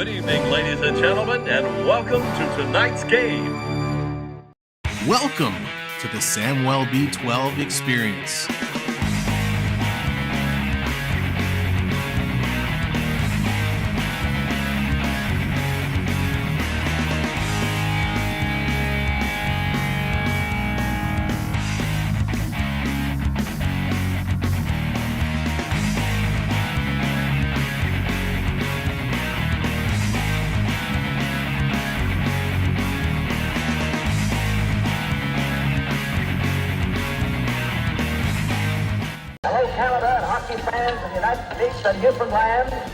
Good evening, ladies and gentlemen, and welcome to tonight's game. Welcome to the Samwelb12 Experience. Hello, Canada and hockey fans of the United States and Newfoundland.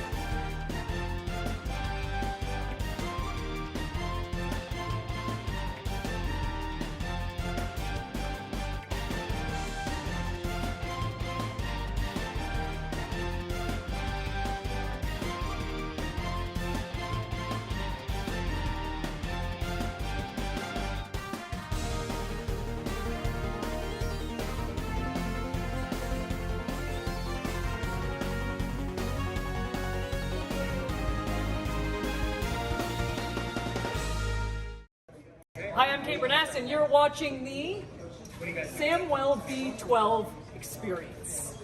Hi, I'm Kate Burness, and you're watching the Samwelb12 Experience.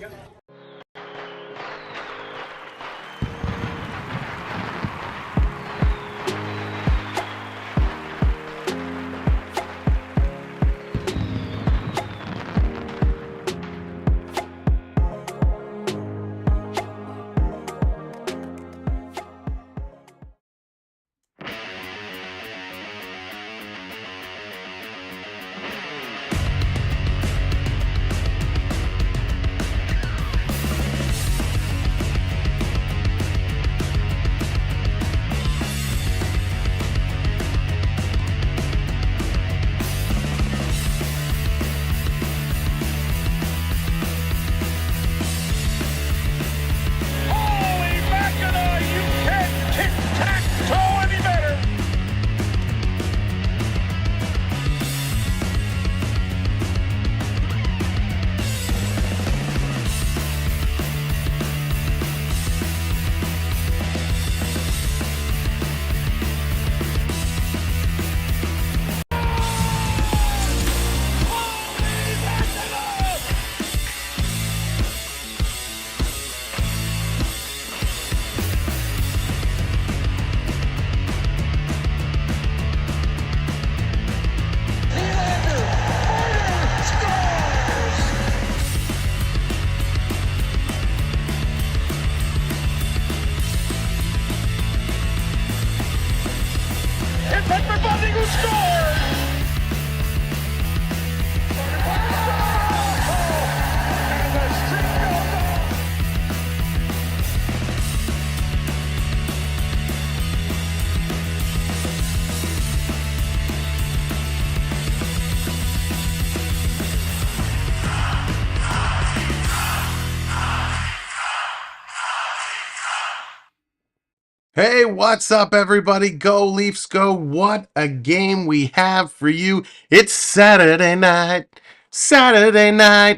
Hey, what's up, everybody? Go Leafs, go. What a game we have for you. It's Saturday night,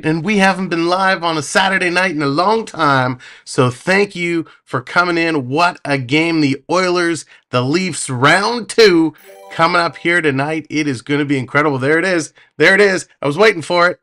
and we haven't been live on a Saturday night in a long time, so thank you for coming in. What a game. The Oilers, the Leafs, round 2 coming up here tonight. It is going to be incredible. There it is. I was waiting for it.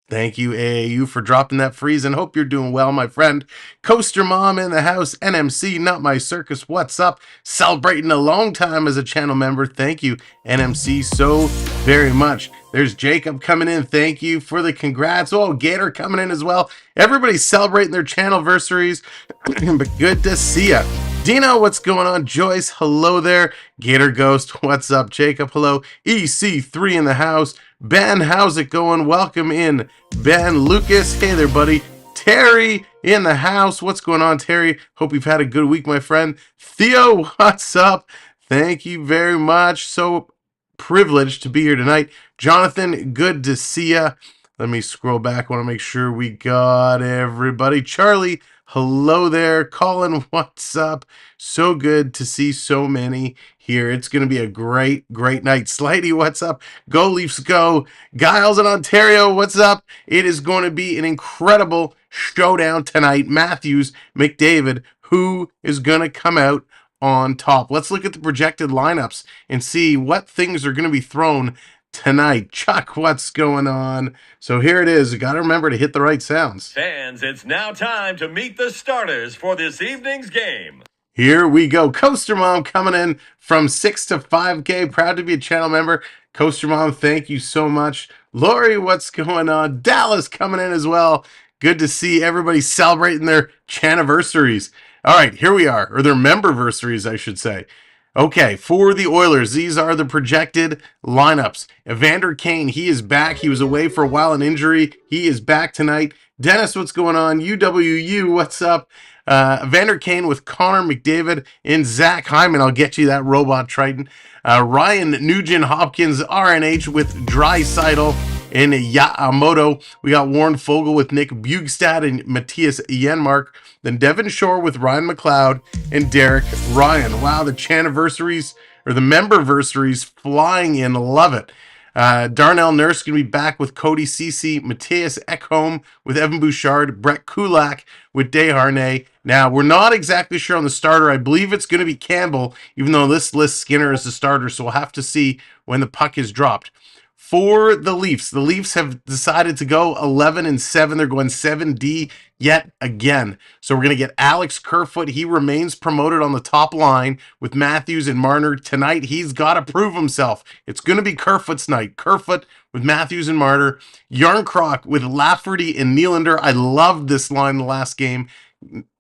Thank you, AAU, for dropping that freeze, and hope you're doing well, my friend. Coaster Mom in the house, NMC, NotMyCircus, what's up? Celebrating a long time as a channel member. Thank you, NMC, so very much. There's Jacob coming in. Thank you for the congrats. Oh, Gator coming in as well. Everybody's celebrating their channelversaries, but good to see ya. Dino, what's going on? Joyce, hello there. Gator Ghost, what's up? Jacob, hello. EC3 in the house. Ben, how's it going? Welcome in, Ben. Lucas, hey there, buddy. Terry in the house. What's going on, Terry? Hope you've had a good week, my friend. Theo, what's up? Thank you very much. So privileged to be here tonight. Jonathan, good to see ya. Let me scroll back. I want to make sure we got everybody. Charlie, hello there. Colin, what's up? So good to see so many here. It's going to be a great night. Slighty, what's up? Go Leafs, go. Giles in Ontario, what's up? It is going to be an incredible showdown tonight. Matthews, McDavid, who is going to come out on top. Let's look at the projected lineups and see what things are going to be thrown tonight. Chuck, what's going on? So here it is. You got to remember to hit the right sounds. Fans, it's now time to meet the starters for this evening's game. Here we go. Coaster Mom coming in from 6 to 5K. Proud to be a channel member. Coaster Mom, thank you so much. Lori, what's going on? Dallas coming in as well. Good to see everybody celebrating their chaniversaries. All right, here we are, or their memberversaries, I should say. Okay, for the Oilers, these are the projected lineups. Evander Kane, he is back. He was away for a while in injury. He is back tonight. Dennis, what's going on? UWU, what's up? Evander Kane with Connor McDavid and Zach Hyman. I'll get you that robot Triton. Ryan Nugent Hopkins, RNH with Draisaitl and Yamamoto. We got Warren Fogle with Nick Bugstad and Mattias Ekholm. Then Devin Shore with Ryan McLeod and Derek Ryan. Wow, the chaniversaries or the memberversaries flying in. Love it. Darnell Nurse going to be back with Cody Ceci, Mattias Ekholm with Evan Bouchard, Brett Kulak with Desharnais. Now, we're not exactly sure on the starter. I believe it's going to be Campbell, even though this lists Skinner as the starter, so we'll have to see when the puck is dropped. For the Leafs have decided to go 11-7. They're going 7D yet again. So we're going to get Alex Kerfoot. He remains promoted on the top line with Matthews and Marner. Tonight, he's got to prove himself. It's going to be Kerfoot's night. Kerfoot with Matthews and Marner. Yarncroc with Lafferty and Nylander. I loved this line the last game.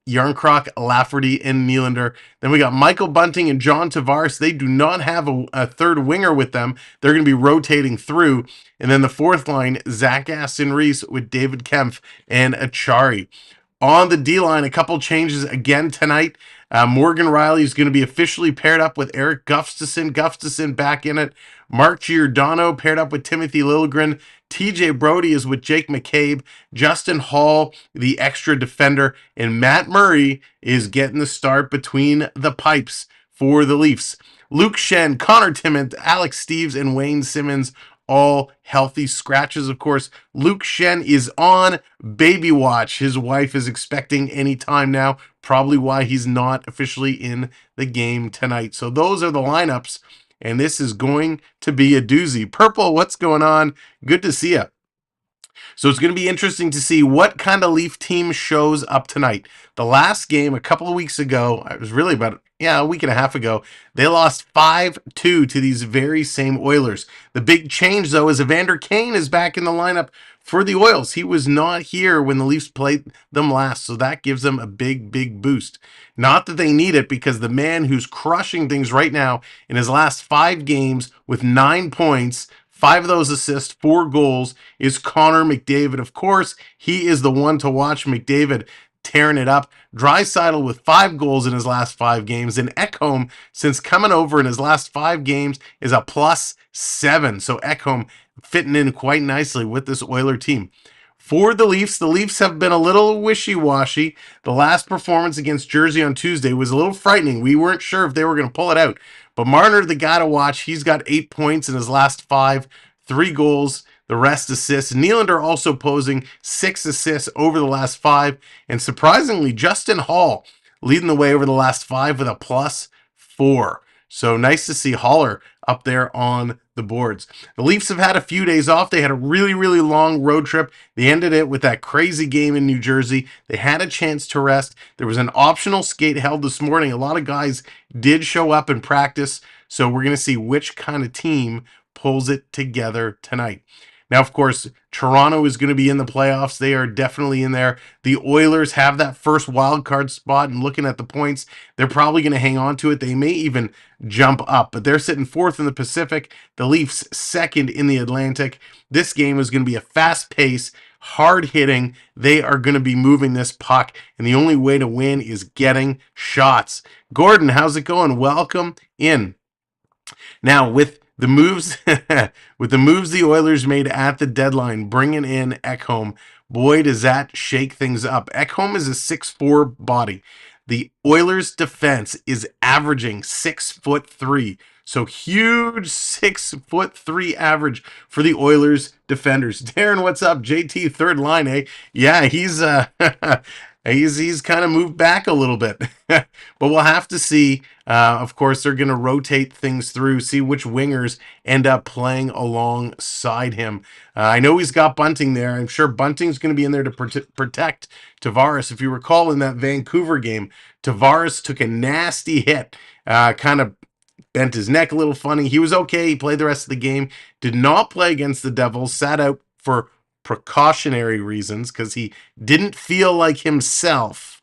Yarncroc, Lafferty, and Nylander. Then we got Michael Bunting and John Tavares. They do not have a third winger with them. They're going to be rotating through. And then the fourth line, Zach Aston Reese with David Kempf and Achari. On the D-line, a couple changes again tonight. Morgan Riley is going to be officially paired up with Erik Gustafsson. Gustafsson back in it. Mark Giordano paired up with Timothy Liljegren. TJ Brody is with Jake McCabe. Justin Hall, the extra defender. And Matt Murray is getting the start between the pipes for the Leafs. Luke Schenn, Connor Timmins, Alex Steves, and Wayne Simmons, all healthy scratches, of course. Luke Schenn is on baby watch. His wife is expecting any time now, probably why he's not officially in the game tonight. So those are the lineups, and this is going to be a doozy. Purple, what's going on? Good to see you. So it's going to be interesting to see what kind of Leaf team shows up tonight. The last game a couple of weeks ago, it was really about a week and a half ago, they lost 5-2 to these very same Oilers. The big change, though, is Evander Kane is back in the lineup for the Oils. He was not here when the Leafs played them last, so that gives them a big, big boost. Not that they need it, because the man who's crushing things right now in his last 5 games with 9 points, 5 of those assists, 4 goals, is Connor McDavid. Of course, he is the one to watch. McDavid tearing it up. Draisaitl with 5 goals in his last 5 games. And Ekholm, since coming over in his last 5 games, is a +7. So Ekholm fitting in quite nicely with this Oiler team. For the Leafs have been a little wishy-washy. The last performance against Jersey on Tuesday was a little frightening. We weren't sure if they were going to pull it out. But Marner, the guy to watch, he's got 8 points in his last 5, 3 goals, the rest assists. Nylander also posing 6 assists over the last 5. And surprisingly, Justin Hall leading the way over the last 5 with a +4. So nice to see Haller up there on the boards. The Leafs have had a few days off. They had a really, really long road trip. They ended it with that crazy game in New Jersey. They had a chance to rest. There was an optional skate held this morning. A lot of guys did show up and practice. So we're going to see which kind of team pulls it together tonight. Now, of course, Toronto is going to be in the playoffs. They are definitely in there. The Oilers have that first wild card spot, and looking at the points, they're probably going to hang on to it. They may even jump up, but they're sitting 4th in the Pacific. The Leafs 2nd in the Atlantic. This game is going to be a fast pace, hard hitting. They are going to be moving this puck, and the only way to win is getting shots. Gordon, how's it going? Welcome in. Now, with the moves the Oilers made at the deadline, bringing in Ekholm, boy, does that shake things up. Ekholm is a 6'4" body. The Oilers' defense is averaging 6'3". So huge 6'3" average for the Oilers defenders. Darren, what's up? JT, third line, eh? Yeah, he's He's kind of moved back a little bit, but we'll have to see. Of course, they're going to rotate things through, see which wingers end up playing alongside him. I know he's got Bunting there. I'm sure Bunting's going to be in there to protect Tavares. If you recall in that Vancouver game, Tavares took a nasty hit, kind of bent his neck a little funny. He was okay. He played the rest of the game. Did not play against the Devils. Sat out for precautionary reasons because he didn't feel like himself.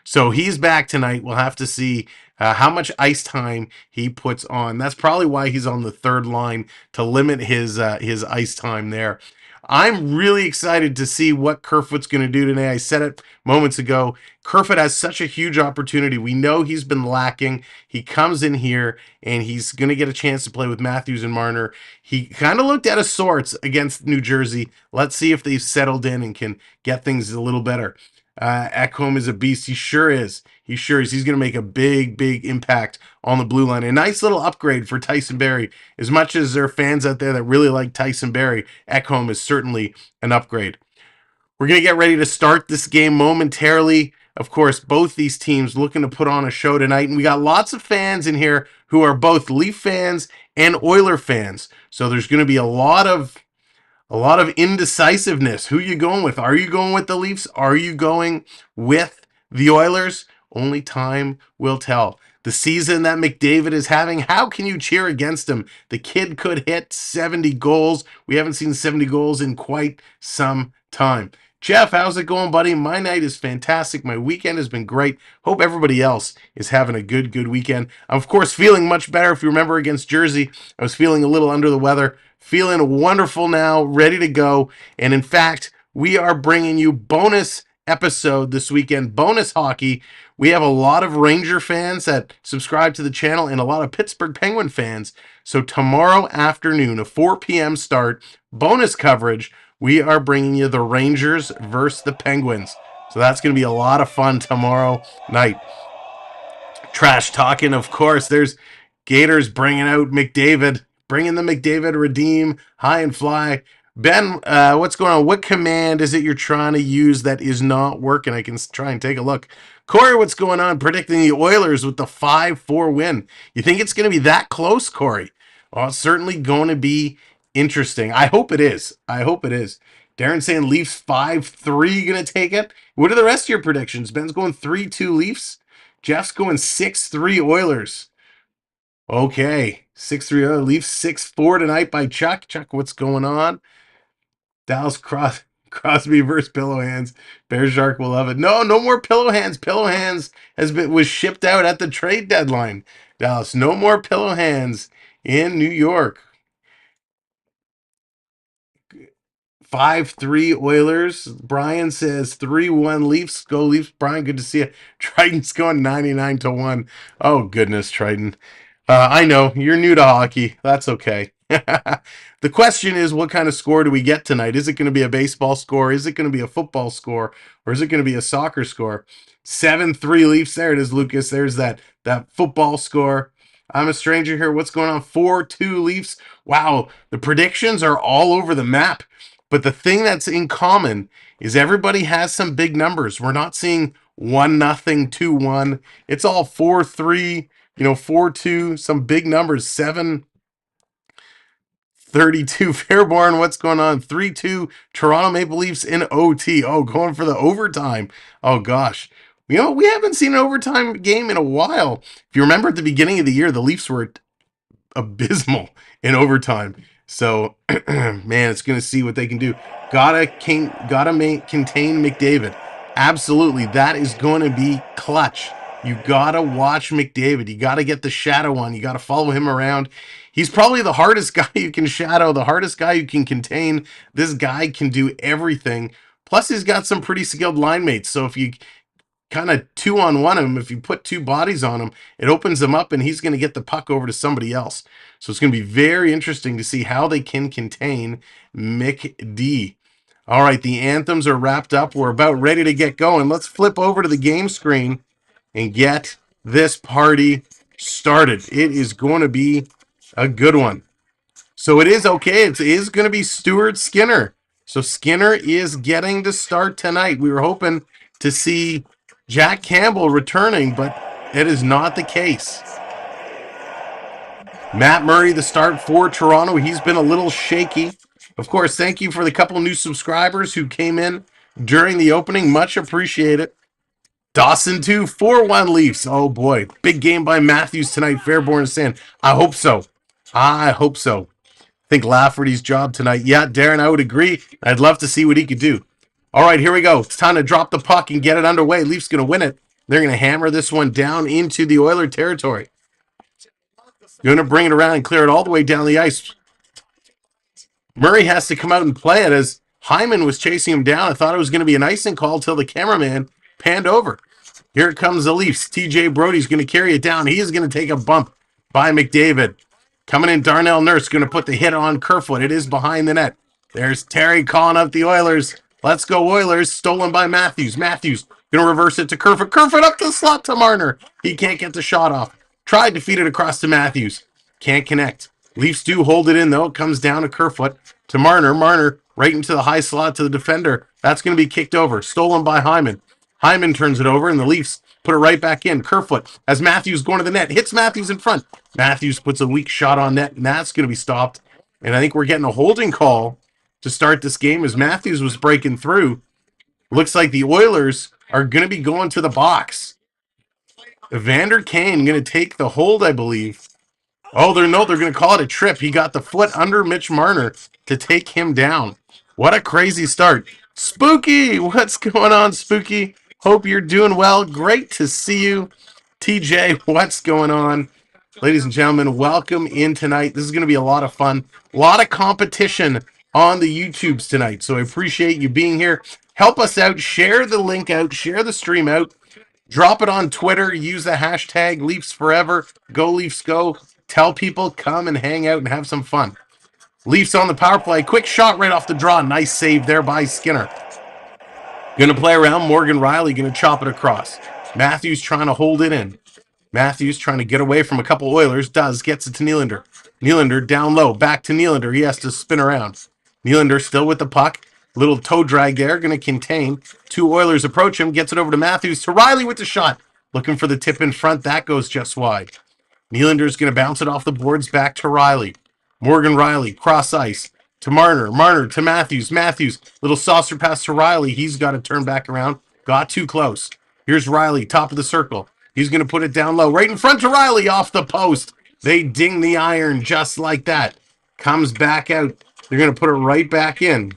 So he's back tonight. We'll have to see how much ice time he puts on. That's probably why he's on the third line, to limit his ice time there. I'm really excited to see what Kerfoot's going to do today. I said it moments ago. Kerfoot has such a huge opportunity. We know he's been lacking. He comes in here and he's going to get a chance to play with Matthews and Marner. He kind of looked out of sorts against New Jersey. Let's see if they've settled in and can get things a little better. Ekholm is a beast. He sure is. He sure is. He's going to make a big, big impact on the blue line. A nice little upgrade for Tyson Barrie. As much as there are fans out there that really like Tyson Barrie, Ekholm is certainly an upgrade. We're going to get ready to start this game momentarily. Of course, both these teams looking to put on a show tonight. And we got lots of fans in here who are both Leaf fans and Oiler fans. So there's going to be a lot of indecisiveness. Who are you going with? Are you going with the Leafs? Are you going with the Oilers? Only time will tell. The season that McDavid is having, how can you cheer against him? The kid could hit 70 goals. We haven't seen 70 goals in quite some time. Jeff, how's it going, buddy? My night is fantastic. My weekend has been great. Hope everybody else is having a good weekend. I'm, of course, feeling much better. If you remember against Jersey, I was feeling a little under the weather. Feeling wonderful now, ready to go. And in fact, we are bringing you bonus episode this weekend, bonus hockey. We have a lot of Ranger fans that subscribe to the channel and a lot of Pittsburgh Penguin fans. So tomorrow afternoon, a 4 p.m. start, bonus coverage, we are bringing you the Rangers versus the Penguins. So that's going to be a lot of fun tomorrow night. Trash talking, of course. There's Gators bringing out McDavid, bringing the McDavid redeem, high and fly. Ben, what's going on? What command is it you're trying to use that is not working? I can try and take a look. Corey, what's going on? Predicting the Oilers with the 5-4 win. You think it's going to be that close, Corey? Well, it's certainly going to be interesting. I hope it is. I hope it is. Darren saying Leafs 5-3 going to take it. What are the rest of your predictions? Ben's going 3-2 Leafs. Jeff's going 6-3 Oilers. Okay. 6-3 Leafs. 6-4 tonight by Chuck. Chuck, what's going on? Dallas Crosby versus Pillow Hands. Bear Shark will love it. No more Pillow Hands. Pillow Hands was shipped out at the trade deadline. Dallas, no more Pillow Hands in New York. 5-3 Oilers. Brian says 3-1 Leafs. Go Leafs. Brian, good to see you. Triton's going 99-1. Oh, goodness, Triton. I know, you're new to hockey. That's okay. The question is, what kind of score do we get tonight? Is it going to be a baseball score? Is it going to be a football score? Or is it going to be a soccer score? 7-3 Leafs. There it is, Lucas. There's that football score. I'm a stranger here. What's going on? 4-2 Leafs. Wow, the predictions are all over the map. But the thing that's in common is everybody has some big numbers. We're not seeing 1-0, 2-1. It's all 4-3, 4-2, some big numbers. 7-32 Fairborn. What's going on? 3-2 Toronto Maple Leafs in OT. Oh, going for the overtime. Oh, gosh. We haven't seen an overtime game in a while. If you remember at the beginning of the year, the Leafs were abysmal in overtime. So, man, it's going to see what they can do. Gotta contain McDavid. Absolutely. That is going to be clutch. You got to watch McDavid. You got to get the shadow on. You got to follow him around. He's probably the hardest guy you can shadow, the hardest guy you can contain. This guy can do everything. Plus, he's got some pretty skilled line mates. So if you kind of 2-on-1 him, if you put two bodies on him, it opens him up and he's going to get the puck over to somebody else. So it's going to be very interesting to see how they can contain McD. All right, the anthems are wrapped up. We're about ready to get going. Let's flip over to the game screen and get this party started. It is going to be a good one. So it is okay. It is going to be Stuart Skinner. So Skinner is getting to start tonight. We were hoping to see Jack Campbell returning, but it is not the case. Matt Murray, the start for Toronto. He's been a little shaky. Of course, thank you for the couple new subscribers who came in during the opening. Much appreciated. Dawson 2, 4-1 Leafs. Oh boy, big game by Matthews tonight. Fairborn is saying, I hope so. I hope so. I think Lafferty's job tonight. Yeah, Darren, I would agree. I'd love to see what he could do. All right, here we go. It's time to drop the puck and get it underway. Leafs going to win it. They're going to hammer this one down into the Oiler territory. Going to bring it around and clear it all the way down the ice. Murray has to come out and play it as Hyman was chasing him down. I thought it was going to be an icing call until the cameraman panned over. Here comes the Leafs. TJ Brody's going to carry it down. He is going to take a bump by McDavid. Coming in, Darnell Nurse going to put the hit on Kerfoot. It is behind the net. There's Terry calling out the Oilers. Let's go Oilers. Stolen by Matthews. Matthews going to reverse it to Kerfoot. Kerfoot up the slot to Marner. He can't get the shot off. Tried to feed it across to Matthews. Can't connect. Leafs do hold it in, though. It comes down to Kerfoot to Marner. Marner right into the high slot to the defender. That's going to be kicked over. Stolen by Hyman. Hyman turns it over, and the Leafs put it right back in. Kerfoot, as Matthews going to the net, hits Matthews in front. Matthews puts a weak shot on net, and that's going to be stopped. And I think we're getting a holding call to start this game as Matthews was breaking through. Looks like the Oilers are going to be going to the box. Evander Kane going to take the hold, I believe. Oh, they're going to call it a trip. He got the foot under Mitch Marner to take him down. What a crazy start. Spooky, what's going on, Spooky? Hope you're doing well. Great to see you. TJ, what's going on? Ladies and gentlemen, welcome in tonight. This is going to be a lot of fun. A lot of competition on the YouTubes tonight, so I appreciate you being here. Help us out. Share the link out. Share the stream out. Drop it on Twitter. Use the hashtag Leafs Forever. Go Leafs Go. Tell people, come and hang out and have some fun. Leafs on the power play. Quick shot right off the draw. Nice save there by Skinner. Going to play around. Morgan Rielly going to chop it across. Matthews trying to hold it in. Matthews trying to get away from a couple Oilers. Gets it to Nylander. Nylander down low. Back to Nylander. He has to spin around. Nylander still with the puck. Little toe drag there. Going to contain. Two Oilers approach him. Gets it over to Matthews. To Rielly with the shot. Looking for the tip in front. That goes just wide. Nylander's going to bounce it off the boards back to Rielly. Morgan Rielly, cross ice to Marner. Marner to Matthews. Matthews, little saucer pass to Rielly. He's got to turn back around. Got too close. Here's Rielly, top of the circle. He's going to put it down low. Right in front to Rielly, off the post. They ding the iron just like that. Comes back out. They're going to put it right back in.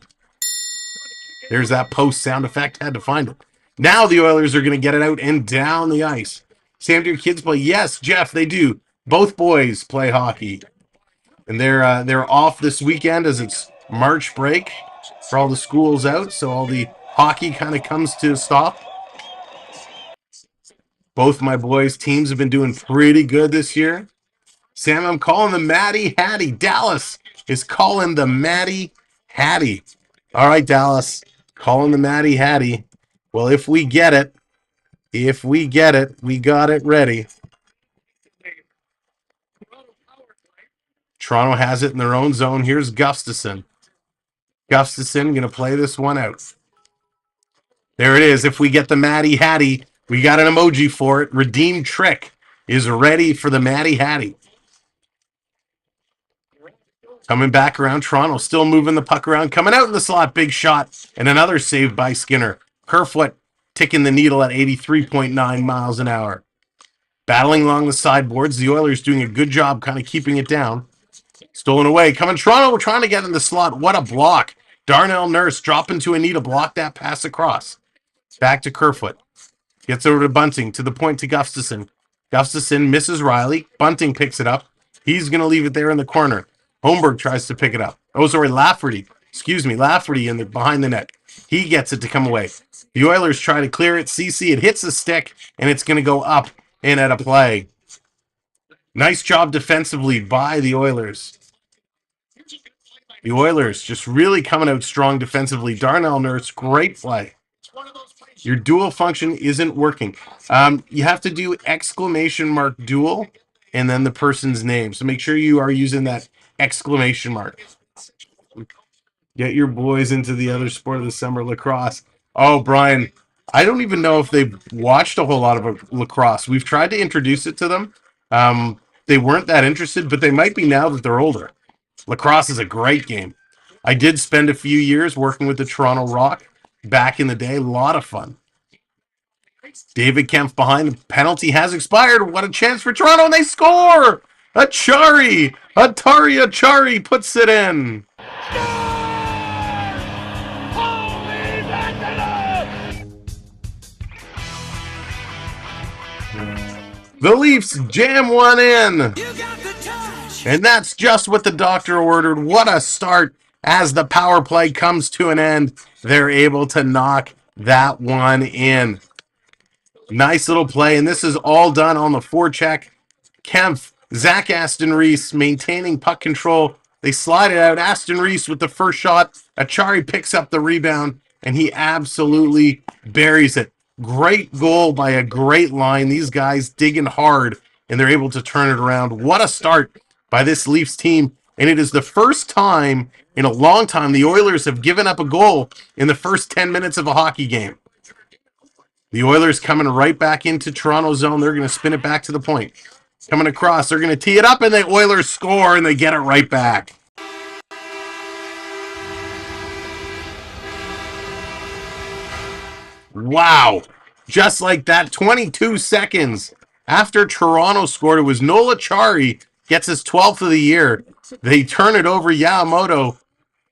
There's that post sound effect. Had to find it. Now the Oilers are going to get it out and down the ice. Sam, do your kids play? Yes, Jeff, they do. Both boys play hockey. And they're off this weekend as it's March break for all the schools out, so all the hockey kind of comes to a stop. Both my boys' teams have been doing pretty good this year. Sam, I'm calling the Matty Hattie. Dallas is calling the Matty Hattie. All right, Dallas, calling the Matty Hattie. Well, if we get it, we got it ready. Toronto has it in their own zone. Here's Gustafsson. Gustafsson going to play this one out. There it is. If we get the Matty Hattie, we got an emoji for it. Redeem Trick is ready for the Matty Hattie. Coming back around Toronto, still moving the puck around. Coming out in the slot, big shot. And another save by Skinner. Kerfoot ticking the needle at 83.9 miles an hour. Battling along the sideboards. The Oilers doing a good job kind of keeping it down. Stolen away. Coming Toronto. We're trying to get in the slot. What a block. Darnell Nurse dropping to a knee to block that pass across. Back to Kerfoot. Gets over to Bunting. To the point to Gustafsson. Gustafsson misses Rielly. Bunting picks it up. He's going to leave it there in the corner. Holmberg tries to pick it up. Oh, sorry, Lafferty. Lafferty behind the net. He gets it to come away. The Oilers try to clear it. CC, it hits the stick, and it's going to go up and at a play. Nice job defensively by the Oilers. The Oilers just really coming out strong defensively. Darnell Nurse, great play. Your dual function isn't working. You have to do exclamation mark dual and then the person's name. So make sure you are using that exclamation mark. Get your boys into the other sport of the summer, lacrosse. Oh, Brian, I don't even know if they've watched a whole lot of lacrosse. We've tried to introduce it to them. They weren't that interested, but they might be now that they're older. Lacrosse is a great game. I did spend a few years working with the Toronto Rock back in the day. A lot of fun. David Kempf behind. The penalty has expired. What a chance for Toronto, and they score! Atari puts it in. The Leafs jam one in. And that's just what the doctor ordered. What a start as the power play comes to an end. They're able to knock that one in. Nice little play, and this is all done on the forecheck. Kempf, Zach Aston Reese maintaining puck control. They slide it out. Aston Reese with the first shot. Achari picks up the rebound, and he absolutely buries it. Great goal by a great line. These guys digging hard, and they're able to turn it around. What a start by this Leafs team, and it is the first time in a long time the Oilers have given up a goal in the first 10 minutes of a hockey game. The Oilers coming right back into Toronto zone. They're going to spin it back to the point. Coming across, they're going to tee it up, and the Oilers score, and they get it right back. Wow. Just like that, 22 seconds after Toronto scored, it was Noel Acciari gets his 12th of the year. They turn it over. Yamamoto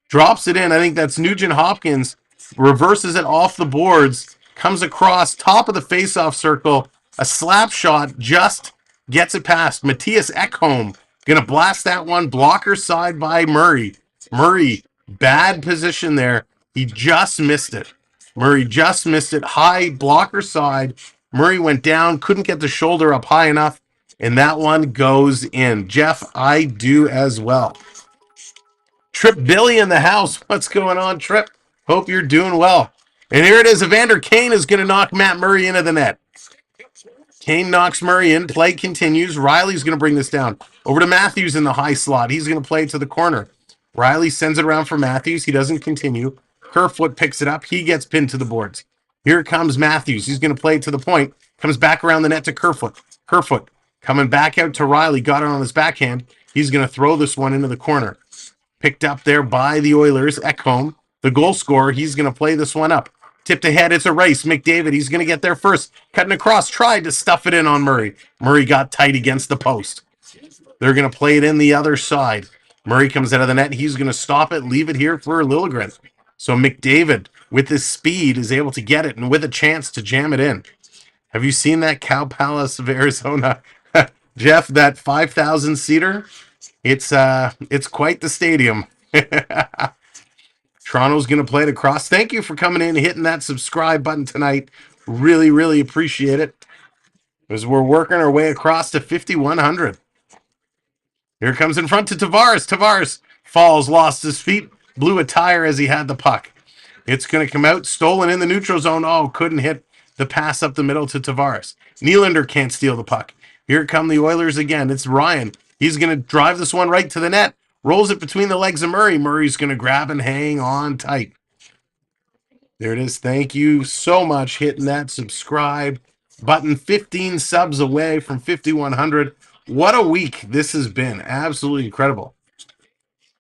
drops it in. I think that's Nugent Hopkins. Reverses it off the boards. Comes across top of the faceoff circle. A slap shot just gets it past. Mattias Ekholm going to blast that one. Blocker side by Murray. Murray, bad position there. He just missed it. Murray just missed it. High blocker side. Murray went down. Couldn't get the shoulder up high enough. And that one goes in. Jeff, I do as well. Trip Billy in the house. What's going on, Trip? Hope you're doing well. And here it is. Evander Kane is going to knock Matt Murray into the net. Kane knocks Murray in. Play continues. Riley's going to bring this down. Over to Matthews in the high slot. He's going to play it to the corner. Riley sends it around for Matthews. He doesn't continue. Kerfoot picks it up. He gets pinned to the boards. Here comes Matthews. He's going to play it to the point. Comes back around the net to Kerfoot. Kerfoot coming back out to Riley. Got it on his backhand. He's going to throw this one into the corner. Picked up there by the Oilers. Ekholm, the goal scorer. He's going to play this one up. Tipped ahead. It's a race. McDavid, he's going to get there first. Cutting across. Tried to stuff it in on Murray. Murray got tight against the post. They're going to play it in the other side. Murray comes out of the net. He's going to stop it. Leave it here for Liljegren. So McDavid, with his speed, is able to get it and with a chance to jam it in. Have you seen that Cow Palace of Arizona? Jeff, that 5,000-seater? It's quite the stadium. Toronto's going to play it across. Thank you for coming in and hitting that subscribe button tonight. Really, really appreciate it. As we're working our way across to 5,100. Here comes in front to Tavares. Tavares falls, lost his feet, blew a tire as he had the puck. It's going to come out, stolen in the neutral zone. Oh, couldn't hit the pass up the middle to Tavares. Nylander can't steal the puck. Here come the Oilers again. It's Ryan. He's going to drive this one right to the net. Rolls it between the legs of Murray. Murray's going to grab and hang on tight. There it is. Thank you so much hitting that subscribe button. 15 subs away from 5,100. What a week this has been. Absolutely incredible.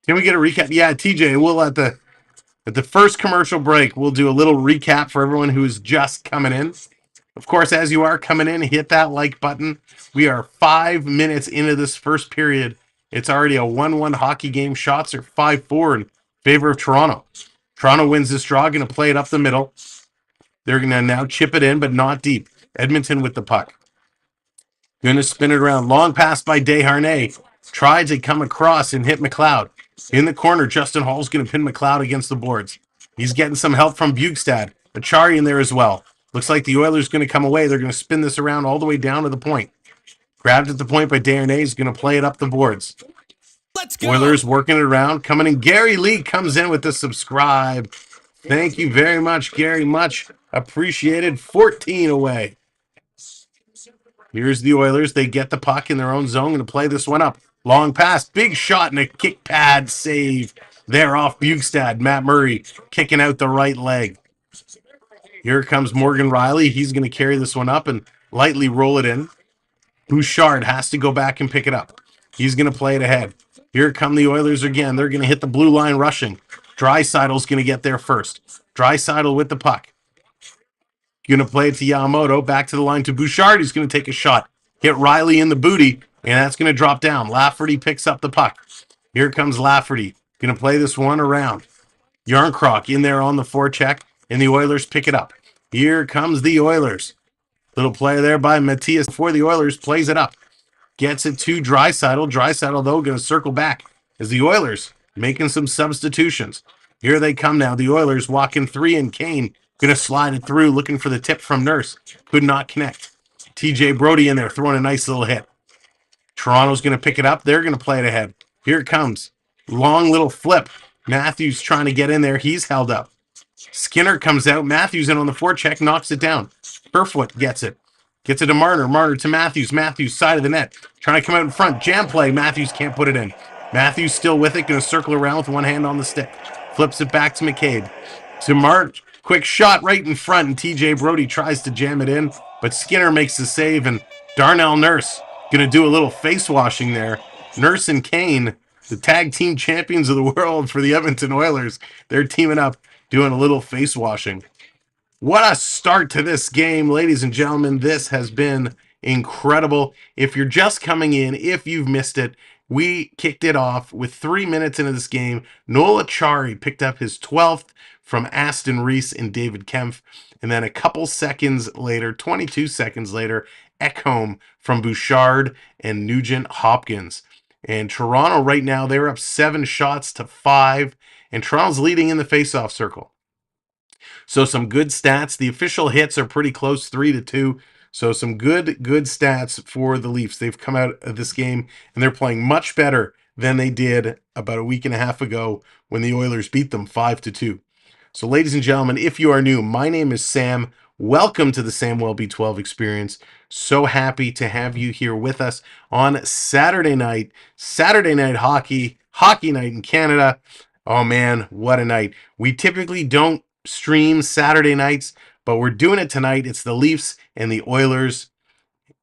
Can we get a recap? Yeah, TJ, we'll at the first commercial break, we'll do a little recap for everyone who's just coming in. Of course, as you are coming in, hit that like button. We are 5 minutes into this first period. It's already a 1-1 hockey game. Shots are 5-4 in favor of Toronto. Toronto wins this draw, going to play it up the middle. They're going to now chip it in, but not deep. Edmonton with the puck. Going to spin it around. Long pass by Desharnais. Tried to come across and hit McLeod. In the corner, Justin Hall's going to pin McLeod against the boards. He's getting some help from Bukestad. Achari in there as well. Looks like the Oilers going to come away. They're going to spin this around all the way down to the point. Grabbed at the point by Desharnais. He's going to play it up the boards. Let's go. Oilers working it around. Coming in. Gary Lee comes in with the subscribe. Thank you very much, Gary. Much appreciated. 14 away. Here's the Oilers. They get the puck in their own zone. Going to play this one up. Long pass. Big shot and a kick pad save. There off Bukestad. Matt Murray kicking out the right leg. Here comes Morgan Riley. He's going to carry this one up and lightly roll it in. Bouchard has to go back and pick it up. He's going to play it ahead. Here come the Oilers again. They're going to hit the blue line rushing. Draisaitl's going to get there first. Draisaitl with the puck. Going to play it to Yamamoto. Back to the line to Bouchard. He's going to take a shot. Hit Riley in the booty, and that's going to drop down. Lafferty picks up the puck. Here comes Lafferty. Going to play this one around. Yarncroc in there on the forecheck, and the Oilers pick it up. Here comes the Oilers. Little play there by Mattias before the Oilers plays it up. Gets it to Draisaitl. Draisaitl, though, going to circle back as the Oilers making some substitutions. Here they come now. The Oilers walking 3, and Kane going to slide it through, looking for the tip from Nurse. Could not connect. TJ Brody in there throwing a nice little hit. Toronto's going to pick it up. They're going to play it ahead. Here it comes. Long little flip. Matthews trying to get in there. He's held up. Skinner comes out. Matthews in on the forecheck, knocks it down. Kerfoot gets it. Gets it to Marner. Marner to Matthews. Matthews, side of the net. Trying to come out in front. Jam play. Matthews can't put it in. Matthews still with it. Going to circle around with one hand on the stick. Flips it back to McCabe. To March. Quick shot right in front, and TJ Brody tries to jam it in, but Skinner makes the save, and Darnell Nurse going to do a little face washing there. Nurse and Kane, the tag team champions of the world for the Edmonton Oilers, they're teaming up, doing a little face washing. What a start to this game, ladies and gentlemen. This has been incredible. If you're just coming in, if you've missed it, we kicked it off with 3 minutes into this game. Noel Acciari picked up his 12th from Aston Reese and David Kempf. And then a couple seconds later, 22 seconds later, Ekholm from Bouchard and Nugent Hopkins. And Toronto right now, they're up 7 shots to 5. And Toronto's leading in the faceoff circle. So some good stats. The official hits are pretty close, 3-2. So some good stats for the Leafs. They've come out of this game, and they're playing much better than they did about a week and a half ago when the Oilers beat them 5-2. So ladies and gentlemen, if you are new, my name is Sam. Welcome to the Samwelb12 Experience. So happy to have you here with us on Saturday night hockey night in Canada. Oh man, what a night. We typically don't stream Saturday nights, but we're doing it tonight. It's the Leafs and the Oilers,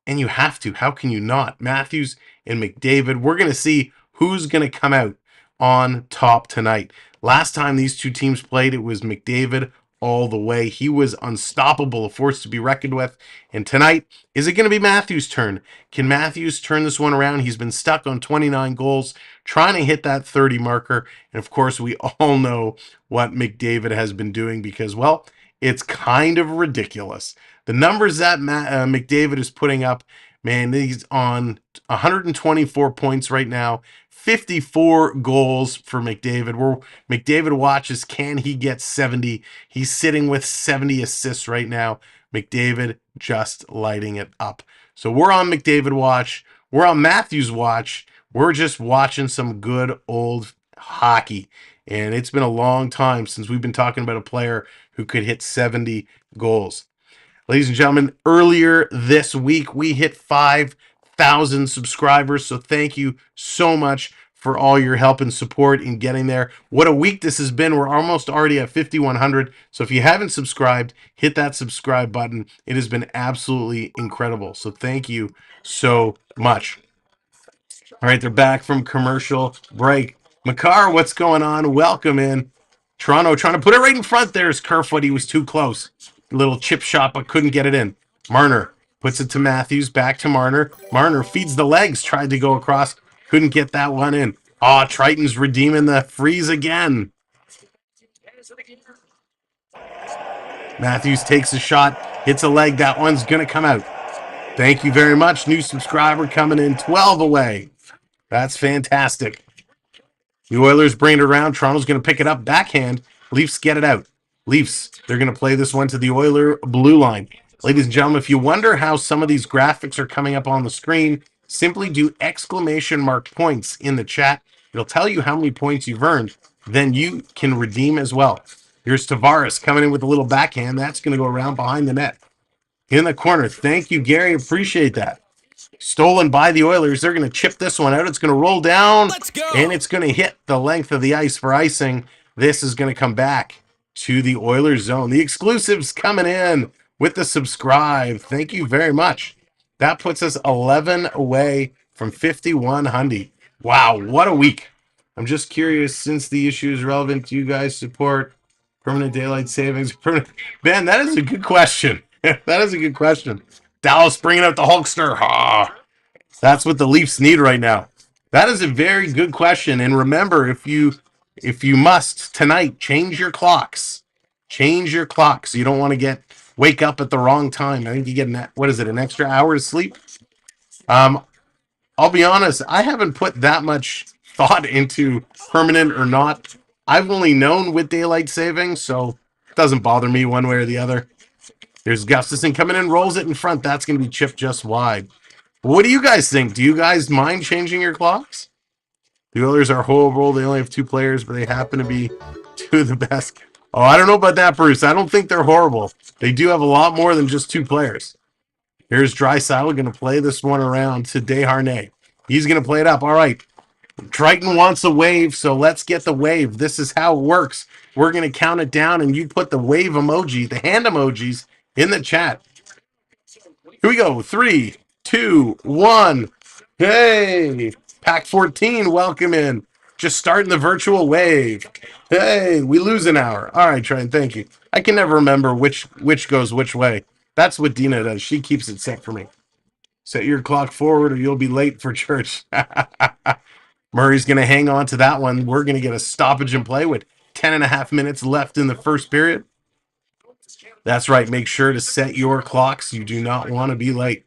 and you have to. How can you not? Matthews and McDavid. We're going to see who's going to come out on top tonight. Last time these two teams played, it was McDavid all the way. He was unstoppable, a force to be reckoned with. And tonight, is it going to be Matthews' turn? Can Matthews turn this one around? He's been stuck on 29 goals, trying to hit that 30 marker. And of course, we all know what McDavid has been doing because, well, it's kind of ridiculous. The numbers that McDavid is putting up, man, he's on 124 points right now. 54 goals for McDavid. Where McDavid watches, can he get 70? He's sitting with 70 assists right now. McDavid just lighting it up. So we're on McDavid watch. We're on Matthews watch. We're just watching some good old hockey. And it's been a long time since we've been talking about a player who could hit 70 goals. Ladies and gentlemen, earlier this week, we hit 5,000 subscribers. So thank you so much for all your help and support in getting there. What a week this has been. We're almost already at 5,100. So if you haven't subscribed, hit that subscribe button. It has been absolutely incredible. So thank you so much. All right, they're back from commercial break. Makar, what's going on? Welcome in. Toronto trying to put it right in front. There's Kerfoot. He was too close. Little chip shot, but couldn't get it in. Marner puts it to Matthews. Back to Marner. Marner feeds the legs. Tried to go across. Couldn't get that one in. Oh, Triton's redeeming the freeze again. Matthews takes a shot. Hits a leg. That one's going to come out. Thank you very much. New subscriber coming in. 12 away. That's fantastic. The Oilers bring it around. Toronto's going to pick it up. Backhand. Leafs get it out. Leafs, they're going to play this one to the Oiler blue line. Ladies and gentlemen, if you wonder how some of these graphics are coming up on the screen, simply do exclamation mark points in the chat. It'll tell you how many points you've earned. Then you can redeem as well. Here's Tavares coming in with a little backhand. That's going to go around behind the net. In the corner. Thank you, Gary. Appreciate that. Stolen by the Oilers. They're going to chip this one out. It's going to roll down. Let's go. And it's going to hit the length of the ice for icing. This is going to come back to the Oilers zone. The exclusives coming in with the subscribe. Thank you very much. That puts us 11 away from 5100. Wow, what a week. I'm just curious, since the issue is relevant, do you guys support permanent daylight savings? Ben, that is a good question. That is a good question. Dallas bringing out the Hulkster. That's what the Leafs need right now. That is a very good question. And remember, if you must tonight, change your clocks. Change your clocks. You don't want to wake up at the wrong time. I think you get an extra hour to sleep. I'll be honest, I haven't put that much thought into permanent or not. I've only known with daylight savings, so it doesn't bother me one way or the other. There's Gustafsson coming in, rolls it in front. That's going to be chipped just wide. What do you guys think? Do you guys mind changing your clocks? The Oilers are horrible. They only have 2 players, but they happen to be 2 of the best. Oh, I don't know about that, Bruce. I don't think they're horrible. They do have a lot more than just 2 players. Here's Draisaitl going to play this one around to Desharnais. He's going to play it up. All right. Triton wants a wave, so let's get the wave. This is how it works. We're going to count it down, and you put the wave emoji, the hand emojis, in the chat. Here we go. 3, 2, 1. Hey, Pack 14, welcome in. Just starting the virtual wave. Hey, we lose an hour. All right, Triton, thank you. I can never remember which goes which way. That's what Dina does. She keeps it set for me. Set your clock forward or you'll be late for church. Murray's going to hang on to that one. We're going to get a stoppage in play with 10.5 minutes left in the first period. That's right. Make sure to set your clocks. You do not want to be late.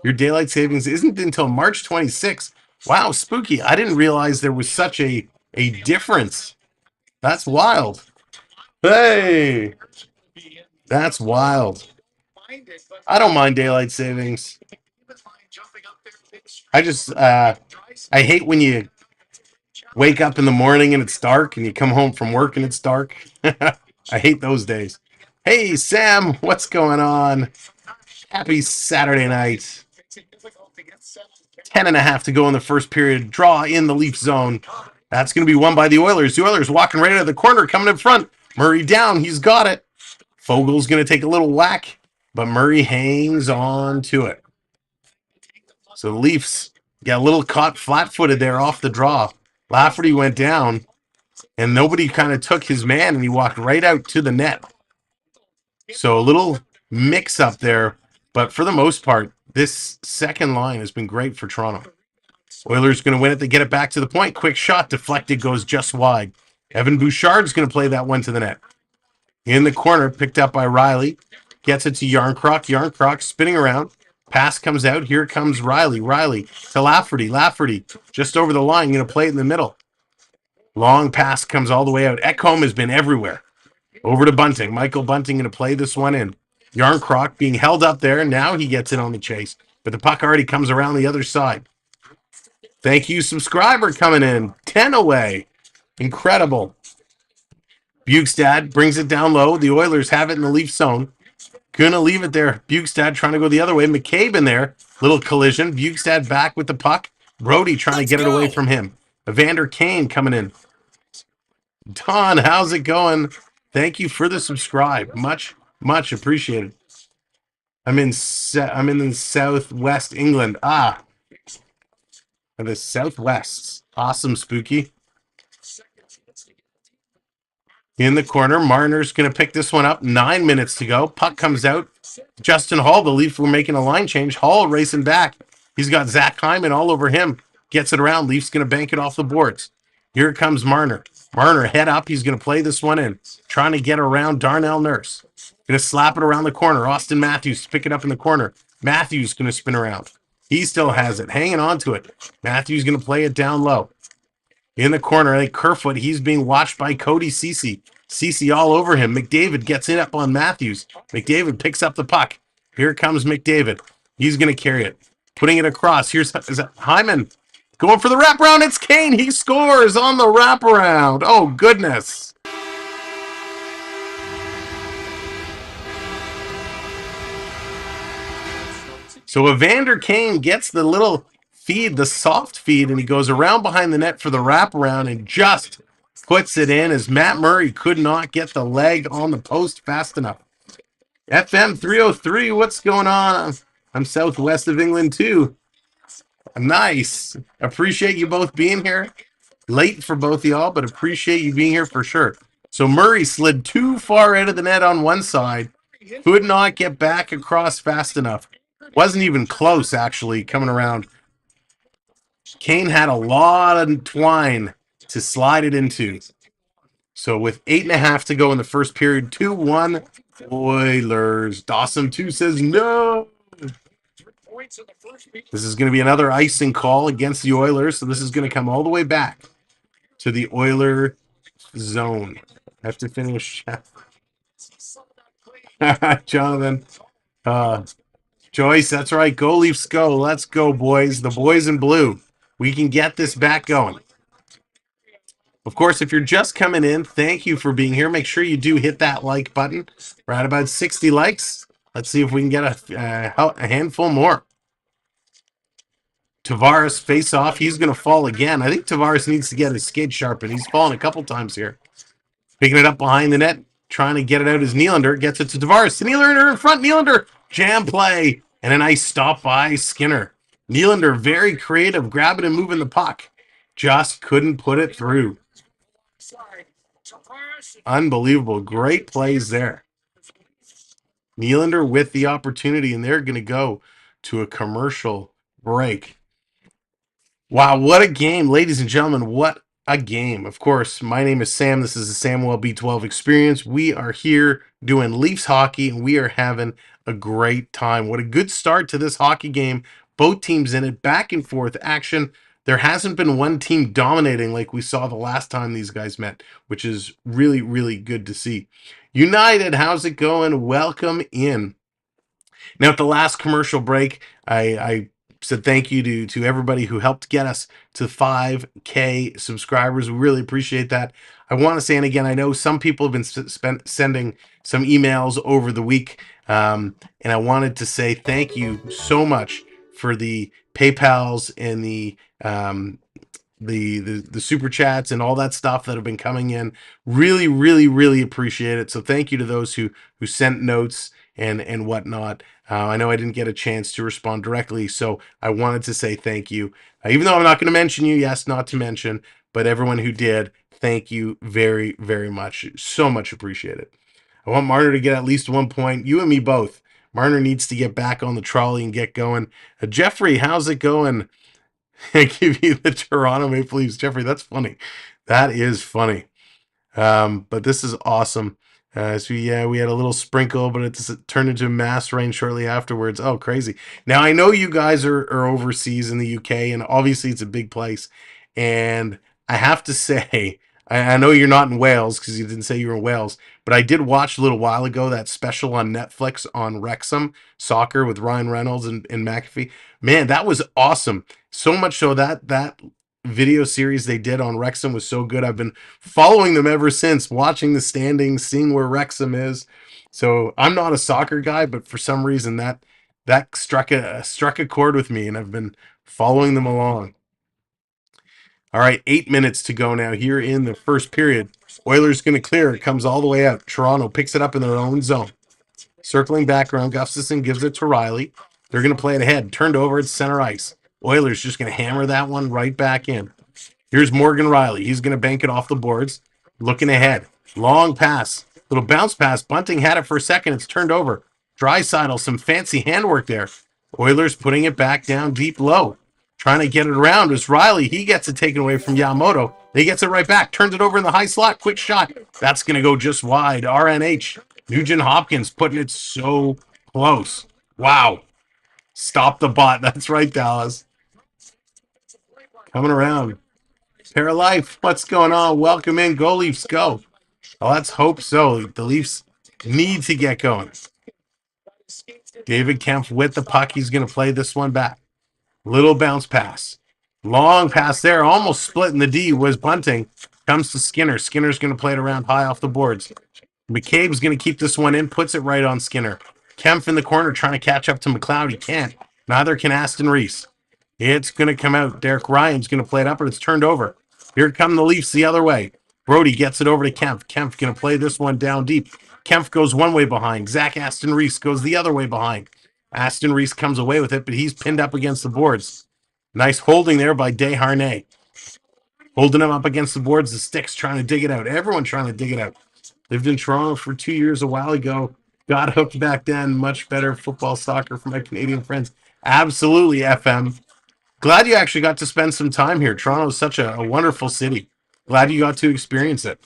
Your daylight savings isn't until March 26th. Wow, spooky. I didn't realize there was such a difference. That's wild. Hey, that's wild. I don't mind daylight savings. I just, I hate when you wake up in the morning and it's dark and you come home from work and it's dark. I hate those days. Hey, Sam, what's going on? Happy Saturday night. 10.5 to go in the first period. Draw in the Leaf zone. That's going to be won by the Oilers. The Oilers walking right out of the corner, coming in front. Murray down. He's got it. Fogel's going to take a little whack, but Murray hangs on to it. So the Leafs got a little caught flat-footed there off the draw. Lafferty went down, and nobody kind of took his man, and he walked right out to the net. So a little mix-up there, but for the most part, this second line has been great for Toronto. Oilers going to win it. They get it back to the point. Quick shot, deflected, goes just wide. Evan Bouchard's going to play that one to the net. In the corner, picked up by Riley. Gets it to Yarncroc. Yarncroc spinning around. Pass comes out. Here comes Riley. Riley to Lafferty. Lafferty just over the line. Going to play it in the middle. Long pass comes all the way out. Ekholm has been everywhere. Over to Bunting. Michael Bunting going to play this one in. Yarncroc being held up there. Now he gets it on the chase. But the puck already comes around the other side. Thank you, subscriber, coming in. 10 away. Incredible. Bukestad brings it down low. The Oilers have it in the Leaf zone. Gonna leave it there. Bukestad trying to go the other way. McCabe in there. Little collision. Bukestad back with the puck. Brody trying to get it away from him. Evander Kane coming in. Don, how's it going? Thank you for the subscribe. Much, much appreciated. I'm in Southwest England. The Southwest. Awesome, Spooky. In the corner, Marner's going to pick this one up. 9 minutes to go. Puck comes out. Justin Hall, the Leafs were making a line change. Hall racing back. He's got Zach Hyman all over him. Gets it around. Leafs going to bank it off the boards. Here comes Marner. Marner head up. He's going to play this one in. Trying to get around Darnell Nurse. Going to slap it around the corner. Austin Matthews to pick it up in the corner. Matthews going to spin around. He still has it. Hanging on to it. Matthews going to play it down low. In the corner, I think Kerfoot, he's being watched by Cody Ceci. Ceci all over him. McDavid gets it up on Matthews. McDavid picks up the puck. Here comes McDavid. He's going to carry it. Putting it across. Is that Hyman going for the wraparound. It's Kane. He scores on the wraparound. Oh, goodness. So Evander Kane gets the little feed, the soft feed, and he goes around behind the net for the wraparound and just puts it in as Matt Murray could not get the leg on the post fast enough. FM 303, what's going on? I'm southwest of England too. Nice. Appreciate you both being here. Late for both of y'all, but appreciate you being here for sure. So Murray slid too far out of the net on one side. Could not get back across fast enough. Wasn't even close, actually, coming around. Kane had a lot of twine to slide it into. So with 8.5 to go in the first period, 2-1 Oilers. Dawson2 says no. This is going to be another icing call against the Oilers, so this is going to come all the way back to the Oiler zone. I have to finish. Jonathan. Joyce, that's right. Go Leafs go. Let's go, boys. The boys in blue. We can get this back going. Of course, if you're just coming in, thank you for being here. Make sure you do hit that like button. We're at about 60 likes. Let's see if we can get a handful more. Tavares face off. He's going to fall again. I think Tavares needs to get his skate sharpened. He's fallen a couple times here. Picking it up behind the net. Trying to get it out as Nylander. Gets it to Tavares. Nylander in front. Nylander. Jam play. And a nice stop by Skinner. Nylander very creative. Grabbing and moving the puck. Just couldn't put it through. Unbelievable. Great plays there. Nylander with the opportunity. And they're going to go to a commercial break. Wow, what a game, ladies and gentlemen, what a game. Of course, my name is Sam. This is the Samwelb12 Experience. We are here doing Leafs hockey, and we are having a great time. What a good start to this hockey game. Both teams in it, back and forth action. There hasn't been one team dominating like we saw the last time these guys met, which is really, really good to see. United, how's it going? Welcome in. Now, at the last commercial break, I said thank you to everybody who helped get us to 5K subscribers. We really appreciate that. I want to say, and again, I know some people have been sending some emails over the week, and I wanted to say thank you so much for the PayPals and the super chats and all that stuff that have been coming in. Really, really, really appreciate it. So thank you to those who sent notes and whatnot. I know I didn't get a chance to respond directly, so I wanted to say thank you. Even though I'm not going to mention you, yes, not to mention, but everyone who did, thank you very, very much. So much appreciated. I want Marner to get at least 1 point. You and me both. Marner needs to get back on the trolley and get going. Jeffrey, how's it going? I give you the Toronto Maple Leafs. Jeffrey, that's funny. That is funny. But this is awesome. So yeah, we had a little sprinkle, but it turned into mass rain shortly afterwards. Oh, crazy. Now, I know you guys are overseas in the UK, and obviously it's a big place. And I have to say, I know you're not in Wales because you didn't say you were in Wales, but I did watch a little while ago that special on Netflix on Wrexham Soccer with Ryan Reynolds and McAfee. Man, that was awesome. So much so that video series they did on Wrexham was so good. I've been following them ever since, watching the standings, seeing where Wrexham is. So I'm not a soccer guy, but for some reason that struck a chord with me, and I've been following them along. All right, 8 minutes to go now here in the first period. Oilers going to clear. It comes all the way out. Toronto picks it up in their own zone. Circling back around, Gustafsson gives it to Riley. They're going to play it ahead. Turned over at center ice. Oilers just going to hammer that one right back in. Here's Morgan Riley. He's going to bank it off the boards. Looking ahead. Long pass. Little bounce pass. Bunting had it for a second. It's turned over. Draisaitl, some fancy handwork there. Oilers putting it back down deep low. Trying to get it around is Riley. He gets it taken away from Yamamoto. He gets it right back. Turns it over in the high slot. Quick shot. That's going to go just wide. RNH. Nugent Hopkins putting it so close. Wow. Stop the bot. That's right, Dallas. Coming around. Pair of Life. What's going on? Welcome in. Go Leafs, go. Well, let's hope so. The Leafs need to get going. David Kempf with the puck. He's going to play this one back. Little bounce pass. Long pass there. Almost splitting the D was Bunting. Comes to Skinner. Skinner's going to play it around high off the boards. McCabe's going to keep this one in. Puts it right on Skinner. Kempf in the corner trying to catch up to McLeod. He can't. Neither can Aston Reese. It's going to come out. Derek Ryan's going to play it up, but it's turned over. Here come the Leafs the other way. Brody gets it over to Kempf. Kempf going to play this one down deep. Kempf goes one way behind. Zach Aston Reese goes the other way behind. Aston Reese comes away with it, but he's pinned up against the boards. Nice holding there by Desharnais. Holding him up against the boards. The Sticks trying to dig it out. Everyone trying to dig it out. Lived in Toronto for 2 years a while ago. Got hooked back then. Much better football, soccer for my Canadian friends. Absolutely, FM. Glad you actually got to spend some time here. Toronto is such a wonderful city. Glad you got to experience it.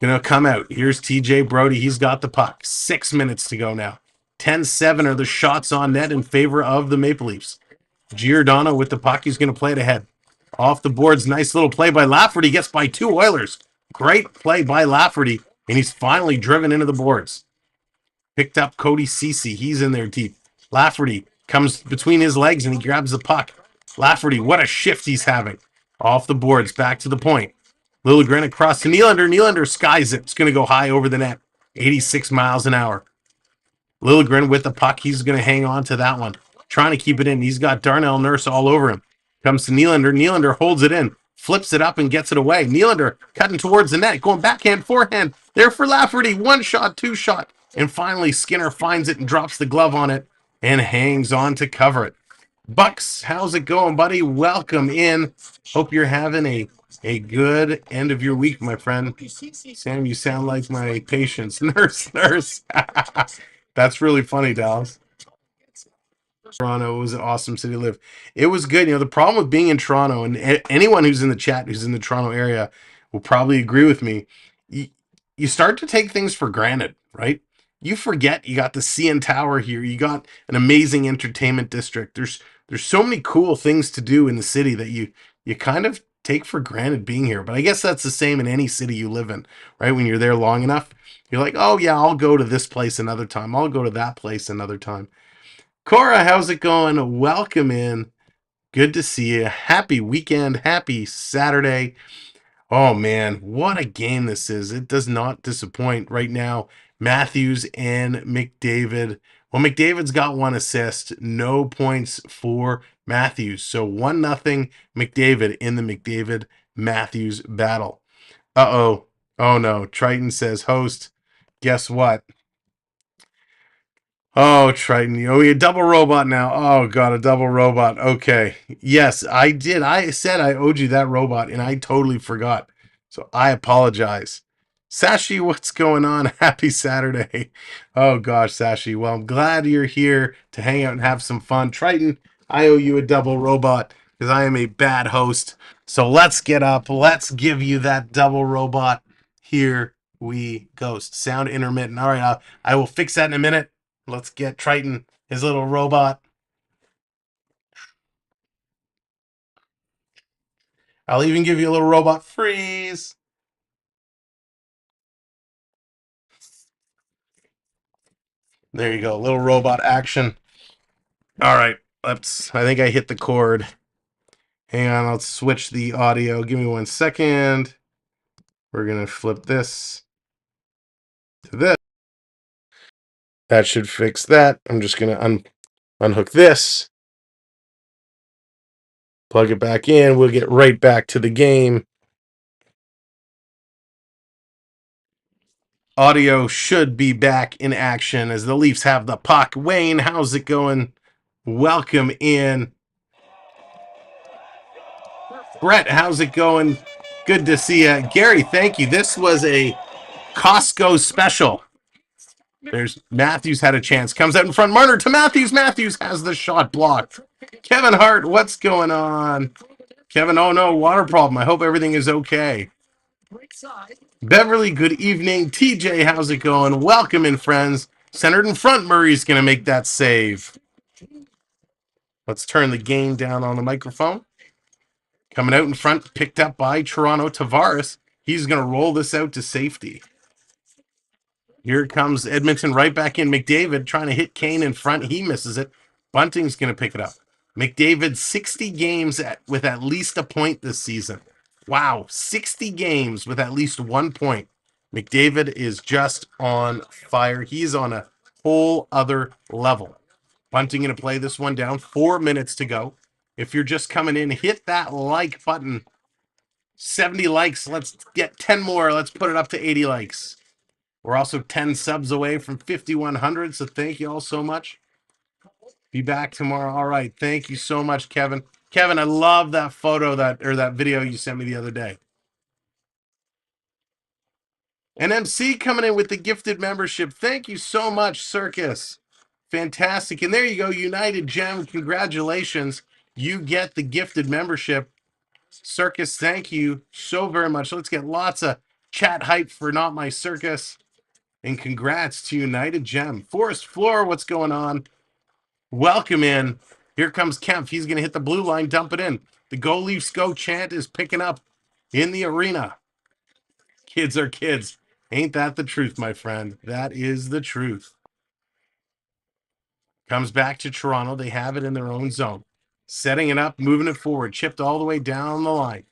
Gonna come out. Here's TJ Brody. He's got the puck. 6 minutes to go now. 10-7 are the shots on net in favor of the Maple Leafs. Giordano with the puck. He's going to play it ahead. Off the boards. Nice little play by Lafferty. Gets by 2 Oilers. Great play by Lafferty. And he's finally driven into the boards. Picked up Cody Ceci. He's in there deep. Lafferty comes between his legs and he grabs the puck. Lafferty, what a shift he's having. Off the boards. Back to the point. Liljegren across to Nylander. Nylander skies it. It's going to go high over the net. 86 miles an hour. Liljegren with the puck. He's going to hang on to that one. Trying to keep it in. He's got Darnell Nurse all over him. Comes to Nylander. Nylander holds it in. Flips it up and gets it away. Nylander cutting towards the net. Going backhand, forehand. There for Lafferty. 1 shot, 2 shot. And finally Skinner finds it and drops the glove on it. And hangs on to cover it. Bucks, how's it going, buddy? Welcome in. Hope you're having a good end of your week, my friend. Sam, you sound like my patient's nurse. That's really funny, Dallas. Toronto was an awesome city to live. It was good. The problem with being in Toronto, and anyone who's in the chat who's in the Toronto area will probably agree with me, you start to take things for granted, right? You forget you got the CN Tower here. You got an amazing entertainment district. There's so many cool things to do in the city that you kind of take for granted being here. But I guess that's the same in any city you live in, right? When you're there long enough, you're like, oh yeah, I'll go to this place another time. I'll go to that place another time. Cora, how's it going? Welcome in. Good to see you. Happy weekend. Happy Saturday. Oh man, what a game this is. It does not disappoint right now. Matthews and McDavid. Well, McDavid's got 1 assist. No points for Matthews. So 1-0 McDavid in the McDavid-Matthews battle. Uh-oh. Oh no. Triton says, host, guess what? Oh, Triton. We a double robot now. Oh, God, a double robot. Okay. Yes, I did. I said I owed you that robot, and I totally forgot. So I apologize. Sashi, what's going on? Happy Saturday. Oh, gosh, Sashi. Well, I'm glad you're here to hang out and have some fun. Triton, I owe you a double robot because I am a bad host. So let's get up. Let's give you that double robot. Here we go. Sound intermittent. All right, I will fix that in a minute. Let's get Triton, his little robot. I'll even give you a little robot freeze. There you go, little robot action. All right, I think I hit the cord. Hang on, I'll switch the audio. Give me 1 second. We're going to flip this to this. That should fix that. I'm just going to unhook this. Plug it back in. We'll get right back to the game. Audio should be back in action as the Leafs have the puck. Wayne, how's it going? Welcome in. Brett, how's it going? Good to see you. Gary, thank you. This was a Costco special. There's Matthews had a chance. Comes out in front. Marner to Matthews. Matthews has the shot blocked. Kevin Hart, what's going on? Kevin, oh no, water problem. I hope everything is okay. Beverly, good evening. TJ, how's it going? Welcome in, friends. Centered in front. Murray's going to make that save. Let's turn the game down on the microphone. Coming out in front, picked up by Toronto. Tavares. He's going to roll this out to safety. Here comes Edmonton right back in. McDavid trying to hit Kane in front. He misses it. Bunting's going to pick it up. McDavid, 60 games with at least a point this season. Wow, 60 games with at least 1 point. McDavid is just on fire. He's on a whole other level. Bunting going to play this one down. 4 minutes to go. If you're just coming in, hit that like button. 70 likes. Let's get 10 more. Let's put it up to 80 likes. We're also 10 subs away from 5,100, so thank you all so much. Be back tomorrow. All right. Thank you so much, Kevin. Kevin, I love that photo that video you sent me the other day. NMC coming in with the gifted membership. Thank you so much, Circus. Fantastic. And there you go, United Gem. Congratulations. You get the gifted membership. Circus, thank you so very much. Let's get lots of chat hype for Not My Circus. And congrats to United Gem. Forest Floor, what's going on? Welcome in. Here comes Kemp. He's going to hit the blue line, dump it in. The Go Leafs Go chant is picking up in the arena. Kids are kids. Ain't that the truth, my friend? That is the truth. Comes back to Toronto. They have it in their own zone. Setting it up, moving it forward. Chipped all the way down the line.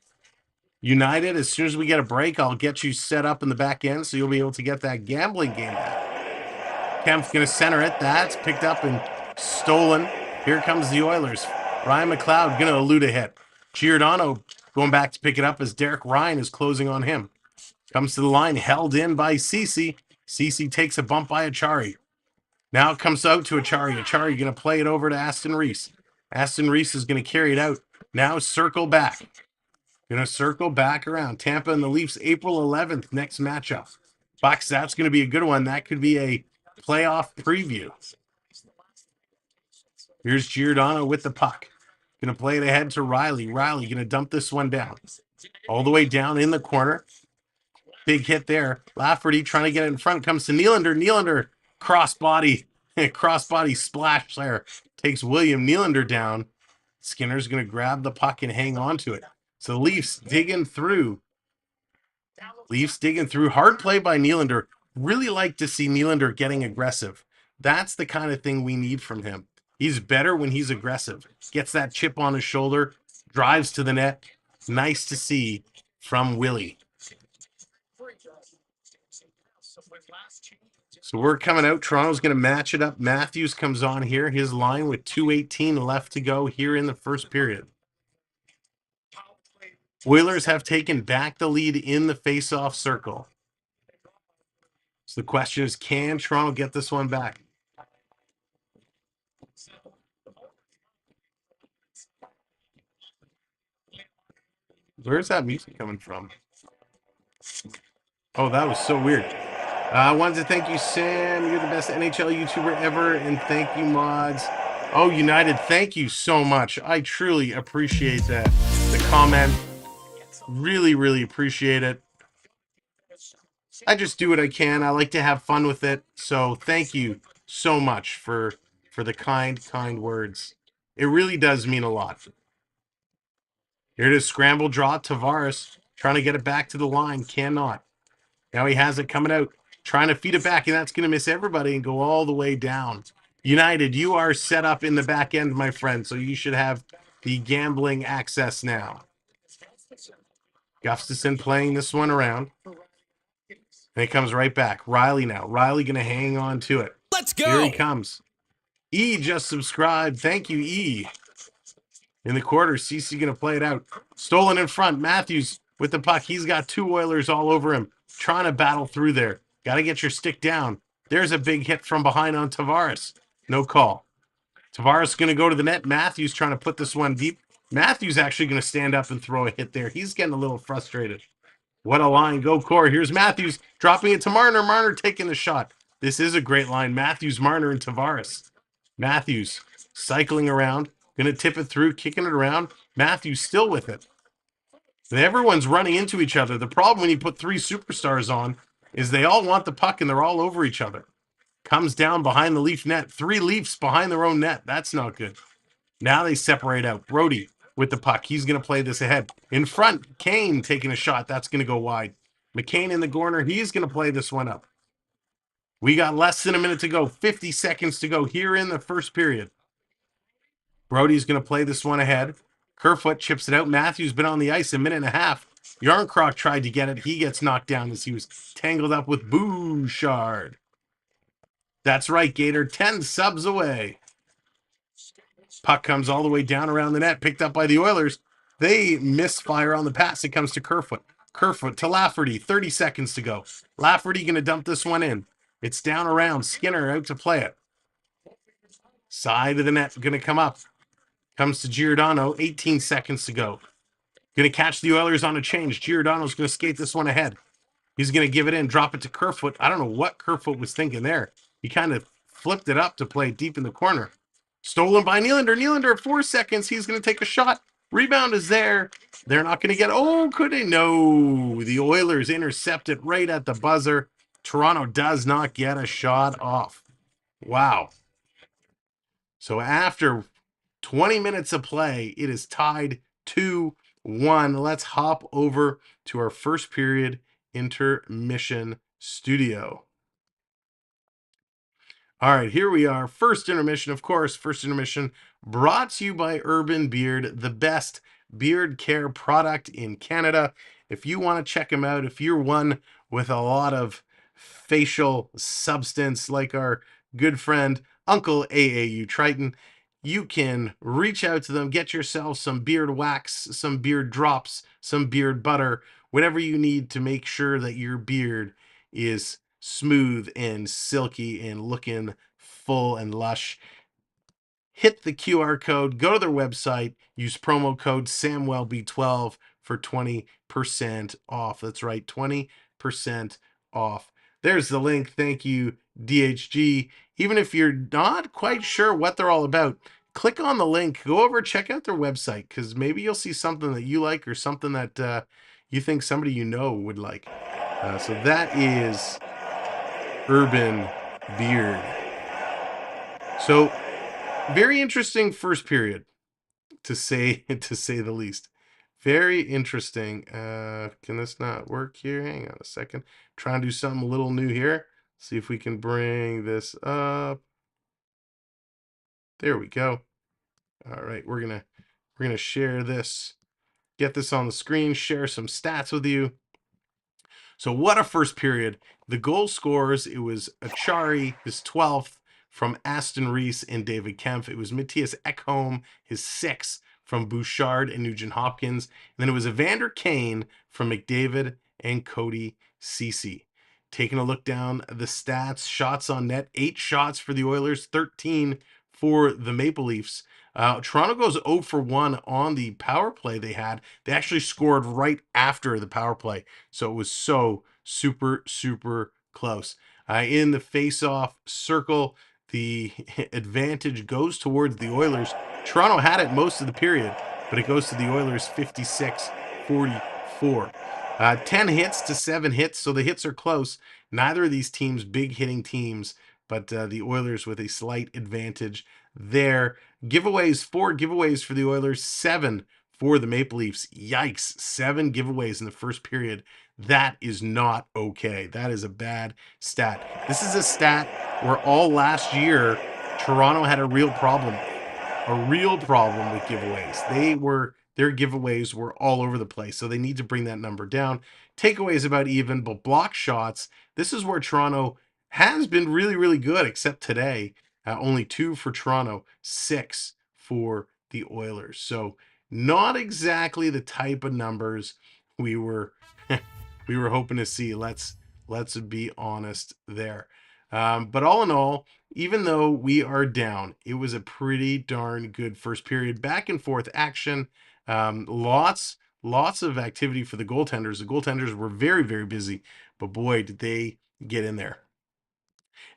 United, as soon as we get a break, I'll get you set up in the back end so you'll be able to get that gambling game back. Kemp's going to center it. That's picked up and stolen. Here comes the Oilers. Ryan McLeod going to elude a hit. Giordano going back to pick it up as Derek Ryan is closing on him. Comes to the line, held in by Cece. Cece takes a bump by Achari. Now it comes out to Achari. Achari going to play it over to Aston Reese. Aston Reese is going to carry it out. Now circle back. Going to circle back around. Tampa and the Leafs, April 11th, next matchup. Bucs, that's going to be a good one. That could be a playoff preview. Here's Giordano with the puck. Going to play it ahead to Riley. Riley going to dump this one down. All the way down in the corner. Big hit there. Lafferty trying to get it in front. Comes to Nylander. Nylander crossbody splash there. Takes William Nylander down. Skinner's going to grab the puck and hang on to it. So Leafs digging through. Hard play by Nylander. Really like to see Nylander getting aggressive. That's the kind of thing we need from him. He's better when he's aggressive. Gets that chip on his shoulder. Drives to the net. Nice to see from Willie. So we're coming out. Toronto's going to match it up. Matthews comes on here. His line with 2:18 left to go here in the first period. Oilers have taken back the lead in the face-off circle. So the question is, can Toronto get this one back? Where's that music coming from? Oh, that was so weird. I wanted to thank you, Sam. You're the best NHL YouTuber ever, and thank you, mods. Oh, United, thank you so much. I truly appreciate that. The comment. Really, really appreciate it. I just do what I can. I like to have fun with it. So thank you so much for the kind words. It really does mean a lot. Here it is, scramble draw. Tavares trying to get it back to the line. Cannot. Now he has it coming out. Trying to feed it back, and that's going to miss everybody and go all the way down. United, you are set up in the back end, my friend, so you should have the gambling access now. Gustafsson playing this one around. And it comes right back. Riley now. Riley going to hang on to it. Let's go. Here he comes. E just subscribed. Thank you, E. In the quarter, CC going to play it out. Stolen in front. Matthews with the puck. He's got two Oilers all over him. Trying to battle through there. Got to get your stick down. There's a big hit from behind on Tavares. No call. Tavares going to go to the net. Matthews trying to put this one deep. Matthews actually going to stand up and throw a hit there. He's getting a little frustrated. What a line. Go Core. Here's Matthews dropping it to Marner. Marner taking the shot. This is a great line. Matthews, Marner, and Tavares. Matthews cycling around. Going to tip it through, kicking it around. Matthews still with it. And everyone's running into each other. The problem when you put three superstars on is they all want the puck and they're all over each other. Comes down behind the Leaf net. Three Leafs behind their own net. That's not good. Now they separate out. Brody with the puck. He's going to play this ahead. In front, Kane taking a shot. That's going to go wide. McCabe in the corner. He's going to play this one up. We got less than a minute to go. 50 seconds to go here in the first period. Brody's going to play this one ahead. Kerfoot chips it out. Matthews been on the ice a minute and a half. Yarncroc tried to get it. He gets knocked down as he was tangled up with Bouchard. That's right, Gator. 10 subs away. Puck comes all the way down around the net. Picked up by the Oilers. They misfire on the pass. It comes to Kerfoot. Kerfoot to Lafferty. 30 seconds to go. Lafferty going to dump this one in. It's down around. Skinner out to play it. Side of the net going to come up. Comes to Giordano. 18 seconds to go. Going to catch the Oilers on a change. Giordano's going to skate this one ahead. He's going to give it in, drop it to Kerfoot. I don't know what Kerfoot was thinking there. He kind of flipped it up to play deep in the corner. Stolen by Nylander. Nylander at 4 seconds. He's going to take a shot. Rebound is there. They're not going to get... Oh, could they? No. The Oilers intercept it right at the buzzer. Toronto does not get a shot off. Wow. So after 20 minutes of play, it is tied 2-1. Let's hop over to our first period intermission studio. All right, here we are. First intermission, of course. First intermission brought to you by Urban Beard, the best beard care product in Canada. If you want to check them out, if you're one with a lot of facial substance like our good friend Uncle AAU Triton, you can reach out to them, get yourself some beard wax, some beard drops, some beard butter, whatever you need to make sure that your beard is smooth and silky and looking full and lush. Hit the QR code, go to their website, use promo code Samwelb12 for 20% off. That's right, 20% off. There's the link. Thank you, DHG. Even if you're not quite sure what they're all about, click on the link, go over, check out their website, because maybe you'll see something that you like or something that you think somebody you know would like. So that is Urban Beard. So very interesting first period, to say the least. Very interesting. Can this not work here? Hang on a second. Trying to do something a little new here. See if we can bring this up. There we go. All right, we're gonna share this, get this on the screen, share some stats with you. So what a first period. The goal scorers, it was Achari, his 12th, from Aston Reese and David Kempf. It was Mattias Ekholm, his 6th, from Bouchard and Nugent Hopkins. And then it was Evander Kane from McDavid and Cody Ceci. Taking a look down the stats, shots on net, 8 shots for the Oilers, 13 for the Maple Leafs. Toronto goes 0 for 1 on the power play they had. They actually scored right after the power play. So it was so super, super close. In the face-off circle, the advantage goes towards the Oilers. Toronto had it most of the period, but it goes to the Oilers 56-44. 10 hits to 7 hits, so the hits are close. Neither of these teams big hitting teams, but the Oilers with a slight advantage there. Giveaways, 4 giveaways for the Oilers, 7 for the Maple Leafs. Yikes, 7 giveaways in the first period. That is not okay. That is a bad stat. This is a stat where all last year, Toronto had a real problem with giveaways. Their giveaways were all over the place, so they need to bring that number down. Takeaways about even, but block shots, this is where Toronto has been really, really good, except today. Only 2 for Toronto, 6 for the Oilers. So not exactly the type of numbers we were hoping to see. Let's be honest there. But all in all, even though we are down, it was a pretty darn good first period. Back and forth action. Lots of activity for the goaltenders. The goaltenders were very, very busy, but boy, did they get in there.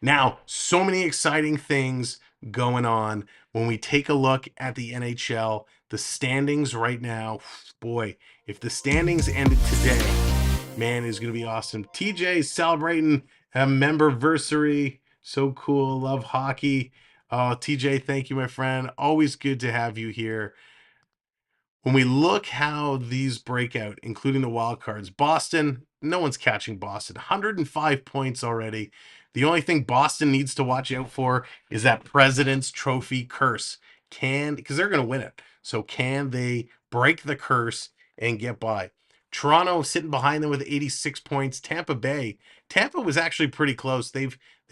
Now, so many exciting things going on when we take a look at the NHL. The standings right now, boy, if the standings ended today, man, it's going to be awesome. TJ celebrating a memberversary. So cool. Love hockey. Oh, TJ, thank you, my friend. Always good to have you here. When we look how these break out, including the wild cards, Boston, no one's catching Boston. 105 points already. The only thing Boston needs to watch out for is that President's Trophy curse. Because they're going to win it. So can they break the curse and get by? Toronto sitting behind them with 86 points. Tampa was actually pretty close. They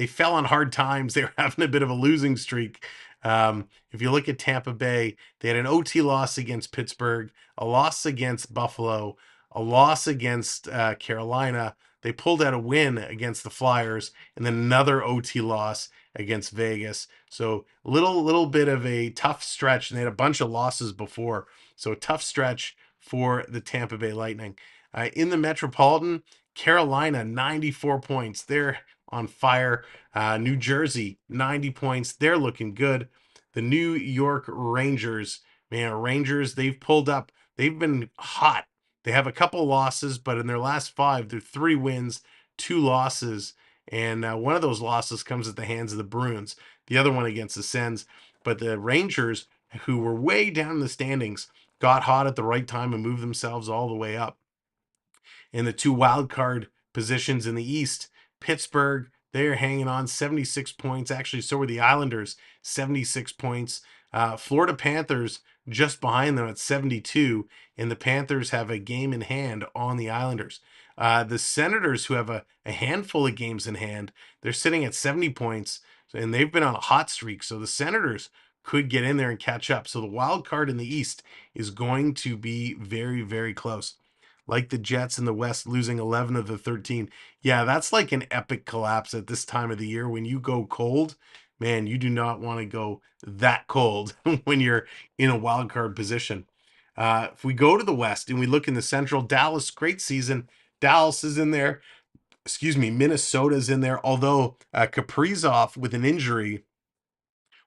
fell on hard times. They were having a bit of a losing streak. If you look at Tampa Bay, they had an OT loss against Pittsburgh, a loss against Buffalo, a loss against Carolina. They pulled out a win against the Flyers, and then another OT loss against Vegas. So little bit of a tough stretch, and they had a bunch of losses before. So a tough stretch for the Tampa Bay Lightning. In the Metropolitan, Carolina, 94 points. They're on fire. New Jersey, 90 points. They're looking good. The New York Rangers, man, Rangers, they've pulled up. They've been hot. They have a couple losses, but in their last 5, they're 3 wins, 2 losses. And one of those losses comes at the hands of the Bruins, the other one against the Sens. But the Rangers, who were way down in the standings, got hot at the right time and moved themselves all the way up. In the 2 wild card positions in the East, Pittsburgh, they're hanging on 76 points. Actually, so are the Islanders, 76 points. Florida Panthers just behind them at 72, and the Panthers have a game in hand on the Islanders. The Senators, who have a handful of games in hand, they're sitting at 70 points, and they've been on a hot streak. So the Senators could get in there and catch up. So the wild card in the East is going to be very, very close. Like the Jets in the West losing 11 of the 13. Yeah, that's like an epic collapse at this time of the year. When you go cold, man, you do not want to go that cold when you're in a wild card position. If we go to the West and we look in the Central, Dallas, great season. Dallas is in there. Excuse me, Minnesota's in there. Although Kaprizov with an injury,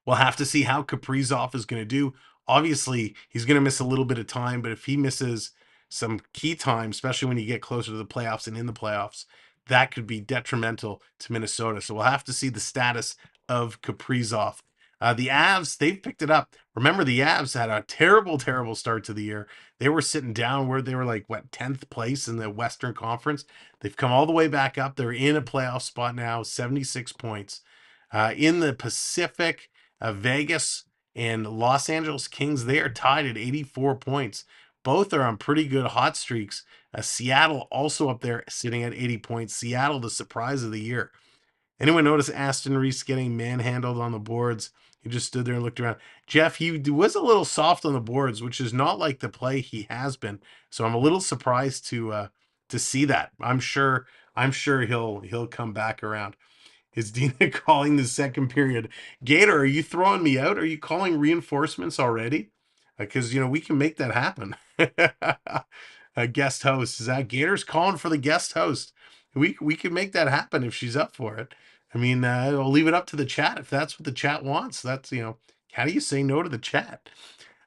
we'll have to see how Kaprizov is going to do. Obviously, he's going to miss a little bit of time, but if he misses some key time, especially when you get closer to the playoffs and in the playoffs, that could be detrimental to Minnesota. So we'll have to see the status of Kaprizov. The Avs, they've picked it up. Remember, the Avs had a terrible, terrible start to the year. They were sitting down where they were like, 10th place in the Western Conference. They've come all the way back up. They're in a playoff spot now, 76 points. In the Pacific, Vegas and Los Angeles Kings, they are tied at 84 points. Both are on pretty good hot streaks. Seattle also up there sitting at 80 points. Seattle, the surprise of the year. Anyone notice Aston Reese getting manhandled on the boards? He just stood there and looked around. Jeff, he was a little soft on the boards, which is not like the play he has been. So I'm a little surprised to see that. I'm sure he'll come back around. Is Dina calling the second period? Gator, are you throwing me out? Are you calling reinforcements already? Because, we can make that happen. A guest host. Is that Gator's calling for the guest host? We can make that happen if she's up for it. I mean, I'll leave it up to the chat if that's what the chat wants. That's, how do you say no to the chat?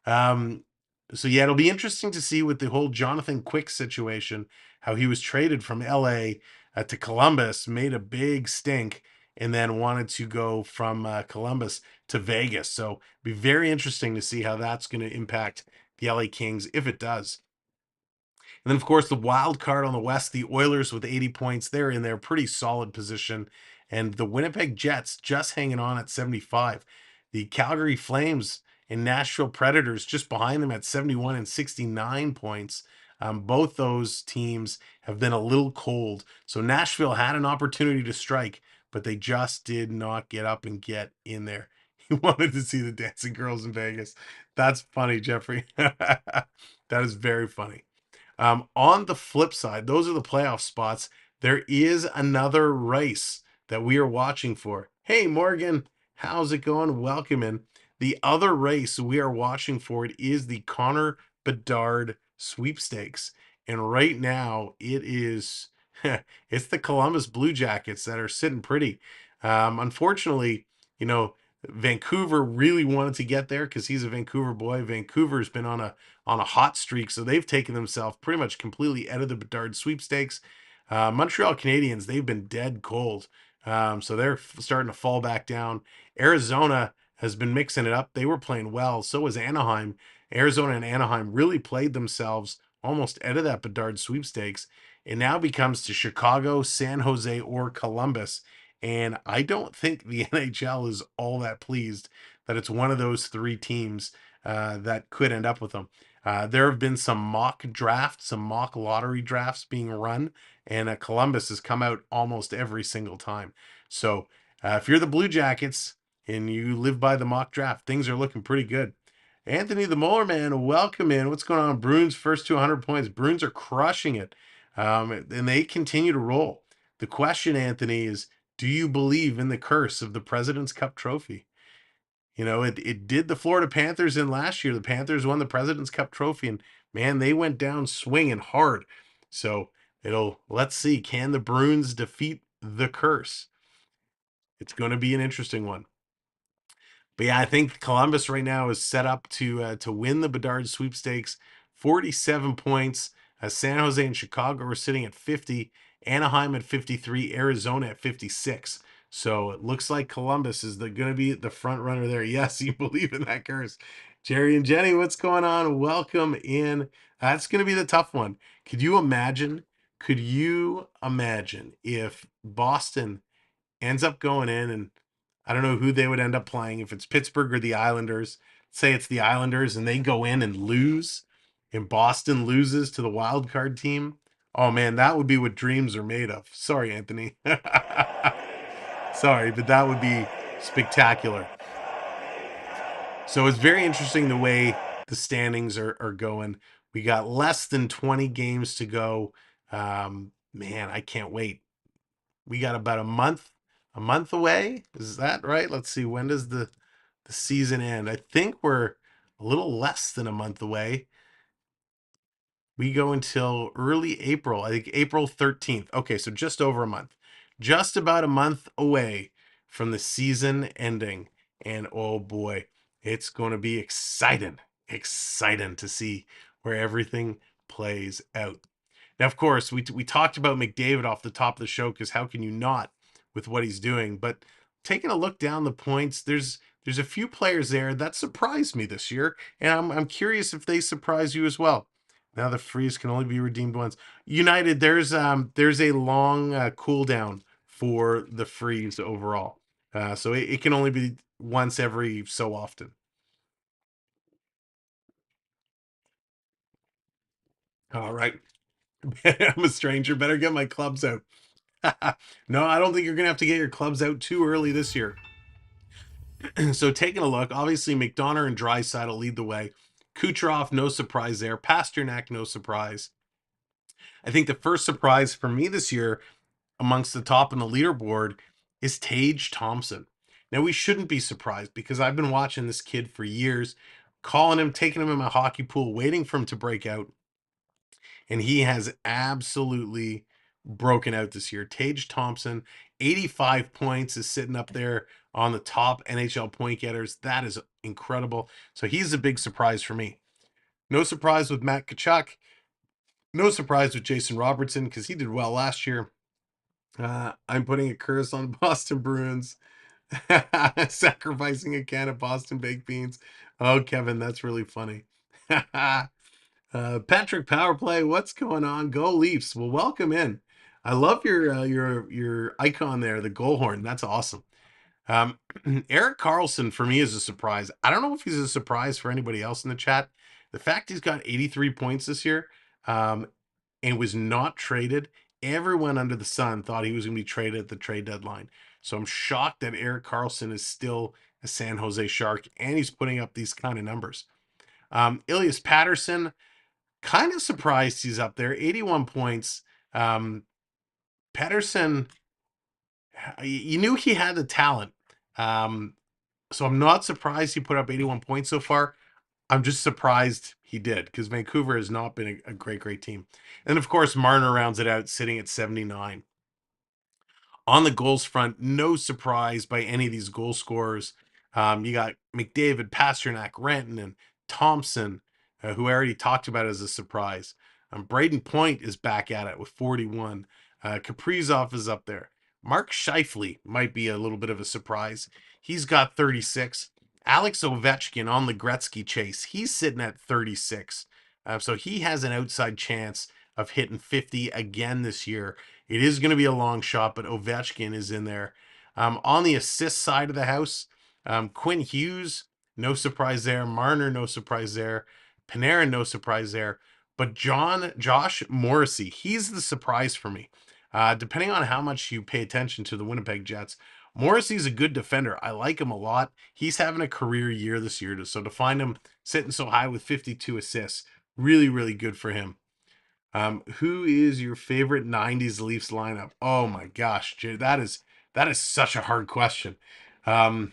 So yeah, it'll be interesting to see with the whole Jonathan Quick situation, how he was traded from LA to Columbus, made a big stink, and then wanted to go from Columbus to Vegas. So it'll be very interesting to see how that's going to impact the LA Kings, if it does. And then, of course, the wild card on the West, the Oilers with 80 points. They're in their pretty solid position. And the Winnipeg Jets just hanging on at 75. The Calgary Flames and Nashville Predators just behind them at 71 and 69 points. Both those teams have been a little cold. So Nashville had an opportunity to strike, but they just did not get up and get in there. He wanted to see the dancing girls in Vegas. That's funny, Jeffrey. That is very funny. On the flip side, those are the playoff spots. There is another race that we are watching for. Hey, Morgan, how's it going? Welcome in. The other race we are watching for it is the Connor Bedard sweepstakes. And right now it is, it's the Columbus Blue Jackets that are sitting pretty. Unfortunately, Vancouver really wanted to get there because he's a Vancouver boy. Vancouver's been on a hot streak, so they've taken themselves pretty much completely out of the Bedard sweepstakes. Montreal Canadiens, they've been dead cold, so they're starting to fall back down. Arizona has been mixing it up. They were playing well. So was Anaheim. Arizona and Anaheim really played themselves almost out of that Bedard sweepstakes. It now becomes to Chicago, San Jose, or Columbus. And I don't think the NHL is all that pleased that it's one of those 3 teams that could end up with them. There have been some mock drafts, some mock lottery drafts being run, and Columbus has come out almost every single time. So if you're the Blue Jackets and you live by the mock draft, things are looking pretty good. Anthony the Molar Man, welcome in. What's going on? Bruins first to 100 points. Bruins are crushing it, and they continue to roll. The question, Anthony, is do you believe in the curse of the President's Cup trophy? You know, it did the Florida Panthers in last year. The Panthers won the President's Cup trophy, and man, they went down swinging hard. So let's see, can the Bruins defeat the curse? It's going to be an interesting one. But yeah, I think Columbus right now is set up to win the Bedard sweepstakes. 47 points. San Jose and Chicago are sitting at 50. Anaheim at 53. Arizona at 56. So it looks like Columbus is going to be the front runner there. Yes, you believe in that curse. Jerry and Jenny, what's going on? Welcome in. That's going to be the tough one. Could you imagine if Boston ends up going in, and I don't know who they would end up playing, if it's Pittsburgh or the Islanders. Say it's the Islanders and they go in and lose, and Boston loses to the wild card team. Oh man, that would be what dreams are made of. Sorry, Anthony. Sorry, but that would be spectacular. So it's very interesting the way the standings are going. We got less than 20 games to go. Man, I can't wait. We got about a month away. Is that right? Let's see. When does the season end? I think we're a little less than a month away. We go until early April. I think April 13th. Okay, so just over a month. Just about a month away from the season ending. And oh boy, it's going to be exciting to see where everything plays out. Now, of course, we talked about McDavid off the top of the show, because how can you not with what he's doing? But taking a look down the points, there's a few players there that surprised me this year, and I'm curious if they surprise you as well. Now the freeze can only be redeemed once. United, there's a long cool down for the freeze overall, so it can only be once every so often. All right. I'm a stranger. Better get my clubs out. No, I don't think you're going to have to get your clubs out too early this year. So taking a look, obviously McDonough and Draisaitl lead the way. Kucherov, no surprise there. Pasternak, no surprise. I think the first surprise for me this year amongst the top on the leaderboard is Tage Thompson. Now, we shouldn't be surprised, because I've been watching this kid for years, calling him, taking him in my hockey pool, waiting for him to break out. And he has absolutely broken out this year. Tage Thompson, 85 points, is sitting up there on the top NHL point getters. That is incredible. So he's a big surprise for me. No surprise with Matt Tkachuk. No surprise with Jason Robertson, because he did well last year. I'm putting a curse on Boston Bruins. Sacrificing a can of Boston baked beans. Oh, Kevin, that's really funny. Patrick Powerplay, what's going on? Go Leafs. Well, welcome in. I love your icon there, the goal horn. That's awesome. Erik Karlsson for me is a surprise. I don't know if he's a surprise for anybody else in the chat. The fact he's got 83 points this year, and was not traded. Everyone under the sun thought he was going to be traded at the trade deadline. So I'm shocked that Erik Karlsson is still a San Jose Shark, and he's putting up these kind of numbers. Elias Patterson, kind of surprised he's up there, 81 points. Patterson, you knew he had the talent. So I'm not surprised he put up 81 points so far. I'm just surprised he did, because Vancouver has not been a great team. And of course, Marner rounds it out, sitting at 79. On the goals front, no surprise by any of these goal scorers. You got McDavid, Pasternak, Rantanen, Thompson, who I already talked about as a surprise. Braden Point is back at it with 41. Kaprizov is up there. Mark Scheifele might be a little bit of a surprise. He's got 36. Alex Ovechkin on the Gretzky chase. He's sitting at 36. So he has an outside chance of hitting 50 again this year. It is going to be a long shot, but Ovechkin is in there. On the assist side of the house, Quinn Hughes, no surprise there. Marner, no surprise there. Panarin, no surprise there. But Josh Morrissey, he's the surprise for me. Depending on how much you pay attention to the Winnipeg Jets, Morrissey's a good defender. I like him a lot. He's having a career year this year. So to find him sitting so high with 52 assists, really, really good for him. Who is your favorite 90s Leafs lineup? Oh my gosh, Jay, that is such a hard question. I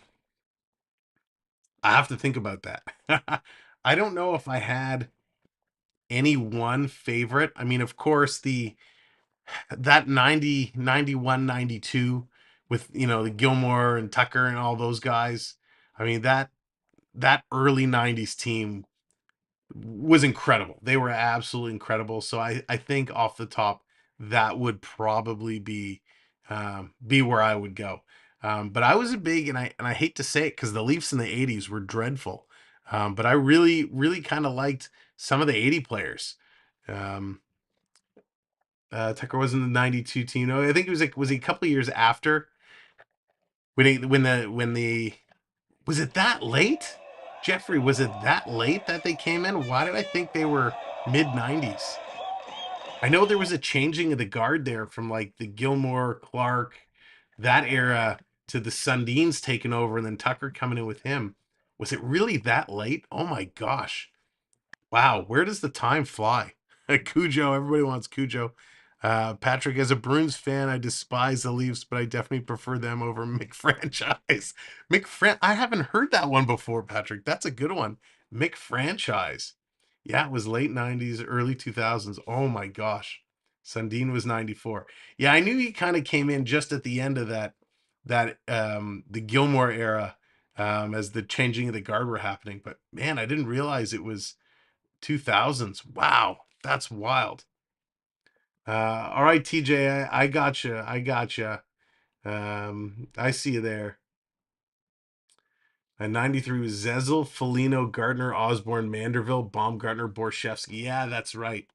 have to think about that. I don't know if I had any one favorite. I mean, of course, that 90, 91, 92 with, the Gilmore and Tucker and all those guys. I mean, that early 90s team was incredible. They were absolutely incredible. So I think off the top, that would probably be where I would go. But I was a big, and I hate to say it because the Leafs in the 80s were dreadful. But I really, really kind of liked some of the 80 players. Tucker was in the 92 team. No, I think it was he a couple of years after when the was it that late? Jeffrey, was it that late that they came in? Why did I think they were mid 90s? I know there was a changing of the guard there from like the Gilmore, Clark, that era to the Sundins taking over and then Tucker coming in with him. Was it really that late? Oh my gosh. Wow, where does the time fly? Cujo, everybody wants Cujo. Patrick, as a Bruins fan, I despise the Leafs, but I definitely prefer them over McFranchise. I haven't heard that one before, Patrick. That's a good one. McFranchise. Yeah, it was late 90s, early 2000s. Oh my gosh. Sundin was 94. Yeah, I knew he kind of came in just at the end of that the Gilmore era, as the changing of the guard were happening. But man, I didn't realize it was 2000s. Wow, that's wild. All right, TJ, I gotcha. I see you there. 93 was Zezel, Foligno, Gardner, Osborne, Manderville, Baumgartner, Borshevsky. Yeah, that's right.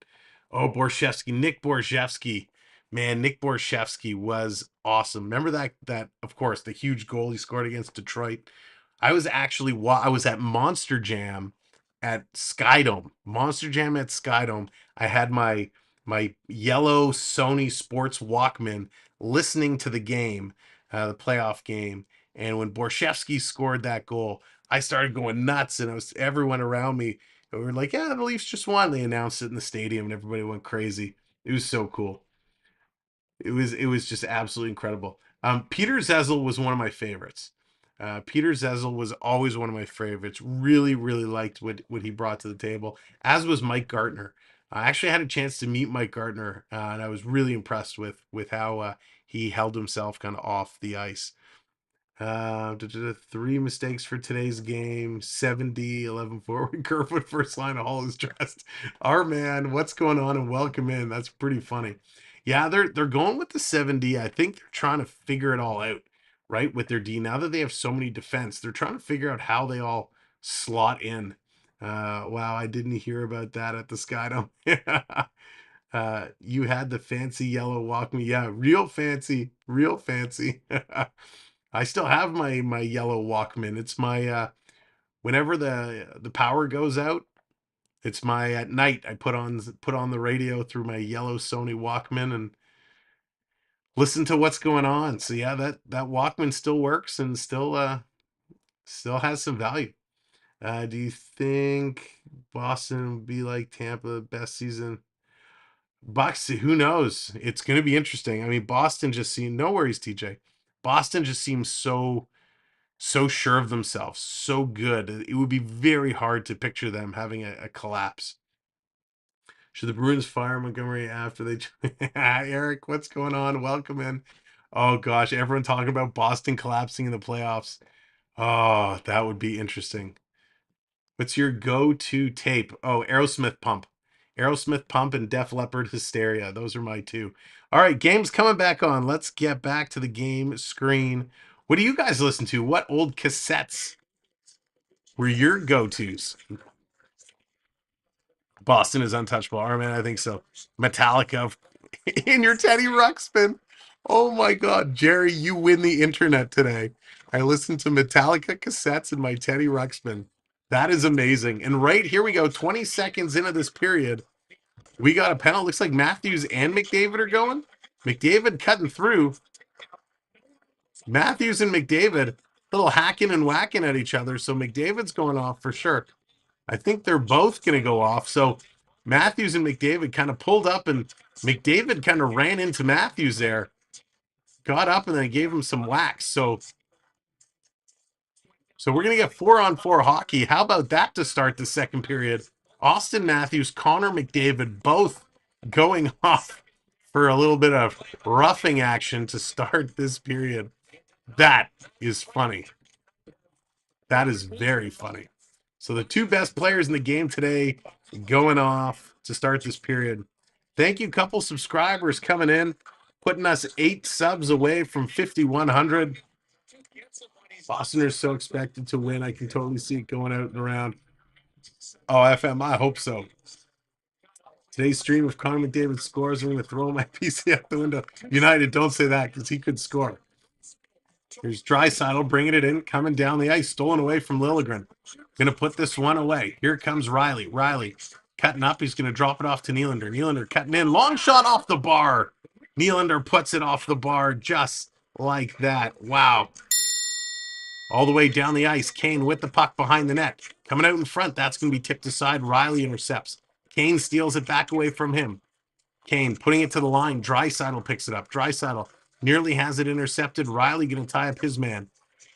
Oh, Borshevsky, Nick Borshevsky. Man, Nick Borshevsky was awesome. Remember that of course, the huge goal he scored against Detroit. I was at Monster Jam at Skydome. Monster Jam at Skydome. I had my yellow Sony Sports Walkman listening to the game, the playoff game. And when Borshevsky scored that goal, I started going nuts, and everyone around me. We were like, "Yeah, the Leafs just won." They announced it in the stadium, and everybody went crazy. It was so cool. It was just absolutely incredible. Peter Zezel was one of my favorites. Peter Zezel was always one of my favorites. Really, really liked what he brought to the table, as was Mike Gartner. I actually had a chance to meet Mike Gartner, and I was really impressed with how he held himself kind of off the ice. 3 mistakes for today's game. 7D, 11 forward, Kerfoot first line, Hall is dressed. Our man, what's going on? And welcome in. That's pretty funny. Yeah, they're going with the 7D. I think they're trying to figure it all out, right? With their D. Now that they have so many defense, they're trying to figure out how they all slot in. Wow, I didn't hear about that at the Skydome. You had the fancy yellow Walkman. Yeah, real fancy, real fancy. I still have my yellow Walkman. It's my whenever the power goes out, it's my at night I put on the radio through my yellow Sony Walkman and listen to what's going on. So yeah, that Walkman still works and still has some value. Do you think Boston would be like Tampa, best season? Bucs, who knows? It's going to be interesting. I mean, Boston just seemed, no worries, TJ. Boston just seems so sure of themselves, so good. It would be very hard to picture them having a collapse. Should the Bruins fire Montgomery after they... Erik, what's going on? Welcome in. Oh, gosh, everyone talking about Boston collapsing in the playoffs. Oh, that would be interesting. What's your go-to tape? Oh, Aerosmith Pump. Aerosmith Pump and Def Leppard Hysteria. Those are my two. All right, game's coming back on. Let's get back to the game screen. What do you guys listen to? What old cassettes were your go-tos? Boston is untouchable. Oh, man, I think so. Metallica in your Teddy Ruxpin. Oh my God, Jerry, you win the internet today. I listened to Metallica cassettes in my Teddy Ruxpin. That is amazing. And right here we go, 20 seconds into this period. We got a penalty. Looks like Matthews and McDavid are going. McDavid cutting through. Matthews and McDavid, a little hacking and whacking at each other. So McDavid's going off for sure. I think they're both going to go off. So Matthews and McDavid kind of pulled up, and McDavid kind of ran into Matthews there. Got up and then gave him some whacks. So we're going to get 4-on-4 hockey. How about that to start the second period? Austin Matthews, Connor McDavid, both going off for a little bit of roughing action to start this period. That is funny. That is very funny. So the two best players in the game today going off to start this period. Thank you, couple subscribers coming in, putting us 8 subs away from 5,100. Boston are so expected to win. I can totally see it going out and around. Oh, FM, I hope so. Today's stream of Connor McDavid scores, I'm going to throw my PC out the window. United, don't say that because he could score. Here's Draisaitl bringing it in, coming down the ice, stolen away from Liljegren. Going to put this one away. Here comes Riley. Riley cutting up. He's going to drop it off to Nylander. Nylander cutting in. Long shot off the bar. Nylander puts it off the bar just like that. Wow. All the way down the ice. Kane with the puck behind the net. Coming out in front. That's going to be tipped aside. Riley intercepts. Kane steals it back away from him. Kane putting it to the line. Draisaitl picks it up. Draisaitl nearly has it intercepted. Riley going to tie up his man.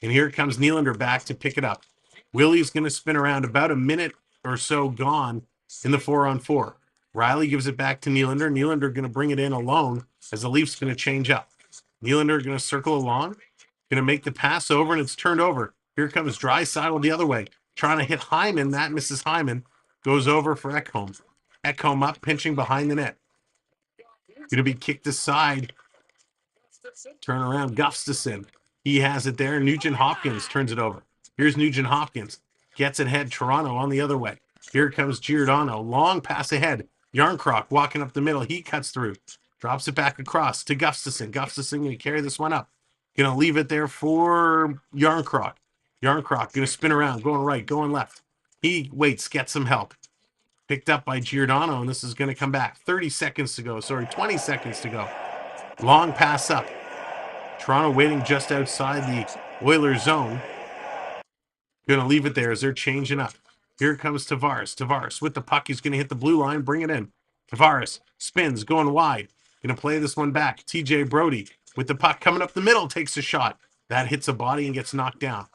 And here comes Nylander back to pick it up. Willie's going to spin around. About a minute or so gone in the 4-on-4. Riley gives it back to Nylander. Nylander going to bring it in alone as the Leafs going to change up. Nylander going to circle along. Going to make the pass over, and it's turned over. Here comes Draisaitl the other way. Trying to hit Hyman. That misses Hyman. Goes over for Ekholm. Ekholm up, pinching behind the net. Going to be kicked aside. Turn around. Gustafsson. He has it there. Nugent Hopkins turns it over. Here's Nugent Hopkins. Gets it ahead. Toronto on the other way. Here comes Giordano. Long pass ahead. Yarncroc walking up the middle. He cuts through. Drops it back across to Gustafsson. Gustafsson going to carry this one up. Going to leave it there for Yarncroc. Yarncroc going to spin around. Going right. Going left. He waits. Gets some help. Picked up by Giordano, and this is going to come back. 30 seconds to go. Sorry, 20 seconds to go. Long pass up. Toronto waiting just outside the Oilers zone. Going to leave it there as they're changing up. Here comes Tavares. Tavares with the puck. He's going to hit the blue line. Bring it in. Tavares spins, going wide. Going to play this one back. TJ Brody with the puck coming up the middle. Takes a shot. That hits a body and gets knocked down.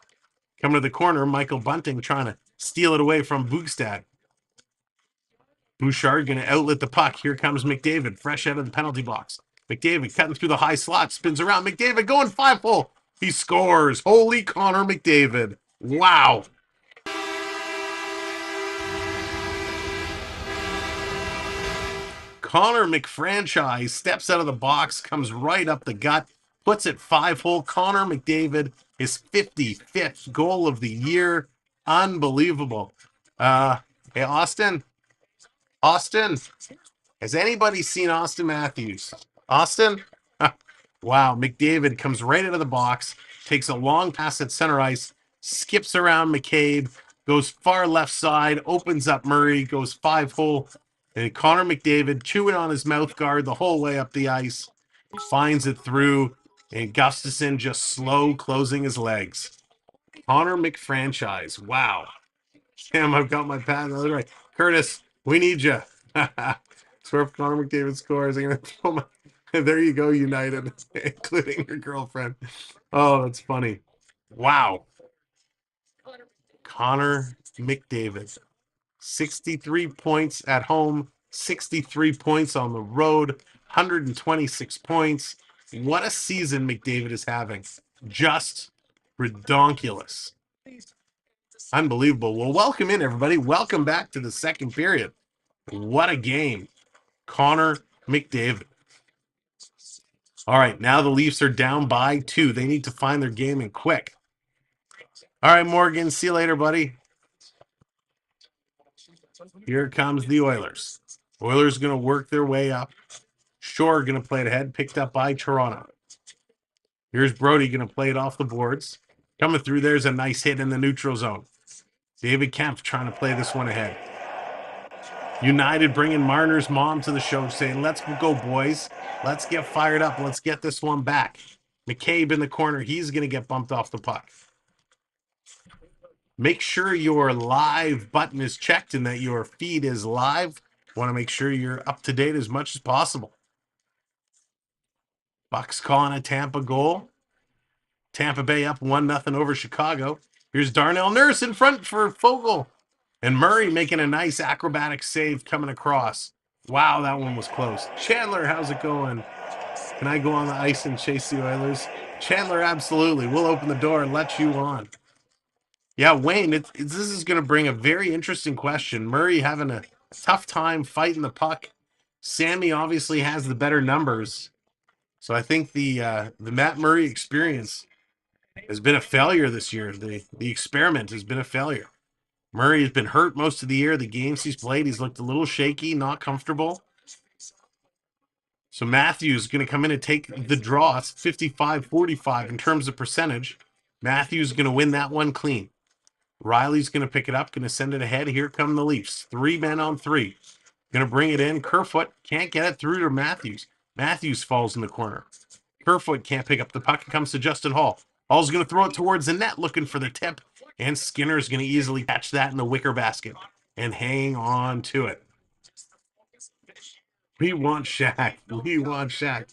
Coming to the corner. Michael Bunting trying to steal it away from Bugstad. Bouchard going to outlet the puck. Here comes McDavid, fresh out of the penalty box. McDavid cutting through the high slot, spins around. McDavid going 5-hole. He scores. Holy Connor McDavid. Wow. Connor McFranchise steps out of the box, comes right up the gut, puts it 5-hole. Connor McDavid, his 55th goal of the year. Unbelievable. Hey, Austin, has anybody seen Austin Matthews? Austin? Wow, McDavid comes right out of the box, takes a long pass at center ice, skips around McCabe, goes far left side, opens up Murray, goes 5-hole, and Connor McDavid chewing on his mouth guard the whole way up the ice, finds it through, and Gustafsson just slow closing his legs. Connor McFranchise, wow. Damn, I've got my pad. Right. Curtis, we need you. Swear if Connor McDavid scores, I'm going to throw my... There you go, United, including your girlfriend. Oh, that's funny. Wow. Connor McDavid. 63 points at home, 63 points on the road, 126 points. What a season McDavid is having. Just redonkulous. Unbelievable. Well, welcome in, everybody. Welcome back to the second period. What a game. Connor McDavid. All right, now the Leafs are down by 2. They need to find their game and quick. All right, Morgan, see you later, buddy. Here comes the Oilers. Oilers going to work their way up. Shore going to play it ahead, picked up by Toronto. Here's Brody going to play it off the boards. Coming through, there's a nice hit in the neutral zone. David Kempf trying to play this one ahead. United bringing Marner's mom to the show, saying, let's go, boys. Let's get fired up. Let's get this one back. McCabe in the corner. He's going to get bumped off the puck. Make sure your live button is checked and that your feed is live. Want to make sure you're up to date as much as possible. Bucs calling a Tampa goal. Tampa Bay up 1-0 over Chicago. Here's Darnell Nurse in front for Fogle. And Murray making a nice acrobatic save coming across. Wow, that one was close. Chandler, how's it going? Can I go on the ice and chase the Oilers? Chandler, absolutely. We'll open the door and let you on. Yeah, Wayne, this is going to bring a very interesting question. Murray having a tough time fighting the puck. Sammy obviously has the better numbers. So I think the Matt Murray experience has been a failure this year. The experiment has been a failure. Murray has been hurt most of the year. The games he's played, he's looked a little shaky, not comfortable. So Matthews is going to come in and take the draw. It's 55-45 in terms of percentage. Matthews is going to win that one clean. Riley's going to pick it up, going to send it ahead. Here come the Leafs. 3 men on 3. Going to bring it in. Kerfoot can't get it through to Matthews. Matthews falls in the corner. Kerfoot can't pick up the puck. It comes to Justin Hall. Hall's going to throw it towards the net, looking for the tip. And Skinner's going to easily catch that in the wicker basket and hang on to it. We want Shaq. We want Shaq.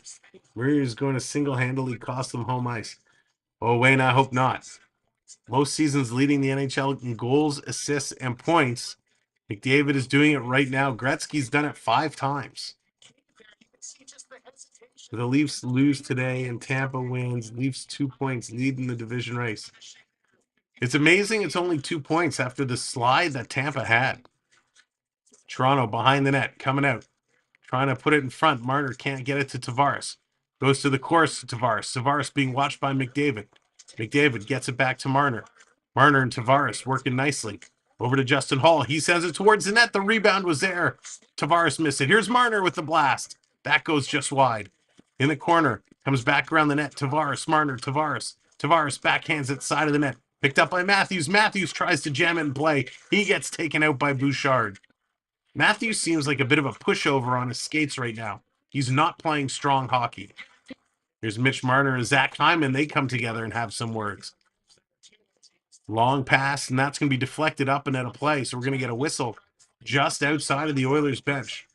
Murray is going to single-handedly cost them home ice. Oh, Wayne, I hope not. Most seasons leading the NHL in goals, assists, and points. McDavid is doing it right now. Gretzky's done it 5 times. The Leafs lose today and Tampa wins. Leafs 2 points, leading the division race. It's amazing it's only 2 points after the slide that Tampa had. Toronto behind the net, coming out. Trying to put it in front. Marner can't get it to Tavares. Goes to the course to Tavares. Tavares being watched by McDavid. McDavid gets it back to Marner. Marner and Tavares working nicely. Over to Justin Hall. He sends it towards the net. The rebound was there. Tavares missed it. Here's Marner with the blast. That goes just wide. In the corner. Comes back around the net. Tavares, Marner, Tavares. Tavares backhands it side of the net. Picked up by Matthews. Matthews tries to jam it in play. He gets taken out by Bouchard. Matthews seems like a bit of a pushover on his skates right now. He's not playing strong hockey. Here's Mitch Marner and Zach Hyman. They come together and have some words. Long pass, and that's going to be deflected up and out of play. So we're going to get a whistle just outside of the Oilers bench.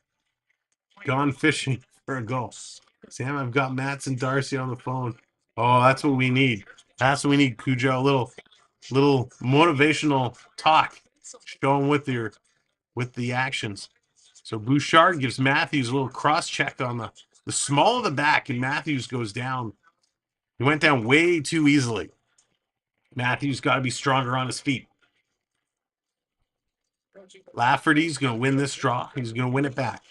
Gone fishing for a goal. Sam, I've got Matts and Darcy on the phone. Oh, that's what we need. That's what we need, Cujo. A little motivational talk. Show him with the actions. So Bouchard gives Matthews a little cross-check on the small of the back, and Matthews goes down. He went down way too easily. Matthews got to be stronger on his feet. Lafferty's going to win this draw. He's going to win it back.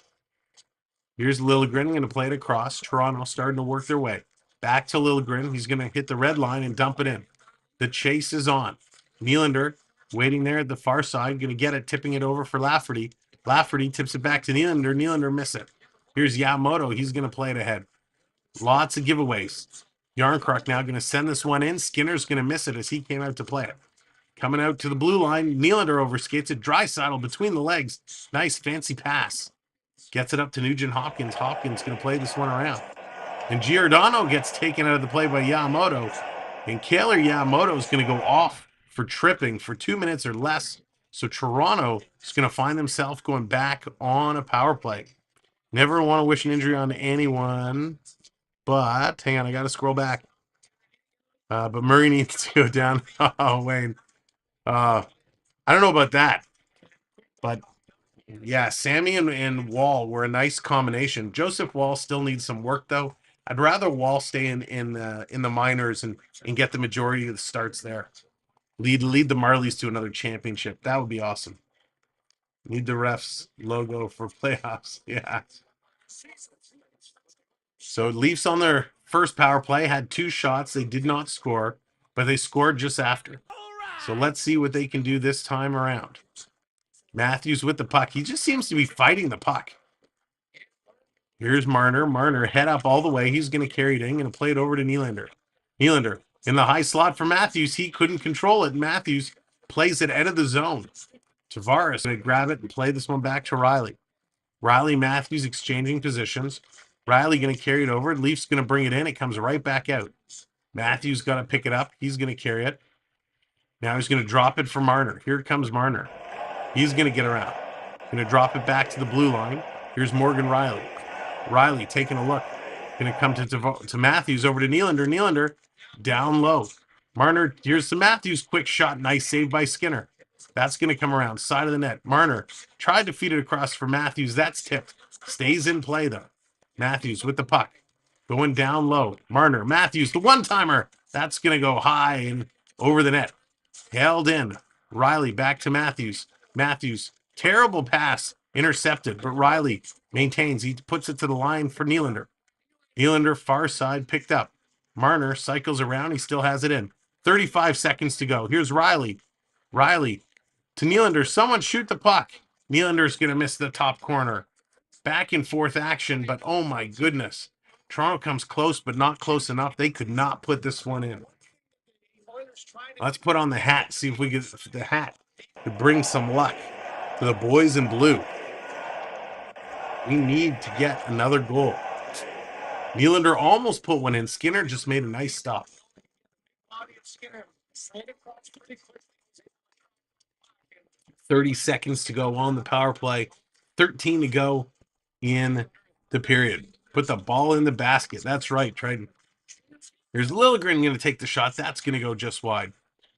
Here's Liljegren going to play it across. Toronto starting to work their way. Back to Liljegren. He's going to hit the red line and dump it in. The chase is on. Nylander waiting there at the far side. Going to get it, tipping it over for Lafferty. Lafferty tips it back to Nylander. Nylander miss it. Here's Yamamoto. He's going to play it ahead. Lots of giveaways. Yarncroc now going to send this one in. Skinner's going to miss it as he came out to play it. Coming out to the blue line. Nylander overskates it. Draisaitl between the legs. Nice fancy pass. Gets it up to Nugent Hopkins. Hopkins going to play this one around. And Giordano gets taken out of the play by Yamamoto. And Kaylor Yamamoto is going to go off for tripping for 2 minutes or less. So Toronto is going to find themselves going back on a power play. Never want to wish an injury on anyone. But, hang on, I got to scroll back. But Murray needs to go down. Oh, Wayne. I don't know about that. But, yeah, Sammy and Wall were a nice combination. Joseph Wall still needs some work, though. I'd rather Wall stay in the minors and get the majority of the starts there. Lead the Marlies to another championship. That would be awesome. Need the refs logo for playoffs. Yeah. So Leafs on their first power play had 2 shots. They did not score, but they scored just after. So let's see what they can do this time around. Matthews with the puck. He just seems to be fighting the puck. Here's Marner. Marner head up all the way. He's going to carry it in. Going to play it over to Nylander. Nylander in the high slot for Matthews. He couldn't control it. Matthews plays it out of the zone. Tavares going to grab it and play this one back to Riley. Riley, Matthews exchanging positions. Riley going to carry it over. Leafs going to bring it in. It comes right back out. Matthews got to pick it up. He's going to carry it. Now he's going to drop it for Marner. Here comes Marner. He's going to get around. Going to drop it back to the blue line. Here's Morgan Rielly. Rielly taking a look. Going to come to Matthews, over to Nylander. Nylander down low. Marner, here's to Matthews. Quick shot. Nice save by Skinner. That's going to come around. Side of the net. Marner tried to feed it across for Matthews. That's tipped. Stays in play, though. Matthews with the puck. Going down low. Marner. Matthews, the one-timer. That's going to go high and over the net. Held in. Rielly back to Matthews. Matthews, terrible pass. Intercepted, but Rielly maintains. He puts it to the line for Nylander. Nylander, far side, picked up. Marner cycles around. He still has it in. 35 seconds to go. Here's Rielly. Rielly to Nylander. Someone shoot the puck. Nylander's going to miss the top corner. Back and forth action, but oh my goodness. Toronto comes close, but not close enough. They could not put this one in. Let's put on the hat, see if we get the hat to bring some luck to the boys in blue. We need to get another goal. Nylander almost put one in. Skinner just made a nice stop. 30 seconds to go on the power play. 13 to go in the period. Put the ball in the basket. That's right, Triton. Here's Liljegren going to take the shot. That's going to go just wide.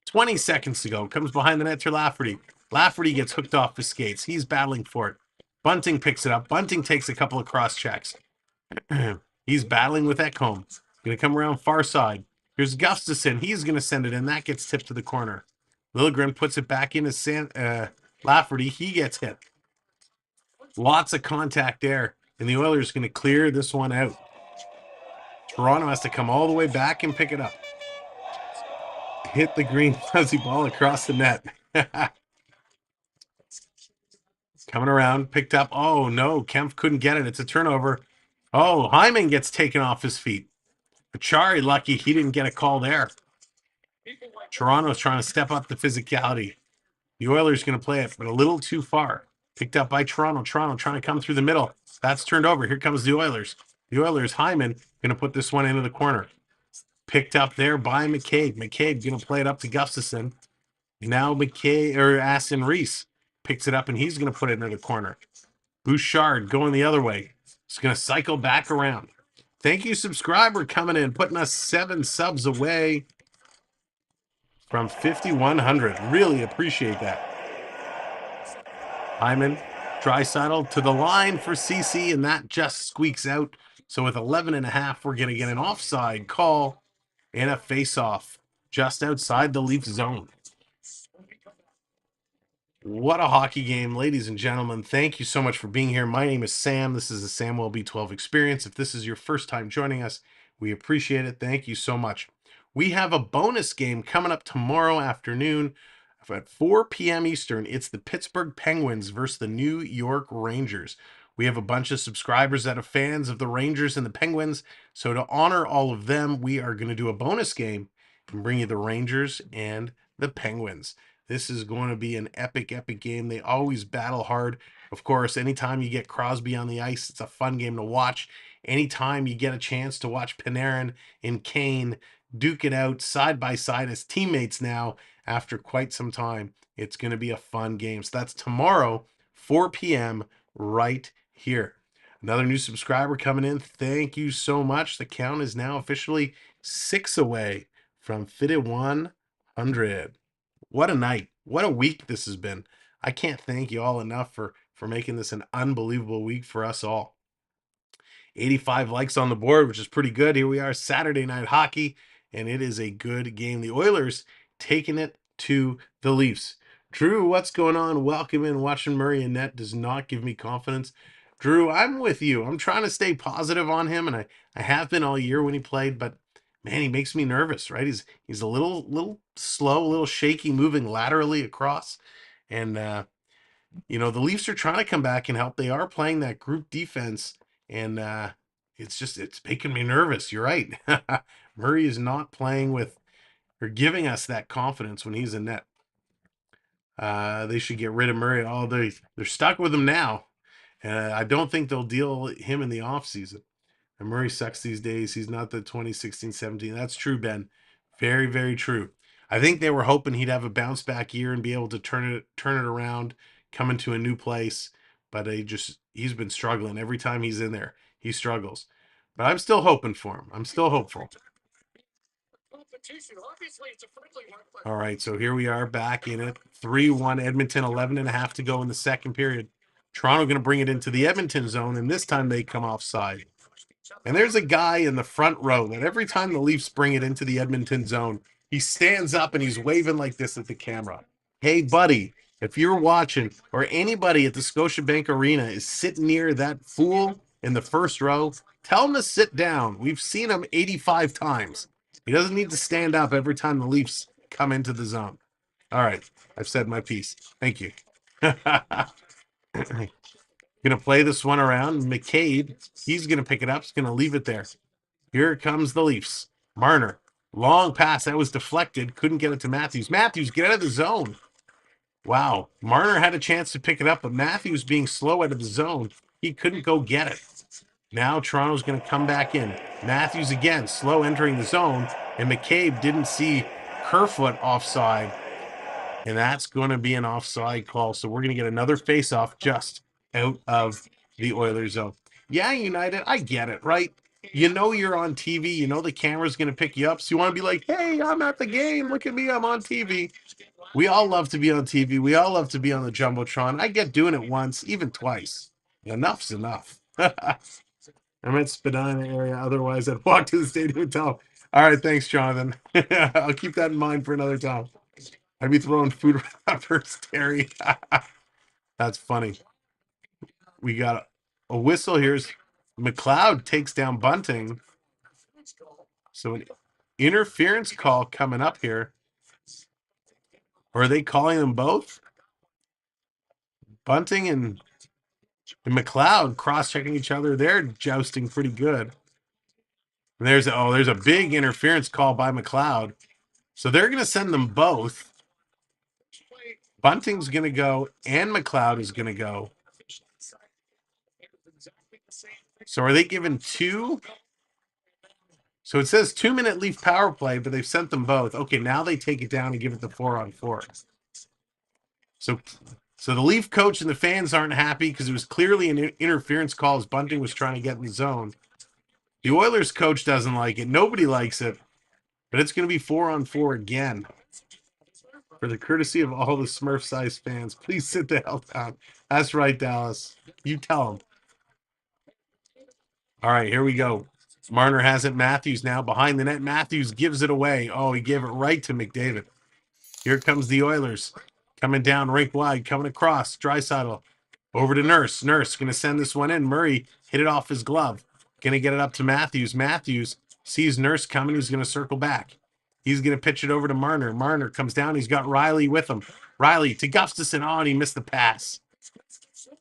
20 seconds to go. Comes behind the net to Lafferty. Lafferty gets hooked off his skates. He's battling for it. Bunting picks it up. Bunting takes a couple of cross checks. He's battling with Ekholm. Going to come around far side. Here's Gustafsson. He's going to send it in. That gets tipped to the corner. Liljegren puts it back into Lafferty. He gets hit. Lots of contact there. And the Oilers going to clear this one out. Toronto has to come all the way back and pick it up. Hit the green fuzzy ball across the net. Coming around, picked up. Oh, no, Kempf couldn't get it. It's a turnover. Oh, Hyman gets taken off his feet. Achari, lucky he didn't get a call there. Toronto's trying to step up the physicality. The Oilers going to play it, but a little too far. Picked up by Toronto. Toronto trying to come through the middle. That's turned over. Here comes the Oilers. The Oilers, Hyman, going to put this one into the corner. Picked up there by McCabe. McCabe going to play it up to Gustafsson. Now Aston Reese picks it up, and he's going to put it into the corner. Bouchard going the other way. He's going to cycle back around. Thank you, subscriber, coming in, putting us 7 subs away from 5,100. Really appreciate that. Hyman, Draisaitl to the line for CC, and that just squeaks out. So with 11.5, we're going to get an offside call and a face-off just outside the Leaf zone. What a hockey game, ladies and gentlemen. Thank you so much for being here. My name is Sam. This is the Samwelb12 Experience. If this is your first time joining us, we appreciate it. Thank you so much. We have a bonus game coming up tomorrow afternoon at 4 p.m. Eastern. It's the Pittsburgh Penguins versus the New York Rangers. We have a bunch of subscribers that are fans of the Rangers and the Penguins. So to honor all of them, we are going to do a bonus game and bring you the Rangers and the Penguins. This is going to be an epic, epic game. They always battle hard. Of course, anytime you get Crosby on the ice, it's a fun game to watch. Anytime you get a chance to watch Panarin and Kane duke it out side by side as teammates now after quite some time, it's going to be a fun game. So that's tomorrow, 4 p.m. right here. Another new subscriber coming in. Thank you so much. The count is now officially 6 away from 5,100. What a night. What a week this has been. I can't thank you all enough for making this an unbelievable week for us all. 85 likes on the board, which is pretty good. Here we are, Saturday Night Hockey, and it is a good game. The Oilers taking it to the Leafs. Drew, what's going on? Welcome in. Watching Murray and net does not give me confidence. Drew, I'm with you. I'm trying to stay positive on him, and I have been all year when he played, but man, he makes me nervous, right? He's a little slow, a little shaky, moving laterally across. And, the Leafs are trying to come back and help. They are playing that group defense, and it's making me nervous. You're right. Murray is not playing with or giving us that confidence when he's in net. They should get rid of Murray. Oh, they're stuck with him now. I don't think they'll deal him in the offseason. And Murray sucks these days. He's not the 2016-17. That's true, Ben. Very, very true. I think they were hoping he'd have a bounce back year and be able to turn it around, come into a new place. But he's been struggling. Every time he's in there, he struggles. But I'm still hoping for him. I'm still hopeful. All right, so here we are back in it. 3-1 Edmonton, 11.5 to go in the second period. Toronto going to bring it into the Edmonton zone, and this time they come offside. And there's a guy in the front row that every time the Leafs bring it into the Edmonton zone, he stands up and he's waving like this at the camera. Hey, buddy, if you're watching or anybody at the Scotiabank Arena is sitting near that fool in the first row, tell him to sit down. We've seen him 85 times. He doesn't need to stand up every time the Leafs come into the zone. All right, I've said my piece. Thank you. Going to play this one around. McCabe, he's going to pick it up. He's going to leave it there. Here comes the Leafs. Marner, long pass. That was deflected. Couldn't get it to Matthews. Matthews, get out of the zone. Wow. Marner had a chance to pick it up, but Matthews being slow out of the zone, he couldn't go get it. Now Toronto's going to come back in. Matthews again, slow entering the zone, and McCabe didn't see Kerfoot offside, and that's going to be an offside call. So we're going to get another face-off just out of the Oilers zone. Yeah, United, I get it, right? You know you're on TV. You know the camera's going to pick you up. So you want to be like, hey, I'm at the game. Look at me. I'm on TV. We all love to be on TV. We all love to be on the Jumbotron. I get doing it once, even twice. Enough's enough. I'm at Spadina area. Otherwise, I'd walk to the stadium and tell them. All right, thanks, Jonathan. I'll keep that in mind for another time. I'd be throwing food wrappers, Terry. That's funny. We got a whistle. Here's McLeod takes down Bunting. So an interference call coming up here. Or are they calling them both? Bunting and McLeod cross-checking each other. They're jousting pretty good. And there's a big interference call by McLeod. So they're going to send them both. Bunting's going to go and McLeod is going to go. So are they given two? So it says 2-minute Leaf power play, but they've sent them both. Okay, now they take it down and give it the 4-on-4. So the Leaf coach and the fans aren't happy because it was clearly an interference call as Bunting was trying to get in the zone. The Oilers coach doesn't like it. Nobody likes it. But it's going to be 4-on-4 again. For the courtesy of all the Smurf-sized fans, please sit the hell down. That's right, Dallas. You tell them. All right, here we go. Marner has it. Matthews now behind the net. Matthews gives it away. Oh, he gave it right to McDavid. Here comes the Oilers. Coming down rink wide, coming across. Draisaitl over to Nurse. Nurse going to send this one in. Murray hit it off his glove. Going to get it up to Matthews. Matthews sees Nurse coming. He's going to circle back. He's going to pitch it over to Marner. Marner comes down. He's got Riley with him. Riley to Gustafsson. Oh, and he missed the pass.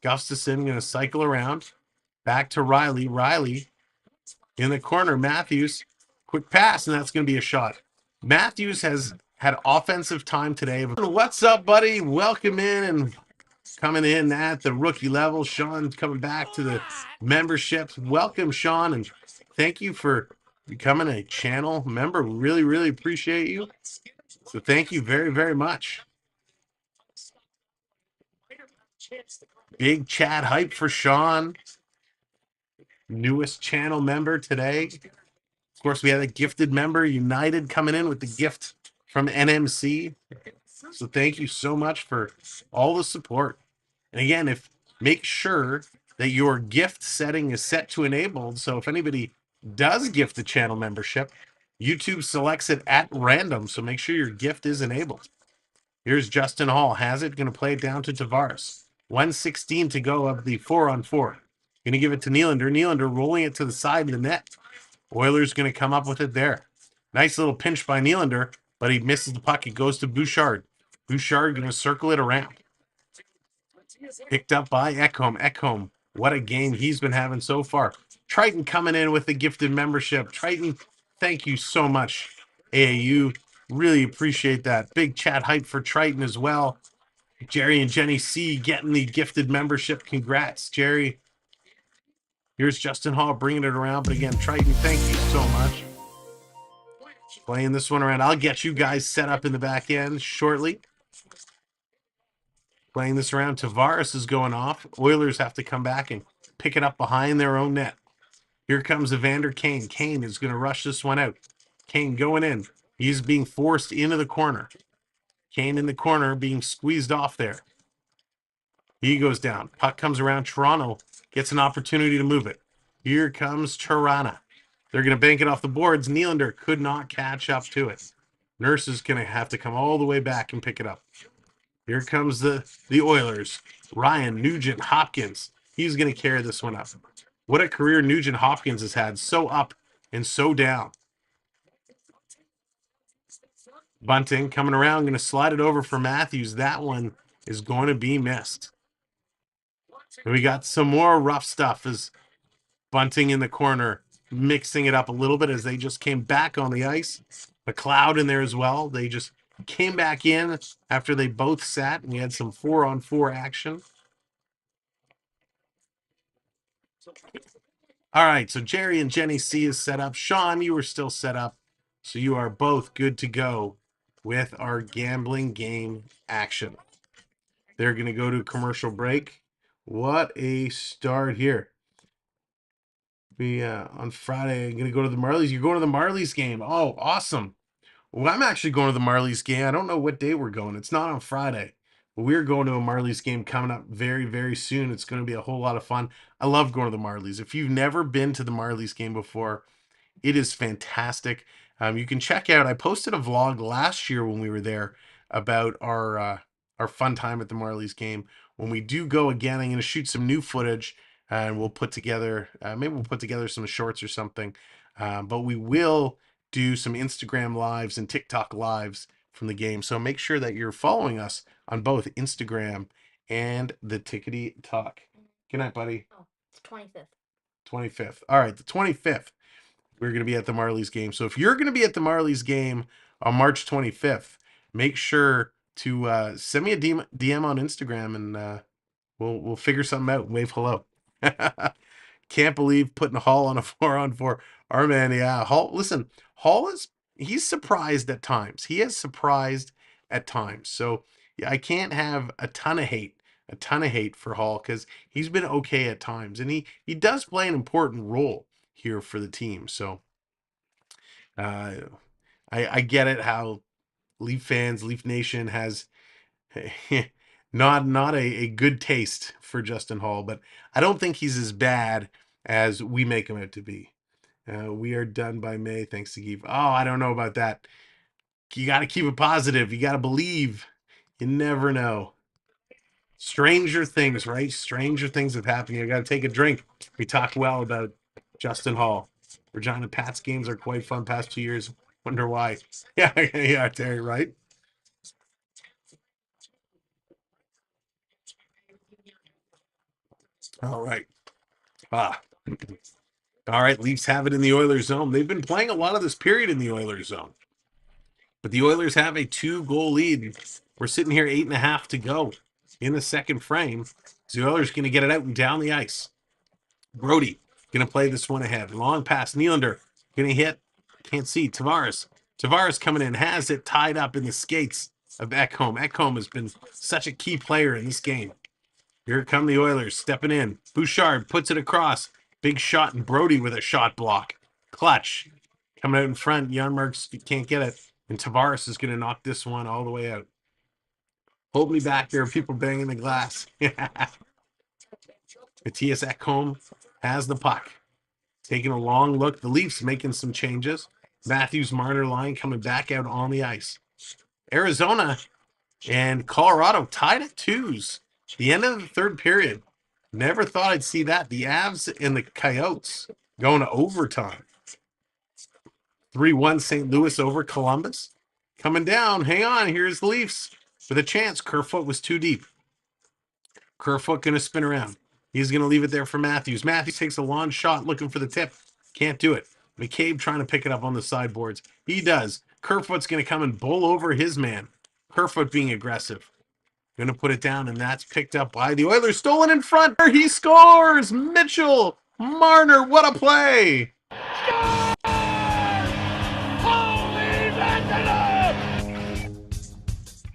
Gustafsson going to cycle around. Back to Riley. Riley in the corner. Matthews. Quick pass, and that's going to be a shot. Matthews has had offensive time today. What's up, buddy? Welcome in and coming in at the rookie level. Sean coming back to the membership. Welcome, Sean, and thank you for becoming a channel member. Really, really appreciate you. So thank you very, very much. Big chat hype for Sean. Newest channel member today. Of course, we had a gifted member, United, coming in with the gift from NMC. So thank you so much for all the support. And again, make sure that your gift setting is set to enabled. So if anybody does gift the channel membership, YouTube selects it at random. So make sure your gift is enabled. Here's Justin Hall. Has it. Going to play it down to Tavares. 1:16 to go of the 4-on-4. Going to give it to Nylander. Nylander rolling it to the side of the net. Oilers going to come up with it there. Nice little pinch by Nylander, but he misses the puck. It goes to Bouchard. Bouchard going to circle it around. Picked up by Ekholm. Ekholm, what a game he's been having so far. Triton coming in with the gifted membership. Triton, thank you so much, AAU. Really appreciate that. Big chat hype for Triton as well. Jerry and Jenny C getting the gifted membership. Congrats, Jerry. Here's Justin Hall bringing it around. But again, Triton, thank you so much. Playing this one around. I'll get you guys set up in the back end shortly. Playing this around. Tavares is going off. Oilers have to come back and pick it up behind their own net. Here comes Evander Kane. Kane is going to rush this one out. Kane going in. He's being forced into the corner. Kane in the corner being squeezed off there. He goes down. Puck comes around. Toronto gets an opportunity to move it. Here comes Tirana. They're going to bank it off the boards. Nylander could not catch up to it. Nurse is going to have to come all the way back and pick it up. Here comes the Oilers. Ryan Nugent Hopkins. He's going to carry this one up. What a career Nugent Hopkins has had. So up and so down. Bunting coming around. Going to slide it over for Matthews. That one is going to be missed. And we got some more rough stuff as Bunting in the corner, mixing it up a little bit as they just came back on the ice. McLeod in there as well. They just came back in after they both sat, and we had some 4-on-4 action. All right, so Jerry and Jenny C is set up. Sean, you are still set up. So you are both good to go with our gambling game action. They're going to go to commercial break. What a start here. We on Friday, I'm going to go to the Marlies. You're going to the Marlies game. Oh, awesome. Well, I'm actually going to the Marlies game. I don't know what day we're going. It's not on Friday. But we're going to a Marlies game coming up very, very soon. It's going to be a whole lot of fun. I love going to the Marlies. If you've never been to the Marlies game before, it is fantastic. You can check out, I posted a vlog last year when we were there about our fun time at the Marlies game. When we do go again, I'm going to shoot some new footage and we'll put together, maybe we'll put together some shorts or something. But we will do some Instagram lives and TikTok lives from the game. So make sure that you're following us on both Instagram and the Tickety Talk. Good night, buddy. Oh, it's 25th. 25th. All right, the 25th. We're going to be at the Marlies game. So if you're going to be at the Marlies game on March 25th, make sure to send me a DM on Instagram and we'll figure something out. Wave hello. Can't believe putting Hall on a 4-on-4. Our man, yeah. Hall, listen, Hall he's surprised at times. He has surprised at times. So yeah, I can't have a ton of hate for Hall because he's been okay at times. And he does play an important role here for the team. So I get it how Leaf fans, Leaf Nation has not a good taste for Justin Hall, but I don't think he's as bad as we make him out to be. We are done by May, thanks to Geeve. Oh, I don't know about that. You got to keep it positive. You got to believe. You never know. Stranger things, right? Stranger things have happened. You got to take a drink. We talk well about Justin Hall. Regina Pats games are quite fun past 2 years. Wonder why. Yeah, Terry, right? All right. All right, Leafs have it in the Oilers zone. They've been playing a lot of this period in the Oilers zone. But the Oilers have a 2-goal lead. We're sitting here 8.5 to go in the second frame. So the Oilers going to get it out and down the ice. Brody going to play this one ahead. Long pass. Nylander going to hit. Can't see. Tavares coming in. Has it tied up in the skates of Ekholm. Ekholm has been such a key player in this game. Here come the Oilers stepping in. Bouchard puts it across. Big shot, and Brody with a shot block. Clutch. Coming out in front. Janmark's can't get it. And Tavares is going to knock this one all the way out. Hold me back there. People banging the glass. Mattias Ekholm has the puck. Taking a long look. The Leafs making some changes. Matthews Marner line coming back out on the ice. Arizona and Colorado tied at 2s. The end of the third period. Never thought I'd see that. The Avs and the Coyotes going to overtime. 3-1 St. Louis over Columbus. Coming down. Hang on. Here's the Leafs with a chance. Kerfoot was too deep. Kerfoot going to spin around. He's going to leave it there for Matthews. Matthews takes a long shot looking for the tip. Can't do it. McCabe trying to pick it up on the sideboards. He does. Kerfoot's going to come and bowl over his man. Kerfoot being aggressive. Going to put it down, and that's picked up by the Oilers. Stolen in front. He scores! Mitchell Marner, what a play!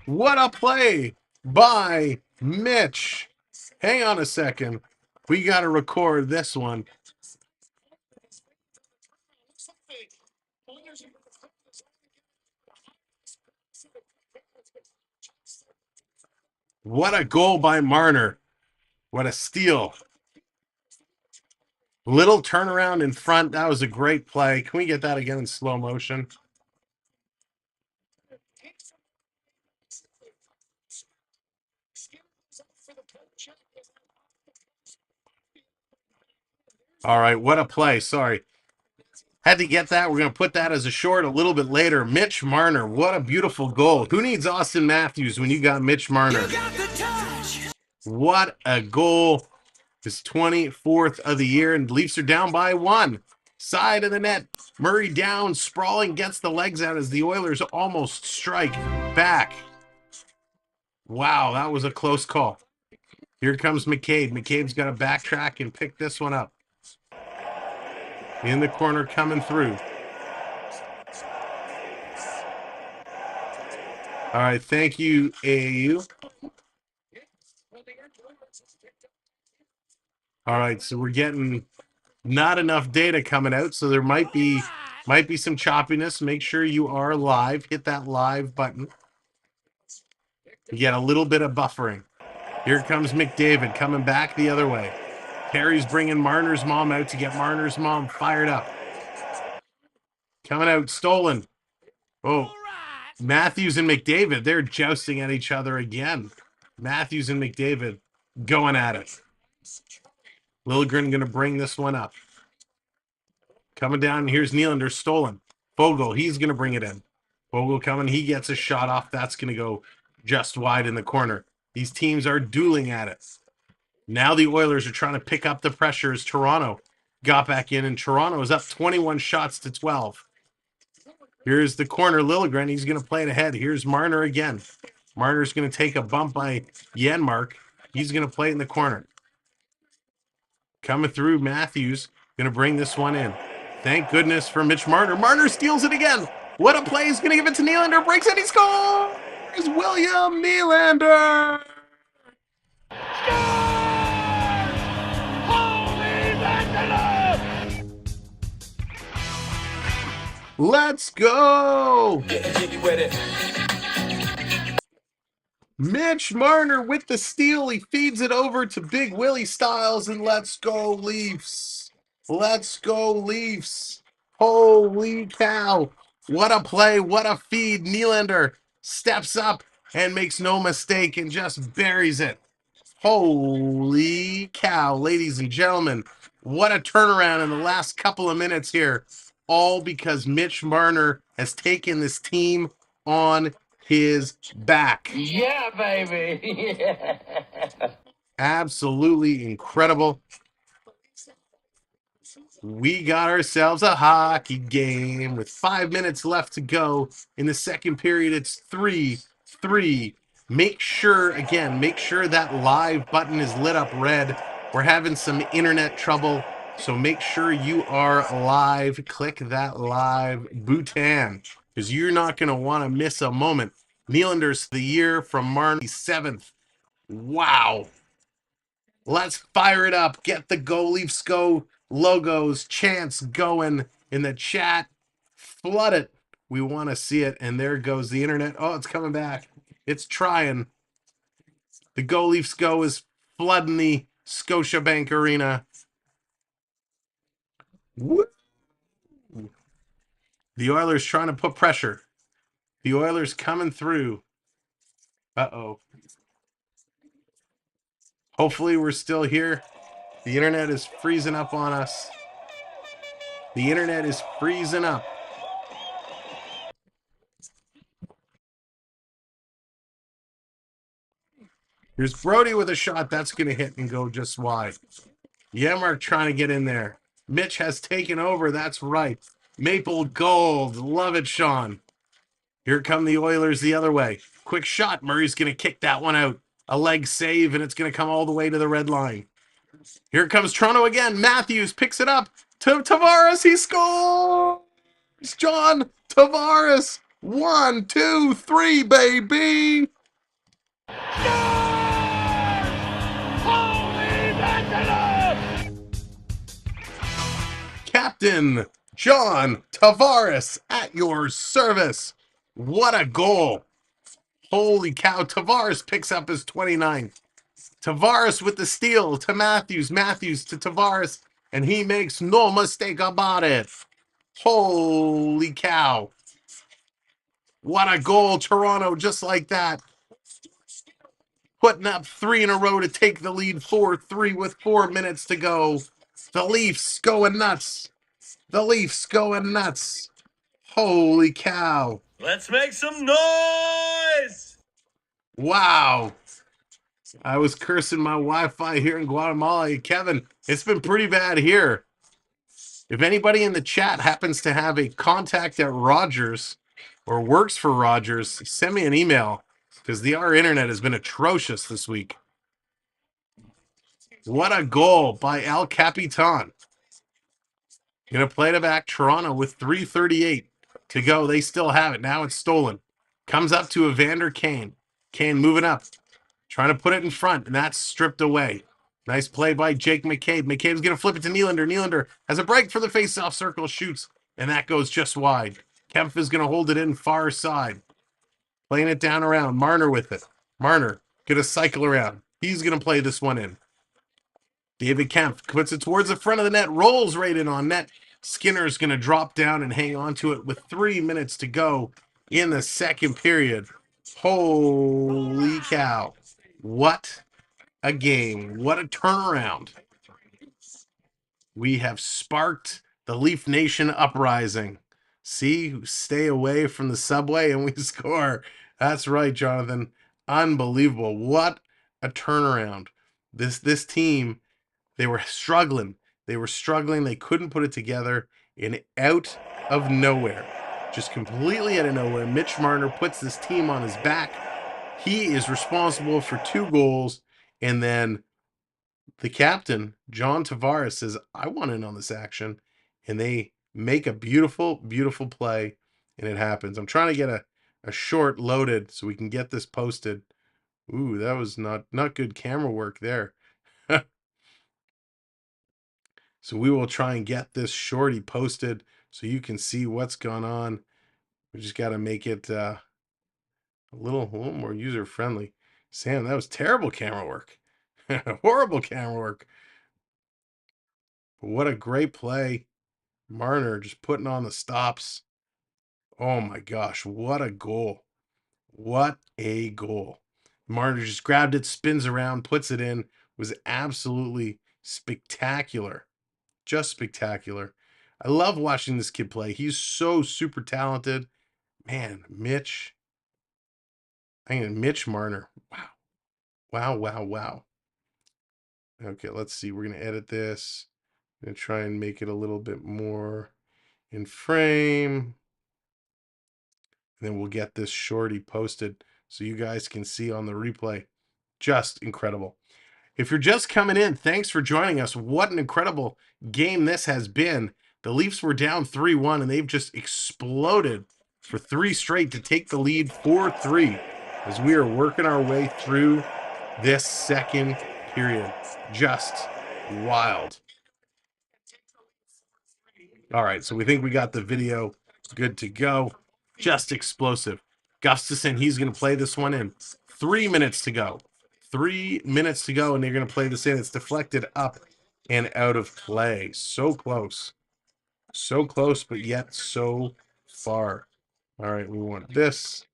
What a play by Mitch. Hang on a second. We got to record this one. What a goal by Marner. What a steal. Little turnaround in front. That was a great play. Can we get that again in slow motion? All right, what a play. Sorry. Had to get that. We're going to put that as a short a little bit later. Mitch Marner, what a beautiful goal. Who needs Austin Matthews when you got Mitch Marner? What a goal. His 24th of the year, and Leafs are down by 1. Side of the net. Murray down, sprawling, gets the legs out as the Oilers almost strike back. Wow, that was a close call. Here comes McCabe. McCabe's got to backtrack and pick this one up. In the corner coming through. All right, thank you, AAU. All right, so we're getting not enough data coming out, so there might be some choppiness. Make sure you are live. Hit that live button. You get a little bit of buffering. Here comes McDavid coming back the other way. Terry's bringing Marner's mom out to get Marner's mom fired up. Coming out, stolen. Oh, Matthews and McDavid, they're jousting at each other again. Matthews and McDavid going at it. Liljegren going to bring this one up. Coming down, here's Nylander, stolen. Fogle, he's going to bring it in. Fogle coming, he gets a shot off. That's going to go just wide in the corner. These teams are dueling at it. Now the Oilers are trying to pick up the pressure as Toronto got back in, and Toronto is up 21 shots to 12. Here's the corner, Liljegren. He's going to play it ahead. Here's Marner again. Marner's going to take a bump by Janmark. He's going to play it in the corner. Coming through, Matthews. Going to bring this one in. Thank goodness for Mitch Marner. Marner steals it again. What a play. He's going to give it to Nylander. Breaks it. He scores! William Nylander! Let's go! Mitch Marner with the steal. He feeds it over to Big Willie Styles, and let's go Leafs. Let's go Leafs. Holy cow. What a play. What a feed. Nylander steps up and makes no mistake and just buries it. Holy cow, ladies and gentlemen. What a turnaround in the last couple of minutes here. All because Mitch Marner has taken this team on his back. Yeah, baby. Yeah. Absolutely incredible. We got ourselves a hockey game with 5 minutes left to go. In the second period, it's 3-3. Make sure that live button is lit up red. We're having some internet trouble, so make sure you are live. Click that live button, because you're not going to want to miss a moment. Nylander's the year from Marner, 7th. Wow. Let's fire it up. Get the Go Leafs Go logos, chants going in the chat. Flood it. We want to see it. And there goes the internet. Oh, it's coming back. It's trying. The Go Leafs Go is flooding the Scotiabank Arena. Woo! The Oilers trying to put pressure. The Oilers coming through. Uh-oh. Hopefully we're still here. The internet is freezing up on us. The internet is freezing up. Here's Brody with a shot. That's going to hit and go just wide. Janmark trying to get in there. Mitch has taken over. That's right. Maple gold. Love it, Sean. Here come the Oilers the other way. Quick shot. Murray's going to kick that one out. A leg save, and it's going to come all the way to the red line. Here comes Toronto again. Matthews picks it up to Tavares. He scores! John Tavares. 1, 2, 3, baby. Captain John Tavares at your service. What a goal. Holy cow. Tavares picks up his 29th. Tavares with the steal to Matthews. Matthews to Tavares. And he makes no mistake about it. Holy cow. What a goal, Toronto, just like that. Putting up 3 in a row to take the lead 4-3 with 4 minutes to go. The Leafs going nuts. The Leafs going nuts. Holy cow. Let's make some noise! Wow. I was cursing my Wi-Fi here in Guatemala. Kevin, it's been pretty bad here. If anybody in the chat happens to have a contact at Rogers or works for Rogers, send me an email because our internet has been atrocious this week. What a goal by El Capitan. Going to play it back Toronto with 3:38 to go. They still have it. Now it's stolen. Comes up to Evander Kane. Kane moving up. Trying to put it in front, and that's stripped away. Nice play by Jake McCabe. McCabe's going to flip it to Nylander. Nylander has a break for the face-off circle, shoots, and that goes just wide. Kempf is going to hold it in far side. Playing it down around. Marner with it. Marner going to cycle around. He's going to play this one in. David Kempf puts it towards the front of the net, rolls right in on net. Skinner's going to drop down and hang on to it with 3 minutes to go in the second period. Holy cow. What a game. What a turnaround. We have sparked the Leaf Nation uprising. See, stay away from the subway and we score. That's right, Jonathan. Unbelievable. What a turnaround. This team, they were struggling. They were struggling. They couldn't put it together. And out of nowhere, just completely out of nowhere, Mitch Marner puts this team on his back. He is responsible for 2 goals. And then the captain, John Tavares, says, I want in on this action. And they make a beautiful, beautiful play. And it happens. I'm trying to get a short loaded so we can get this posted. Ooh, that was not good camera work there. So we will try and get this shorty posted so you can see what's going on. We just got to make it a little more user-friendly. Sam, that was terrible camera work. Horrible camera work. But what a great play. Marner just putting on the stops. Oh my gosh, what a goal. What a goal. Marner just grabbed it, spins around, puts it in. Was absolutely spectacular. Just spectacular. I love watching this kid play. He's so super talented. Man, Mitch Marner. Wow. Wow, wow, wow. Okay, let's see. We're going to edit this. I'm going to try and make it a little bit more in frame. And then we'll get this shorty posted so you guys can see on the replay. Just incredible. If you're just coming in, thanks for joining us. What an incredible game this has been. The Leafs were down 3-1, and they've just exploded for 3 straight to take the lead 4-3 as we are working our way through this second period. Just wild. All right, so we think we got the video good to go. Just explosive. Gustafsson, he's going to play this one in. 3 minutes to go. 3 minutes to go, and they're going to play this in. It's deflected up and out of play. So close. So close, but yet so far. All right, we want this.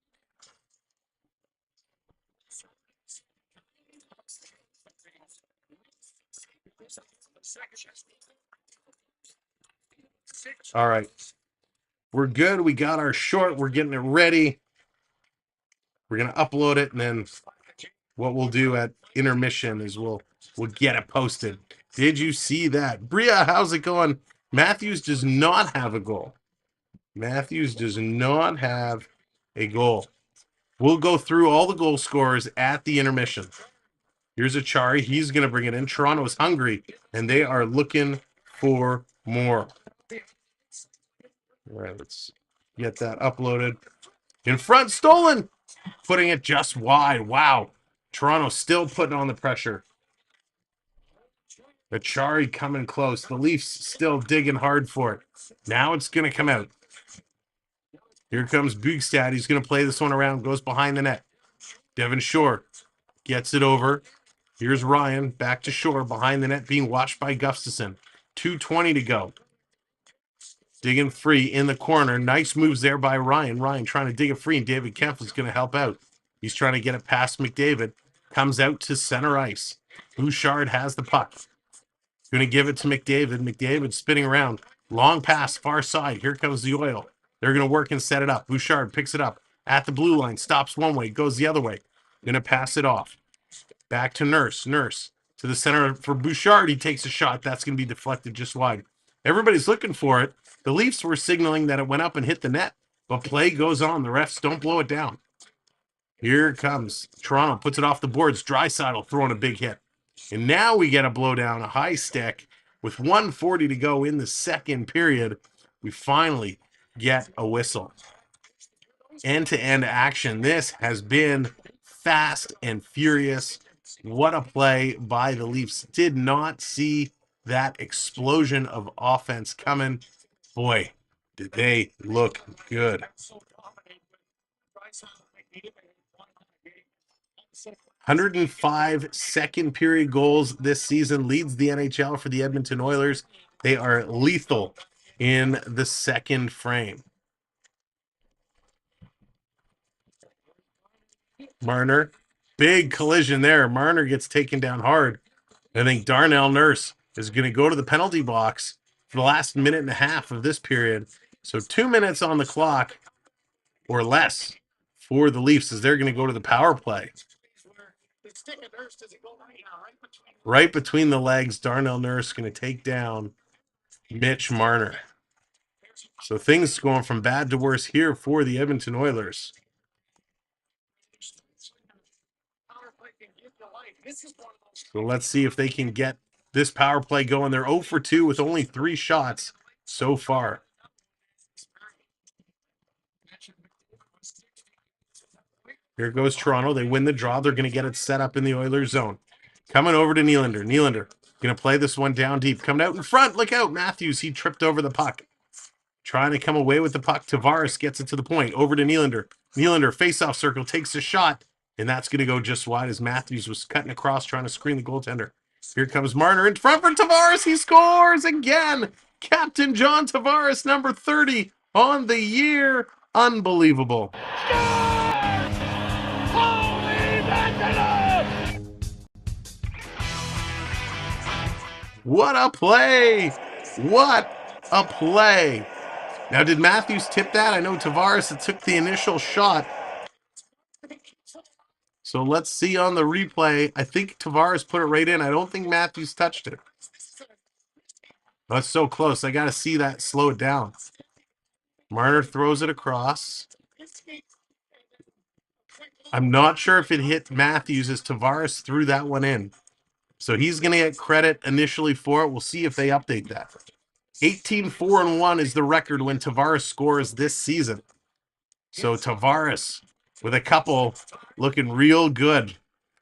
All right. We're good. We got our short. We're getting it ready. We're going to upload it, and then what we'll do at intermission is we'll get it posted. Did you see that? Bria, how's it going? Matthews does not have a goal. Matthews does not have a goal. We'll go through all the goal scorers at the intermission. Here's Achari. He's going to bring it in. Toronto's hungry, and they are looking for more. All right, let's get that uploaded. In front, stolen. Putting it just wide. Wow. Toronto still putting on the pressure. Achari coming close. The Leafs still digging hard for it. Now it's going to come out. Here comes Bugstad. He's going to play this one around. Goes behind the net. Devin Shore gets it over. Here's Ryan. Back to Shore. Behind the net. Being watched by Gustafsson. 2:20 to go. Digging free in the corner. Nice moves there by Ryan. Ryan trying to dig it free, and David Kempf is going to help out. He's trying to get it past McDavid. Comes out to center ice. Bouchard has the puck. Going to give it to McDavid. McDavid spinning around. Long pass, far side. Here comes the Oil. They're going to work and set it up. Bouchard picks it up at the blue line. Stops one way, goes the other way. Going to pass it off. Back to Nurse. Nurse to the center for Bouchard. He takes a shot. That's going to be deflected just wide. Everybody's looking for it. The Leafs were signaling that it went up and hit the net, but play goes on. The refs don't blow it down. Here it comes. Toronto puts it off the boards. Draisaitl throwing a big hit. And now we get a blowdown, a high stick. With 1:40 to go in the second period, we finally get a whistle. End-to-end action. This has been fast and furious. What a play by the Leafs. Did not see that explosion of offense coming. Boy, did they look good. 105 second period goals this season, leads the NHL for the Edmonton Oilers. They are lethal in the second frame. Marner, big collision there. Marner gets taken down hard. I think Darnell Nurse is going to go to the penalty box for the last minute and a half of this period. So 2 minutes on the clock or less for the Leafs as they're going to go to the power play. Right between the legs, Darnell Nurse going to take down Mitch Marner. So things going from bad to worse here for the Edmonton Oilers. So let's see if they can get this power play going. They're 0 for 2 with only 3 shots so far. Here goes Toronto. They win the draw. They're going to get it set up in the Oilers zone. Coming over to Nylander. Nylander going to play this one down deep. Coming out in front. Look out. Matthews, he tripped over the puck. Trying to come away with the puck. Tavares gets it to the point. Over to Nylander. Nylander, face-off circle, takes a shot. And that's going to go just wide as Matthews was cutting across trying to screen the goaltender. Here comes Marner in front for Tavares. He scores again. Captain John Tavares, number 30 on the year. Unbelievable. What a play! What a play! Now, did Matthews tip that? I know Tavares took the initial shot. So let's see on the replay. I think Tavares put it right in. I don't think Matthews touched it. That's so close. I got to see that, slow it down. Marner throws it across. I'm not sure if it hit Matthews as Tavares threw that one in. So he's going to get credit initially for it. We'll see if they update that. 18-4-1 is the record when Tavares scores this season. So Tavares with a couple looking real good.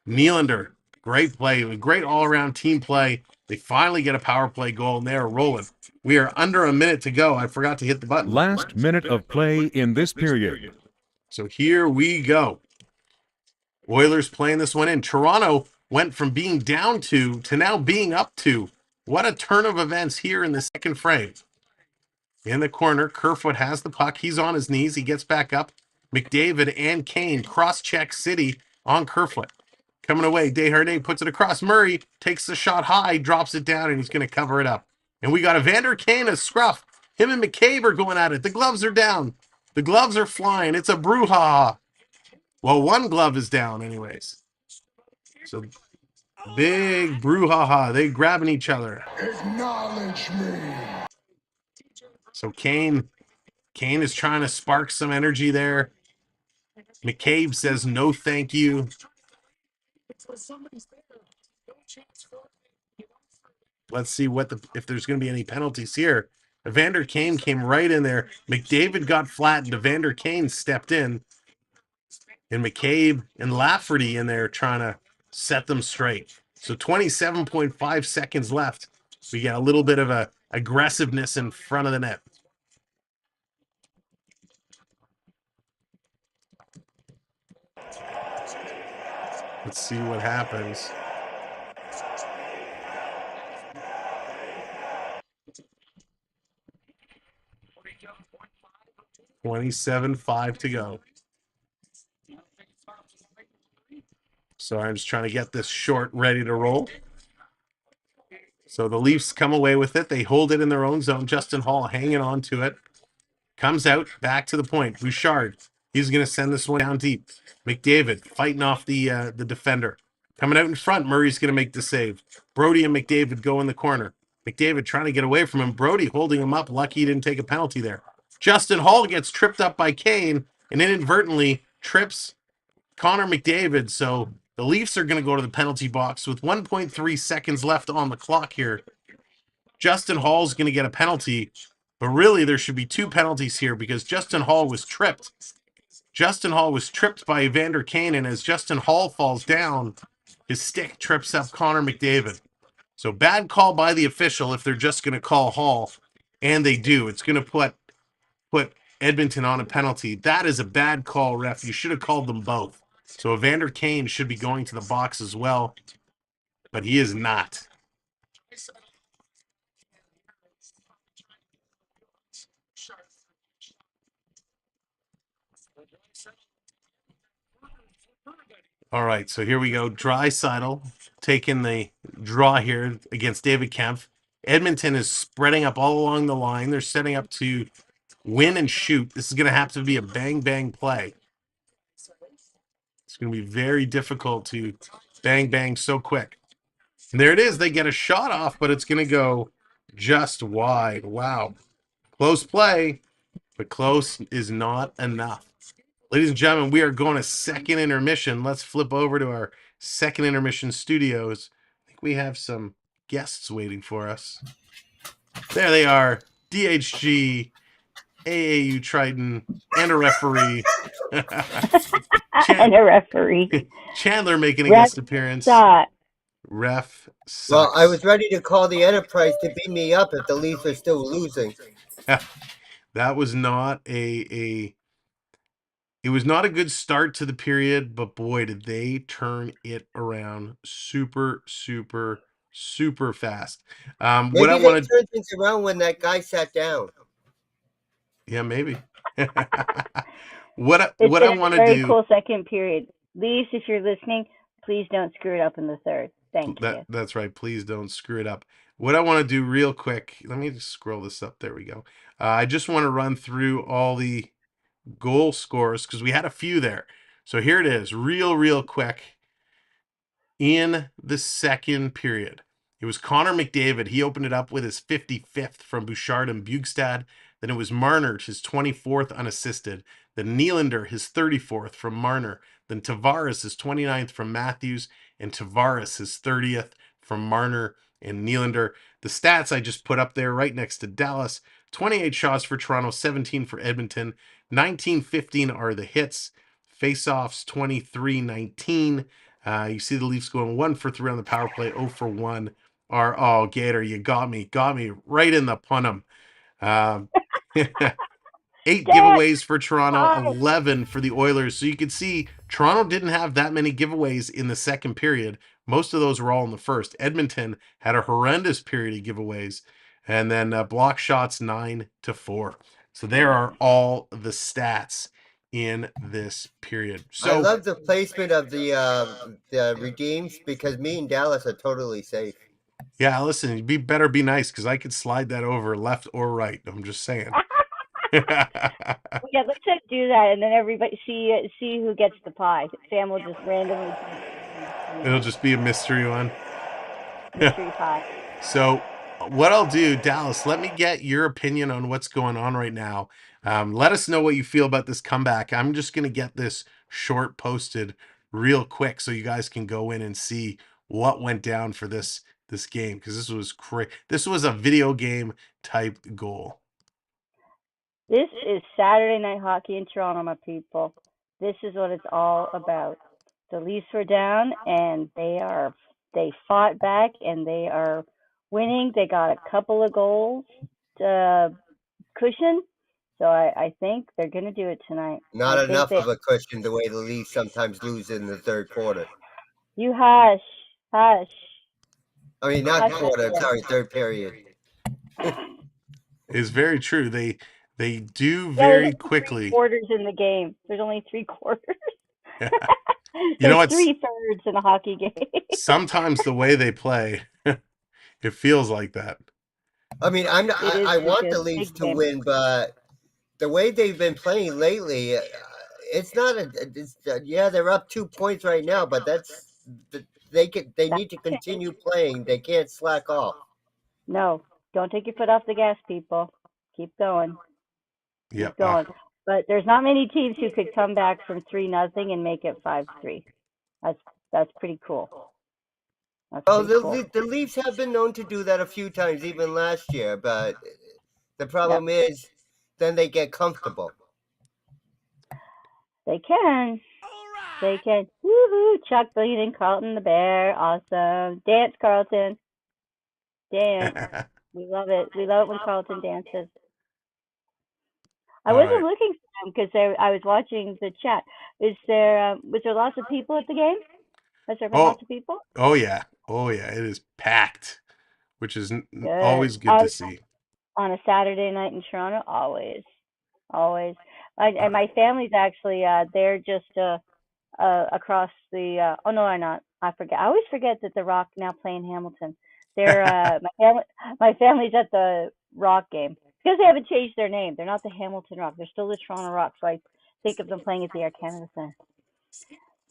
Nylander, great play, great all-around team play. They finally get a power play goal, and they are rolling. We are under a minute to go. I forgot to hit the button. Last minute of play in this period. So here we go. Oilers playing this one in. Toronto went from being down 2 to now being up 2. What a turn of events here in the second frame. In the corner, Kerfoot has the puck. He's on his knees. He gets back up. McDavid and Kane cross-check City on Kerfoot. Coming away, Desharnais puts it across. Murray takes the shot high, drops it down, and he's going to cover it up. And we got Evander Kane, a scruff. Him and McCabe are going at it. The gloves are down. The gloves are flying. It's a brouhaha. Well, one glove is down anyways. So big brouhaha. They grabbing each other. Acknowledge me. So Kane is trying to spark some energy there. McCabe says no thank you. Let's see if there's going to be any penalties here. Evander Kane came right in there. McDavid got flattened. Evander Kane stepped in. And McCabe and Lafferty in there trying to set them straight. So 27.5 seconds left. We got a little bit of a aggressiveness in front of the net. Let's see what happens. $27.5 to go. So I'm just trying to get this short ready to roll. So the Leafs come away with it. They hold it in their own zone. Justin Hall hanging on to it. Comes out, back to the point. Bouchard, he's going to send this one down deep. McDavid fighting off the defender. Coming out in front, Murray's going to make the save. Brody and McDavid go in the corner. McDavid trying to get away from him. Brody holding him up. Lucky he didn't take a penalty there. Justin Hall gets tripped up by Kane and inadvertently trips Connor McDavid. So the Leafs are going to go to the penalty box with 1.3 seconds left on the clock here. Justin Hall's going to get a penalty, but really there should be 2 penalties here because Justin Hall was tripped. Justin Hall was tripped by Evander Kane, and as Justin Hall falls down, his stick trips up Connor McDavid. So bad call by the official if they're just going to call Hall, and they do. It's going to put Edmonton on a penalty. That is a bad call, ref. You should have called them both. So Evander Kane should be going to the box as well, but he is not. All right, so here we go. Draisaitl taking the draw here against David Kempf. Edmonton is spreading up all along the line. They're setting up to win and shoot. This is going to have to be a bang-bang play. It's going to be very difficult to bang-bang so quick. And there it is. They get a shot off, but it's going to go just wide. Wow. Close play, but close is not enough. Ladies and gentlemen, we are going to second intermission. Let's flip over to our second intermission studios. I think we have some guests waiting for us. There they are. DHG, AAU Triton, and a referee. And a referee. Chandler making a guest appearance. Ref sucks. Well, I was ready to call the Enterprise to beat me up if the Leafs are still losing. That was not it was not a good start to the period, but boy, did they turn it around super, super, super fast. Maybe what I they want to turned things around when that guy sat down. Yeah, maybe. what I want to do. Very cool second period. Leafs, if you're listening, please don't screw it up in the third. Thank you. That's right. Please don't screw it up. What I want to do real quick, let me just scroll this up. There we go. I just want to run through all the goal scores because we had a few there. So here it is, real quick. In the second period, it was Connor McDavid. He opened it up with his 55th from Bouchard and Bugstad. Then it was Marner, his 24th unassisted. Then Nylander, his 34th from Marner. Then Tavares, his 29th from Matthews. And Tavares, his 30th from Marner and Nylander. The stats I just put up there right next to Dallas. 28 shots for Toronto, 17 for Edmonton. 19-15 are the hits. Face-offs, 23-19. You see the Leafs going 1 for 3 on the power play. 0 for 1 are, Gator, you got me right in the punum. 8 giveaways for Toronto, 11 for the Oilers. So you can see Toronto didn't have that many giveaways in the second period. Most of those were all in the first. Edmonton had a horrendous period of giveaways. And then block shots 9-4. So there are all the stats in this period. So I love the placement of the redeems because me and Dallas are totally safe. Yeah, listen, you better be nice because I could slide that over left or right. I'm just saying. Yeah, let's just do that, and then everybody see who gets the pie. Sam will just randomly. It'll just be a mystery one. Mystery pie. So what I'll do, Dallas, let me get your opinion on what's going on right now. Let us know what you feel about this comeback. I'm just going to get this short posted real quick so you guys can go in and see what went down for this game, because this was this was a video game type goal. This is Saturday Night Hockey in Toronto, my people. This is what it's all about. The Leafs were down, and they fought back, and they are winning. They got a couple of goals to cushion, so I think they're going to do it tonight. Not I think enough of a cushion the way the Leafs sometimes lose in the third quarter. You hush. I mean, not Hush quarter. it. Sorry, third period. It's very true. They do Yeah, very there's quickly. 3 quarters in the game. There's only 3 quarters. You know There's what's 3/3 in a hockey game. sometimes the way they play, it feels like that. I mean, I want the Leafs big to game. win, but the way they've been playing lately, it's not yeah, they're up 2 points right now, but they need to continue playing. They can't slack off. No, don't take your foot off the gas, people. Keep going. Yep. Keep going. But there's not many teams who could come back from 3-0 and make it 5-3. That's pretty cool. Oh, the Leafs have been known to do that a few times, even last year. But the problem is, then they get comfortable. They can. They can. Woohoo! Chuck Billion and Carlton the Bear. Awesome. Dance, Carlton. Dance. We love it. We love it when Carlton dances. I wasn't looking for them because I was watching the chat. Was there lots of people at the game? Was there lots of people? Oh yeah. It is packed, which is always good to see. On a Saturday night in Toronto, always. And my family's actually they're just across the. Oh no, I'm not. I forget. I always forget that the Rock now play in Hamilton. They're my family's at the Rock game. Because they haven't changed their name. They're not the Hamilton Rock. They're still the Toronto Rock. So I think of them playing at the Air Canada Center.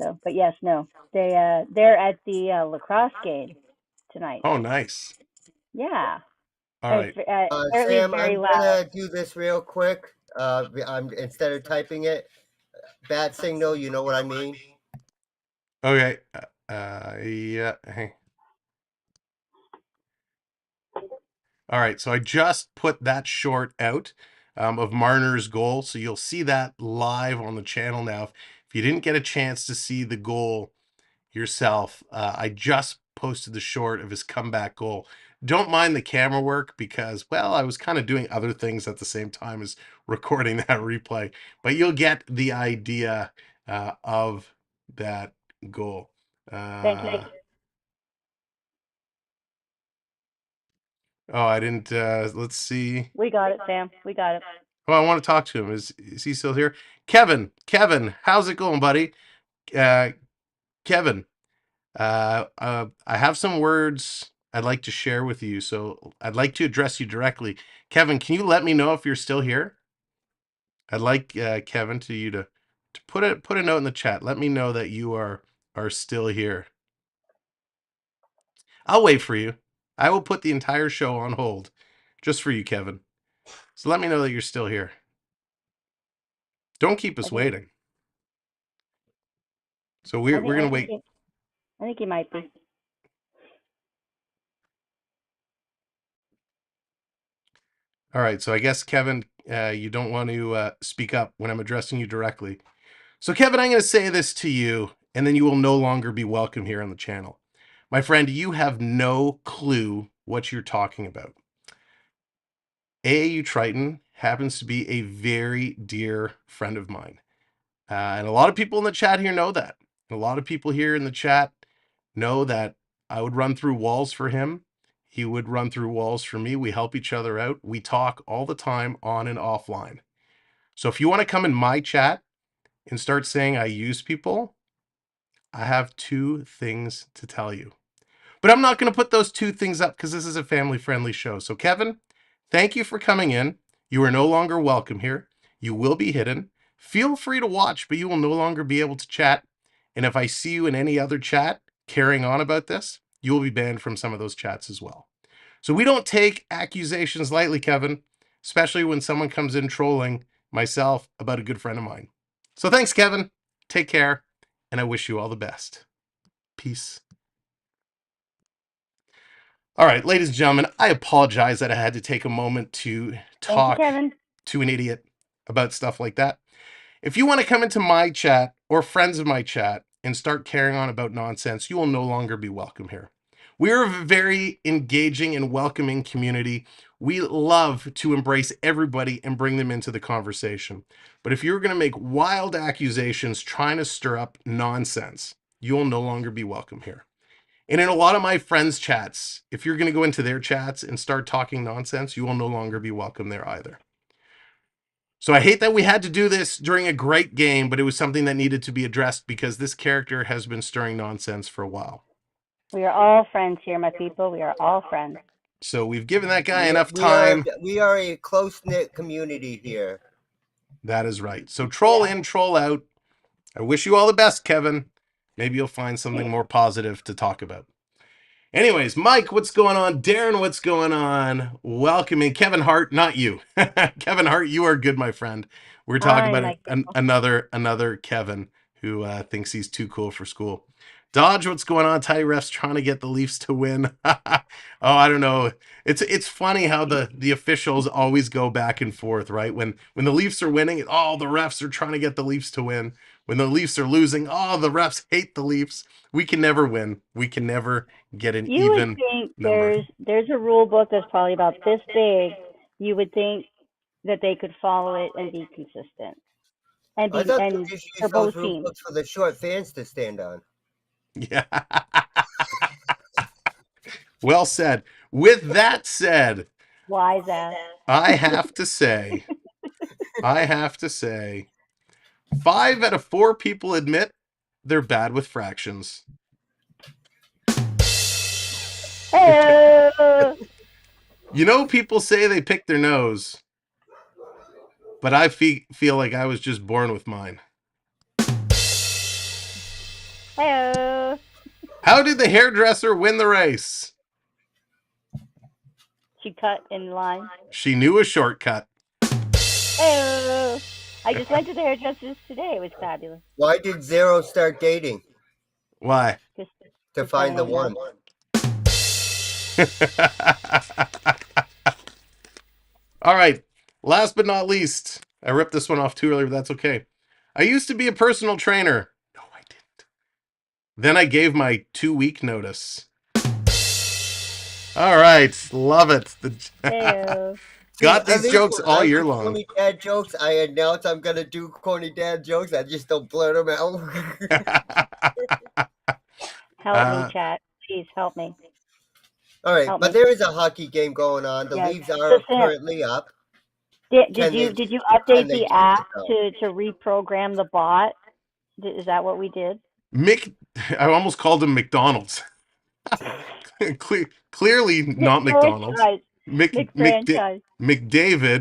So, but yes, no. They're at the lacrosse game tonight. Oh, nice. Yeah. All right. Sam, I'm going to do this real quick. Instead of typing it, bat signal, you know what I mean? Okay. Yeah. Hey. All right, so I just put that short out of Marner's goal, so you'll see that live on the channel now. If you didn't get a chance to see the goal yourself, I just posted the short of his comeback goal. Don't mind the camera work because, well, I was kind of doing other things at the same time as recording that replay, but you'll get the idea of that goal. Thank you. Oh, I didn't. Let's see. We got it, Sam. We got it. Oh, I want to talk to him. Is he still here? Kevin, how's it going, buddy? Kevin, I have some words I'd like to share with you, so I'd like to address you directly. Kevin, can you let me know if you're still here? I'd like Kevin to put a note in the chat. Let me know that you are still here. I'll wait for you. I will put the entire show on hold just for you, Kevin. So let me know that you're still here. Don't keep us waiting. So we're going to wait. I think he might be. All right. So I guess, Kevin, you don't want to speak up when I'm addressing you directly. So, Kevin, I'm going to say this to you, and then you will no longer be welcome here on the channel. My friend, you have no clue what you're talking about. AAU Triton happens to be a very dear friend of mine. And a lot of people in the chat here know that. A lot of people here in the chat know that I would run through walls for him. He would run through walls for me. We help each other out. We talk all the time on and offline. So if you want to come in my chat and start saying I use people, I have 2 things to tell you. But I'm not going to put those 2 things up because this is a family-friendly show. So Kevin, thank you for coming in. You are no longer welcome here. You will be hidden. Feel free to watch, but you will no longer be able to chat. And if I see you in any other chat carrying on about this, you will be banned from some of those chats as well. So we don't take accusations lightly, Kevin, especially when someone comes in trolling myself about a good friend of mine. So thanks, Kevin. Take care, and I wish you all the best. Peace All right, ladies and gentlemen, I apologize that I had to take a moment to talk Kevin. to an idiot about stuff like that. If you want to come into my chat or friends of my chat and start carrying on about nonsense, you will no longer be welcome here. We are a very engaging and welcoming community. We love to embrace everybody and bring them into the conversation. But if you're going to make wild accusations trying to stir up nonsense, you will no longer be welcome here. And in a lot of my friends' chats, if you're going to go into their chats and start talking nonsense, you will no longer be welcome there either. So I hate that we had to do this during a great game, but it was something that needed to be addressed because this character has been stirring nonsense for a while. We are all friends here, my people. We are all friends. So we've given that guy enough time. We are a close-knit community here. That is right. So troll in, troll out. I wish you all the best, Kevin. Maybe you'll find something more positive to talk about. Anyways, Mike, what's going on? Darren, what's going on? Welcoming Kevin Hart, not you. Kevin Hart, you are good, my friend. We're talking about another Kevin who thinks he's too cool for school. Dodge, what's going on? Tidy refs trying to get the Leafs to win. Oh, I don't know. It's funny how the officials always go back and forth, right? When the Leafs are winning, the refs are trying to get the Leafs to win. When the Leafs are losing, the refs hate the Leafs. We can never win. We can never get an you even would think number. There's a rule book that's probably about this big. You would think that they could follow it and be consistent. And I thought they just use those rule books for the short fans to stand on. Yeah. Well said. With that said, why is that? I have to say, 5 out of 4 people admit they're bad with fractions. You know, people say they pick their nose, but I feel like I was just born with mine. Hello. How did the hairdresser win the race? She cut in line. She knew a shortcut. Hello. I just went to the hairdresser's today. It was fabulous. Why did Zero start dating? Why? To find the one. All right. Last but not least, I ripped this one off too early, but that's okay. I used to be a personal trainer. No, I didn't. Then I gave my 2-week notice. All right. Love it. Got these jokes all year long. Corny dad jokes. I announce I'm going to do corny dad jokes. I just don't blurt them out. Help me, chat. Please help me. All right, but there is a hockey game going on. The Leafs are currently up. Did you update the app to reprogram the bot? Is that what we did? I almost called him McDonald's. Clearly not McDonald's. McDavid,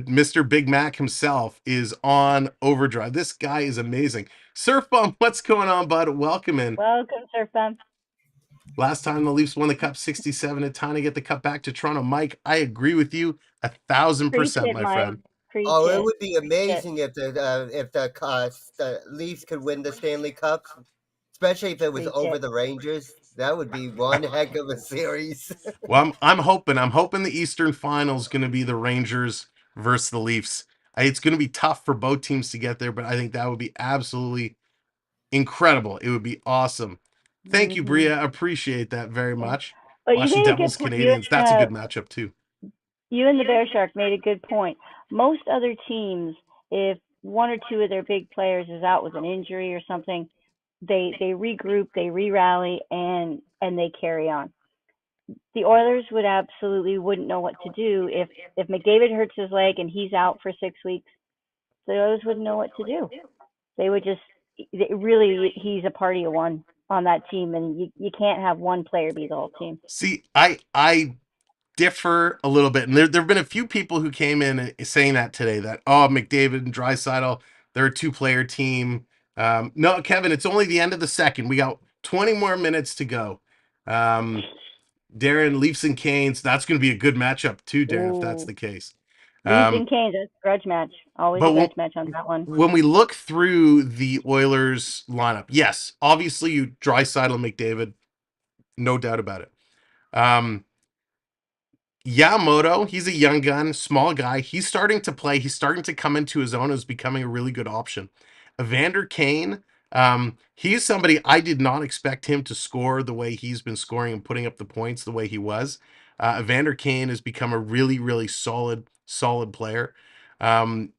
Mr. Big Mac himself, is on overdrive. This guy is amazing. Surf Bump, what's going on, bud? Welcome in. Welcome, Surf Bump. Last time the Leafs won the Cup, 67. It's time to get the Cup back to Toronto. Mike, I agree with you 1,000%, my friend. It would be amazing if the Leafs could win the Stanley Cup, especially if it was over the Rangers. That would be one heck of a series. Well, I'm hoping the Eastern Final is going to be the Rangers versus the Leafs. It's going to be tough for both teams to get there, but I think that would be absolutely incredible. It would be awesome. Thank you, Bria. Appreciate that very much. Watching Devils Canadians, that's a good matchup too. You and the Bear Shark made a good point. Most other teams, if 1 or 2 of their big players is out with an injury or something, they regroup, they re-rally, and they carry on. The Oilers wouldn't know what to do if McDavid hurts his leg and he's out for 6 weeks. The Oilers wouldn't know what to do. They would just he's a party of one on that team, and you can't have one player be the whole team. See, I differ a little bit, and there have been a few people who came in saying that today, that McDavid and Draisaitl, they're a 2-player team. No, Kevin, it's only the end of the second. We got 20 more minutes to go. Darren, Leafs and Canes, that's going to be a good matchup too, Darren, if that's the case. Leafs and Canes, that's a grudge match. Always a grudge match on that one. When we look through the Oilers lineup, yes, obviously you Draisaitl and McDavid, no doubt about it. Yamamoto, he's a young gun, small guy. He's starting to play. He's starting to come into his own as becoming a really good option. Evander Kane, he's somebody I did not expect him to score the way he's been scoring and putting up the points the way he was. Evander Kane has become a really, really solid player. When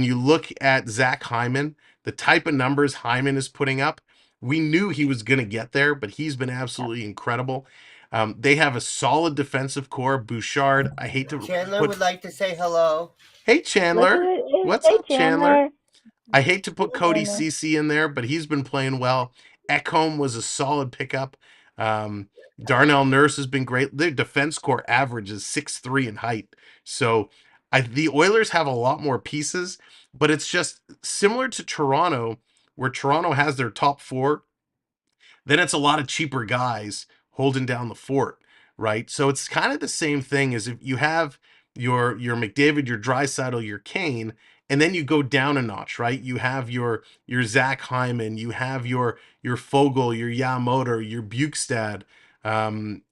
you look at Zach Hyman, the type of numbers Hyman is putting up, we knew he was going to get there, but he's been absolutely incredible. They have a solid defensive core. Bouchard, I hate to Chandler put... would like to say hello. Hey, Look Chandler. at it. What's Hey, up, Chandler? I hate to put Hey, Cody Chandler. CC in there, but he's been playing well. Ekholm was a solid pickup. Darnell Nurse has been great. Their defense core average is 6'3" in height. So the Oilers have a lot more pieces, but it's just similar to Toronto, where Toronto has their top four. Then it's a lot of cheaper guys holding down the fort, right? So it's kind of the same thing as if you have your McDavid, your Draisaitl, your Kane, and then you go down a notch, right? You have your Zach Hyman, you have your Fogel, your Yamamoto, your Bukestad, and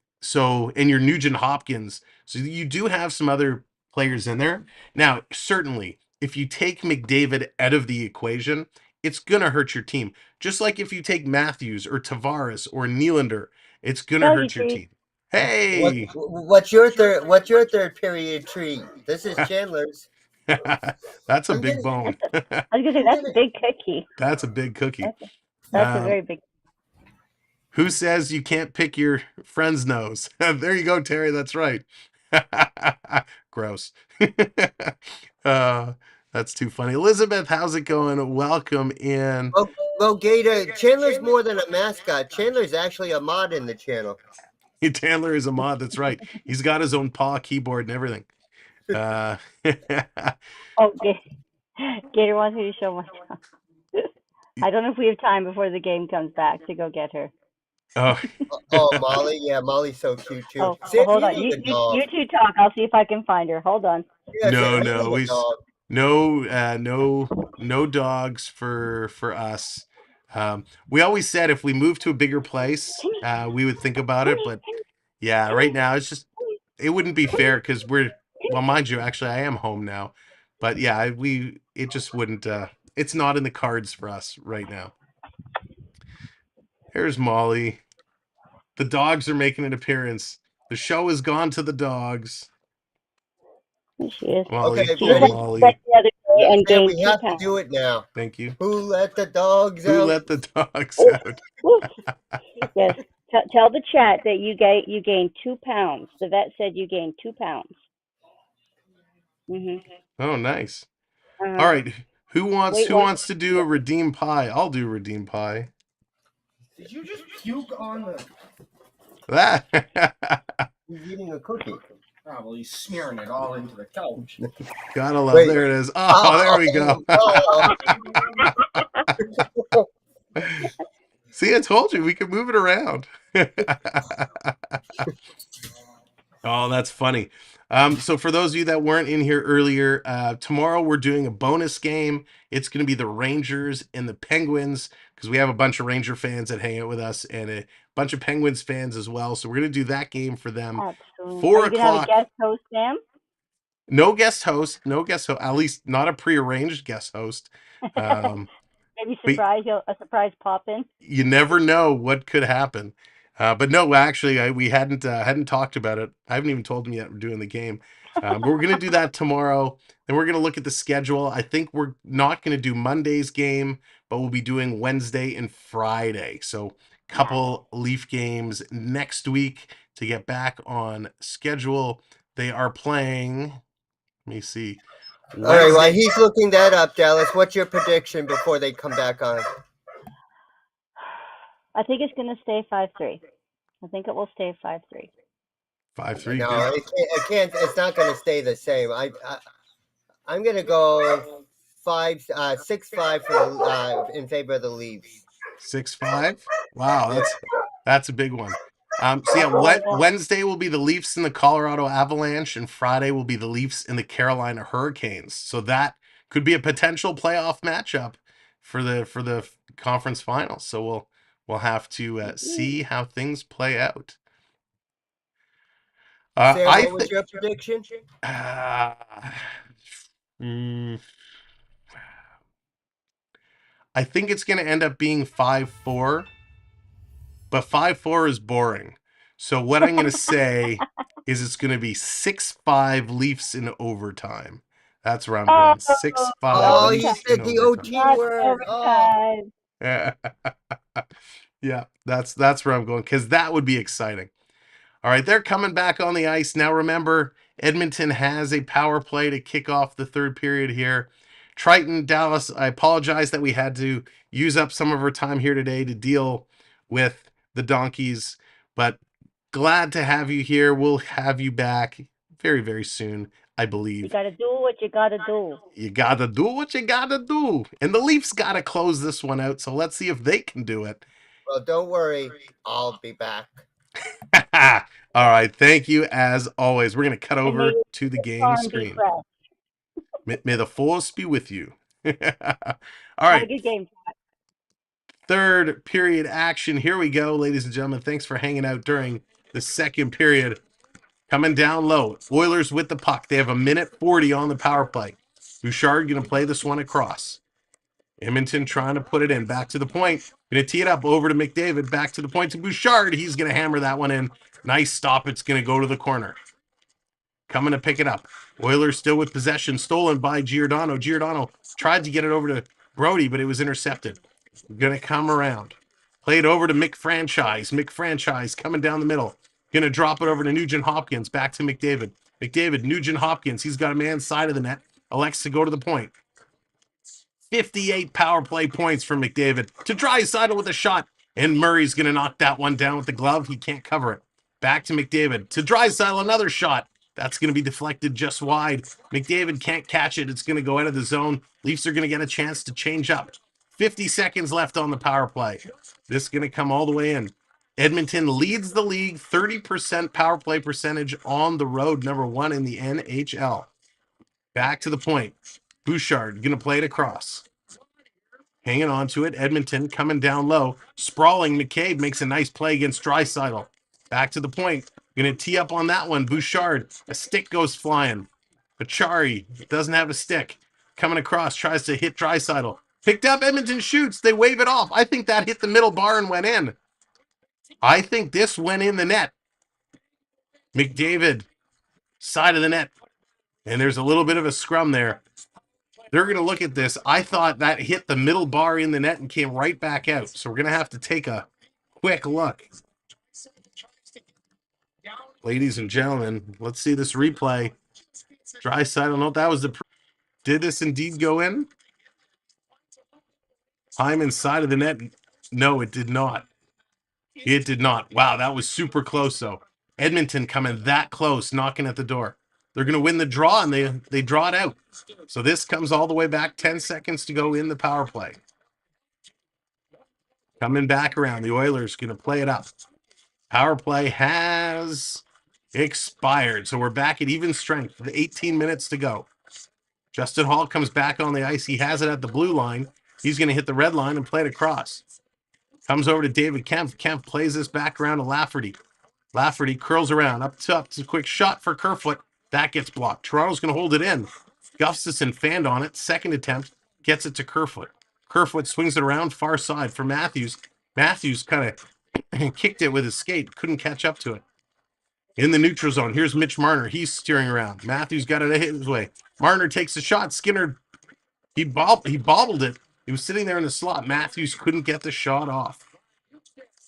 your Nugent Hopkins. So you do have some other players in there. Now, certainly, if you take McDavid out of the equation, it's gonna hurt your team. Just like if you take Matthews or Tavares or Nylander, it's gonna hurt your team. Hey, What's your third period treat? This is Chandler's. that's a big bone. I was gonna say that's a big cookie. That's a big cookie. That's a very big. Who says you can't pick your friend's nose? There you go, Terry. That's right. Gross. That's too funny. Elizabeth, how's it going? Welcome in. Well, Gator, Chandler's more than a mascot. Chandler's actually a mod in the channel. Chandler is a mod. That's right. He's got his own paw keyboard and everything. Gator wants me to show my dog. I don't know if we have time before the game comes back to go get her. Oh, Molly. Yeah, Molly's so cute too. Oh, hold on. You two talk. I'll see if I can find her. Hold on. Yeah, no dogs for us. We always said if we moved to a bigger place, we would think about it. But yeah, right now it wouldn't be fair because well, mind you, actually I am home now. But yeah, it just wouldn't. It's not in the cards for us right now. Here's Molly. The dogs are making an appearance. The show has gone to the dogs. She is. Molly, okay, Molly. And we have to do it now. Thank you. Who let the dogs out? Who let the dogs out? Yes. Tell the chat that you gained 2 pounds. The vet said you gained 2 pounds. Oh, nice. All right. Who wants to do a redeem pie? I'll do redeem pie. Did you just puke on the... That. He's eating a cookie. Probably smearing it all into the couch. Gotta love. Wait. There it is. Oh, there we go. See, I told you we could move it around. Oh, that's funny. So for those of you that weren't in here earlier, tomorrow we're doing a bonus game. It's going to be the Rangers and the Penguins because we have a bunch of Ranger fans that hang out with us and a bunch of Penguins fans as well. So we're going to do that game for them. Absolutely. 4 o'clock. Are you going to have a guest host, Sam? No guest host. At least not a prearranged guest host. Maybe a surprise pop in. You never know what could happen. But no, actually, we hadn't talked about it. I haven't even told them yet we're doing the game. But we're going to do that tomorrow. Then we're going to look at the schedule. I think we're not going to do Monday's game, but we'll be doing Wednesday and Friday. So couple Leaf games next week to get back on schedule. They are playing, let me see. Wednesday. All right, while he's looking that up, Dallas, what's your prediction before they come back on? I think it's going to stay 5-3. I think it will stay 5-3. 5-3. No, it can't. It's not going to stay the same. I'm going to go 6-5 for in favor of the Leafs. 6-5. Wow, that's a big one. So yeah, Wednesday will be the Leafs and the Colorado Avalanche, and Friday will be the Leafs and the Carolina Hurricanes. So that could be a potential playoff matchup for the conference finals. So we'll have to see how things play out. Sam, I what was your prediction? mm, I think it's going to end up being 5-4, but 5-4 is boring. So what I'm going to say is it's going to be 6-5 Leafs in overtime. That's where I'm going. 6-5 Oh, he Leafs said in the overtime. OT word. Oh. Overtime. Yeah, that's where I'm going, because that would be exciting. All right, they're coming back on the ice. Now remember, Edmonton has a power play to kick off the third period here. Triton, Dallas, I apologize that we had to use up some of our time here today to deal with the Donkeys, but glad to have you here. We'll have you back very, very soon, I believe. You gotta do what you gotta do. You gotta do what you gotta do. And the Leafs gotta close this one out, so let's see if they can do it. Well, don't worry. I'll be back. All right, thank you as always. We're going to cut over to the game screen. May the force be with you. All right. Have a good game. Third period action. Here we go, ladies and gentlemen. Thanks for hanging out during the second period. Coming down low. Oilers with the puck. They have 1:40 on the power play. Bouchard going to play this one across. Edmonton trying to put it in. Back to the point. Going to tee it up over to McDavid. Back to the point to Bouchard. He's going to hammer that one in. Nice stop. It's going to go to the corner. Coming to pick it up. Oilers still with possession. Stolen by Giordano. Giordano tried to get it over to Brody, but it was intercepted. Going to come around. Play it over to McFranchise. McFranchise coming down the middle. Going to drop it over to Nugent Hopkins. Back to McDavid. McDavid, Nugent Hopkins. He's got a man side of the net. Elects to go to the point. 58 power play points for McDavid. To Draisaitl with a shot. And Murray's going to knock that one down with the glove. He can't cover it. Back to McDavid. To Draisaitl, another shot. That's going to be deflected just wide. McDavid can't catch it. It's going to go out of the zone. Leafs are going to get a chance to change up. 50 seconds left on the power play. This is going to come all the way in. Edmonton leads the league, 30% power play percentage on the road, #1 in the NHL. Back to the point. Bouchard going to play it across. Hanging on to it. Edmonton coming down low. Sprawling. McCabe makes a nice play against Draisaitl. Back to the point. Going to tee up on that one. Bouchard. A stick goes flying. Achari doesn't have a stick. Coming across. Tries to hit Draisaitl. Picked up. Edmonton shoots. They wave it off. I think that hit the middle bar and went in. I think this went in the net. McDavid. Side of the net. And there's a little bit of a scrum there. They're going to look at this. I thought that hit the middle bar in the net and came right back out. So we're going to have to take a quick look. Ladies and gentlemen, let's see this replay. Draisaitl, no, that was the... Did this indeed go in? Hyman side of the net. No, it did not. It did not. Wow, that was super close, though. Edmonton coming that close, knocking at the door. They're going to win the draw, and they draw it out. So this comes all the way back. 10 seconds to go in the power play. Coming back around. The Oilers going to play it up. Power play has expired. So we're back at even strength with 18 minutes to go. Justin Hall comes back on the ice. He has it at the blue line. He's going to hit the red line and play it across. Comes over to David Kemp. Kemp plays this back around to Lafferty. Lafferty curls around. Up top. It's a quick shot for Kerfoot. That gets blocked. Toronto's going to hold it in. Gustafsson fanned on it. Second attempt. Gets it to Kerfoot. Kerfoot swings it around far side for Matthews. Matthews kind of kicked it with his skate. Couldn't catch up to it. In the neutral zone. Here's Mitch Marner. He's steering around. Matthews got it his way. Marner takes a shot. Skinner, he bobbled it. He was sitting there in the slot. Matthews couldn't get the shot off.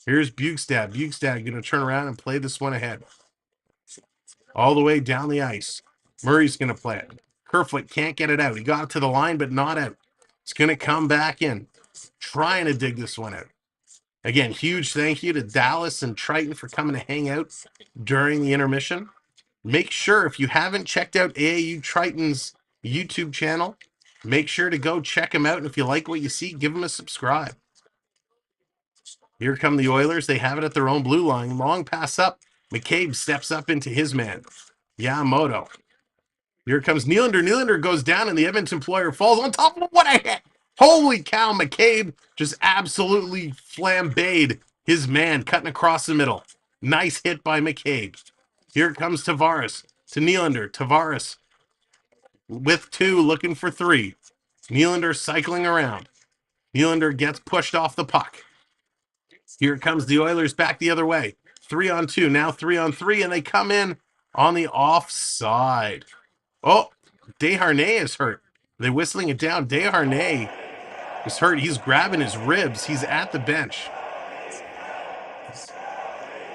Here's Bugstad. Bugstad going to turn around and play this one ahead. All the way down the ice. Murray's going to play it. Kerfoot can't get it out. He got it to the line, but not out. It's going to come back in. Trying to dig this one out. Again, huge thank you to Dallas and Triton for coming to hang out during the intermission. Make sure, if you haven't checked out AAU Triton's YouTube channel, make sure to go check them out. And if you like what you see, give them a subscribe. Here come the Oilers. They have it at their own blue line. Long pass up. McCabe steps up into his man. Yamamoto. Here comes Nylander. Nylander goes down, and the Edmonton player falls on top of him. What a hit! Holy cow, McCabe just absolutely flambéed his man, cutting across the middle. Nice hit by McCabe. Here comes Tavares to Nylander. Tavares with 2, looking for 3. Nylander cycling around. Nylander gets pushed off the puck. Here comes the Oilers back the other way. 3-on-2, now 3-on-3, and they come in on the offside. Oh, Desharnais is hurt. They're whistling it down. Desharnais is hurt. He's grabbing his ribs. He's at the bench.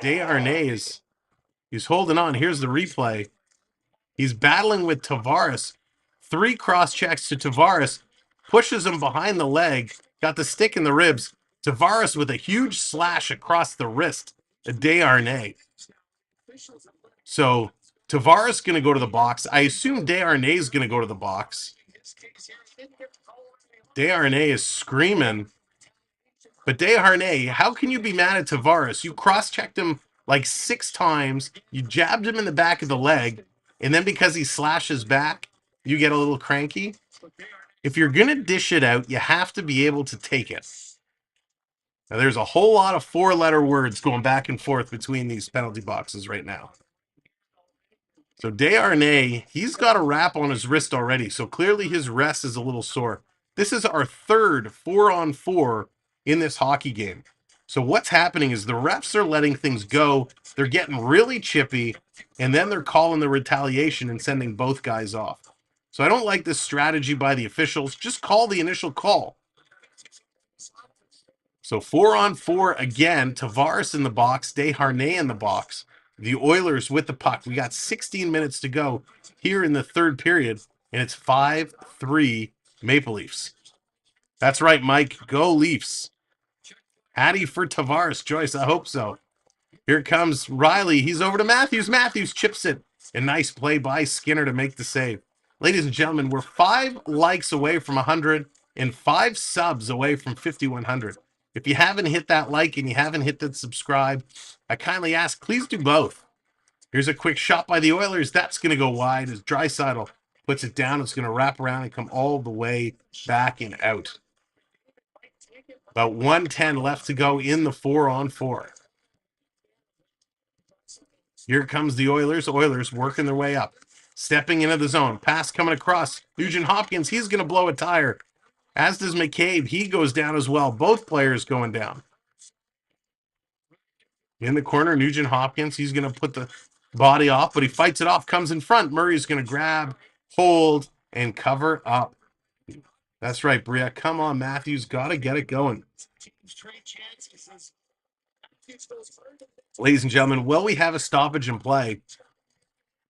Desharnais he's holding on. Here's the replay. He's battling with Tavares. 3 cross checks to Tavares. Pushes him behind the leg. Got the stick in the ribs. Tavares with a huge slash across the wrist. Desharnais. So Tavares going to go to the box. I assume Desharnais is going to go to the box. Desharnais is screaming. But Desharnais, how can you be mad at Tavares? You cross-checked him like 6 times. You jabbed him in the back of the leg. And then because he slashes back, you get a little cranky. If you're going to dish it out, you have to be able to take it. Now, there's a whole lot of 4-letter words going back and forth between these penalty boxes right now. So Desharnais, he's got a wrap on his wrist already, so clearly his wrist is a little sore. This is our 3rd 4-on-4 in this hockey game. So what's happening is the refs are letting things go. They're getting really chippy, and then they're calling the retaliation and sending both guys off. So I don't like this strategy by the officials. Just call the initial call. So 4-on-4 again. Tavares in the box. Desharnais in the box. The Oilers with the puck. We got 16 minutes to go here in the 3rd period, and it's 5-3 Maple Leafs. That's right, Mike. Go Leafs. Hattie for Tavares. Joyce, I hope so. Here comes Riley. He's over to Matthews. Matthews chips it. A nice play by Skinner to make the save. Ladies and gentlemen, we're 5 likes away from 100 and 5 subs away from 5,100. If you haven't hit that like and you haven't hit that subscribe, I kindly ask, please do both. Here's a quick shot by the Oilers. That's going to go wide as Draisaitl puts it down. It's going to wrap around and come all the way back and out. About 1:10 left to go in the 4-on-4. Here comes the Oilers. Oilers working their way up. Stepping into the zone. Pass coming across. Nugent Hopkins, he's going to blow a tire. As does McCabe. He goes down as well. Both players going down. In the corner, Nugent Hopkins. He's going to put the body off, but he fights it off. Comes in front. Murray's going to grab, hold, and cover up. That's right, Bria. Come on, Matthews. Got to get it going. Ladies and gentlemen, while we have a stoppage in play,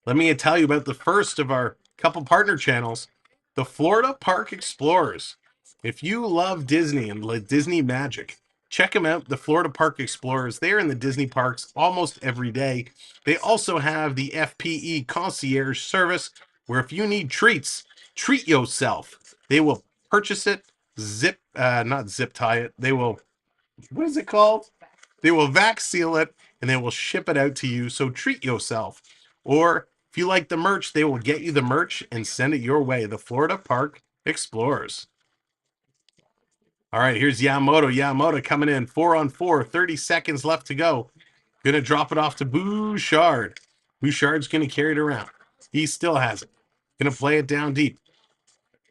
let me tell you about the first of our couple partner channels, the Florida Park Explorers. If you love Disney and Disney magic, check them out, the Florida Park Explorers. They're in the Disney parks almost every day. They also have the FPE concierge service, where if you need treats, treat yourself. They will purchase it, not zip tie it. They will, what is it called? They will vac seal it, and they will ship it out to you. So treat yourself. Or if you like the merch, they will get you the merch and send it your way. The Florida Park Explorers. All right, here's Yamamoto. Yamamoto coming in 4-on-4, 30 seconds left to go. Going to drop it off to Bouchard. Bouchard's going to carry it around. He still has it. Going to play it down deep.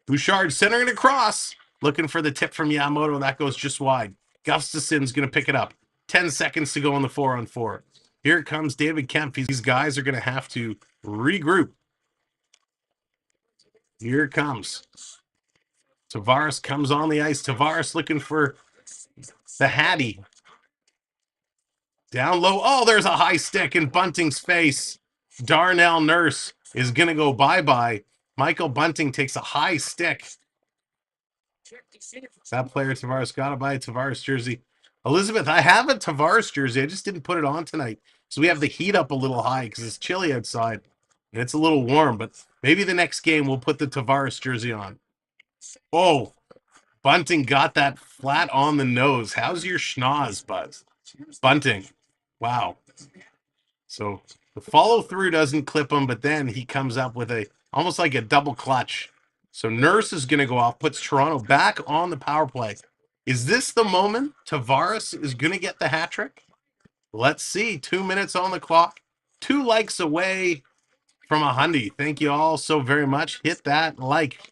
Bouchard centering it across. Looking for the tip from Yamamoto. That goes just wide. Gustafsson's going to pick it up. 10 seconds to go on the 4-on-4. Here comes David Kemp. These guys are going to have to regroup. Here it comes. Tavares comes on the ice. Tavares looking for the Hattie. Down low. Oh, there's a high stick in Bunting's face. Darnell Nurse is going to go bye-bye. Michael Bunting takes a high stick. That player, Tavares, got to buy a Tavares jersey. Elizabeth, I have a Tavares jersey. I just didn't put it on tonight. So we have the heat up a little high because it's chilly outside. And it's a little warm, but maybe the next game we'll put the Tavares jersey on. Oh, Bunting got that flat on the nose. How's your schnoz, Buzz? Bunting. Wow. So the follow through doesn't clip him, but then he comes up with a almost like a double clutch. So Nurse is going to go off, puts Toronto back on the power play. Is this the moment Tavares is going to get the hat trick? Let's see. 2 minutes on the clock. 2 likes away from 100. Thank you all so very much. Hit that like.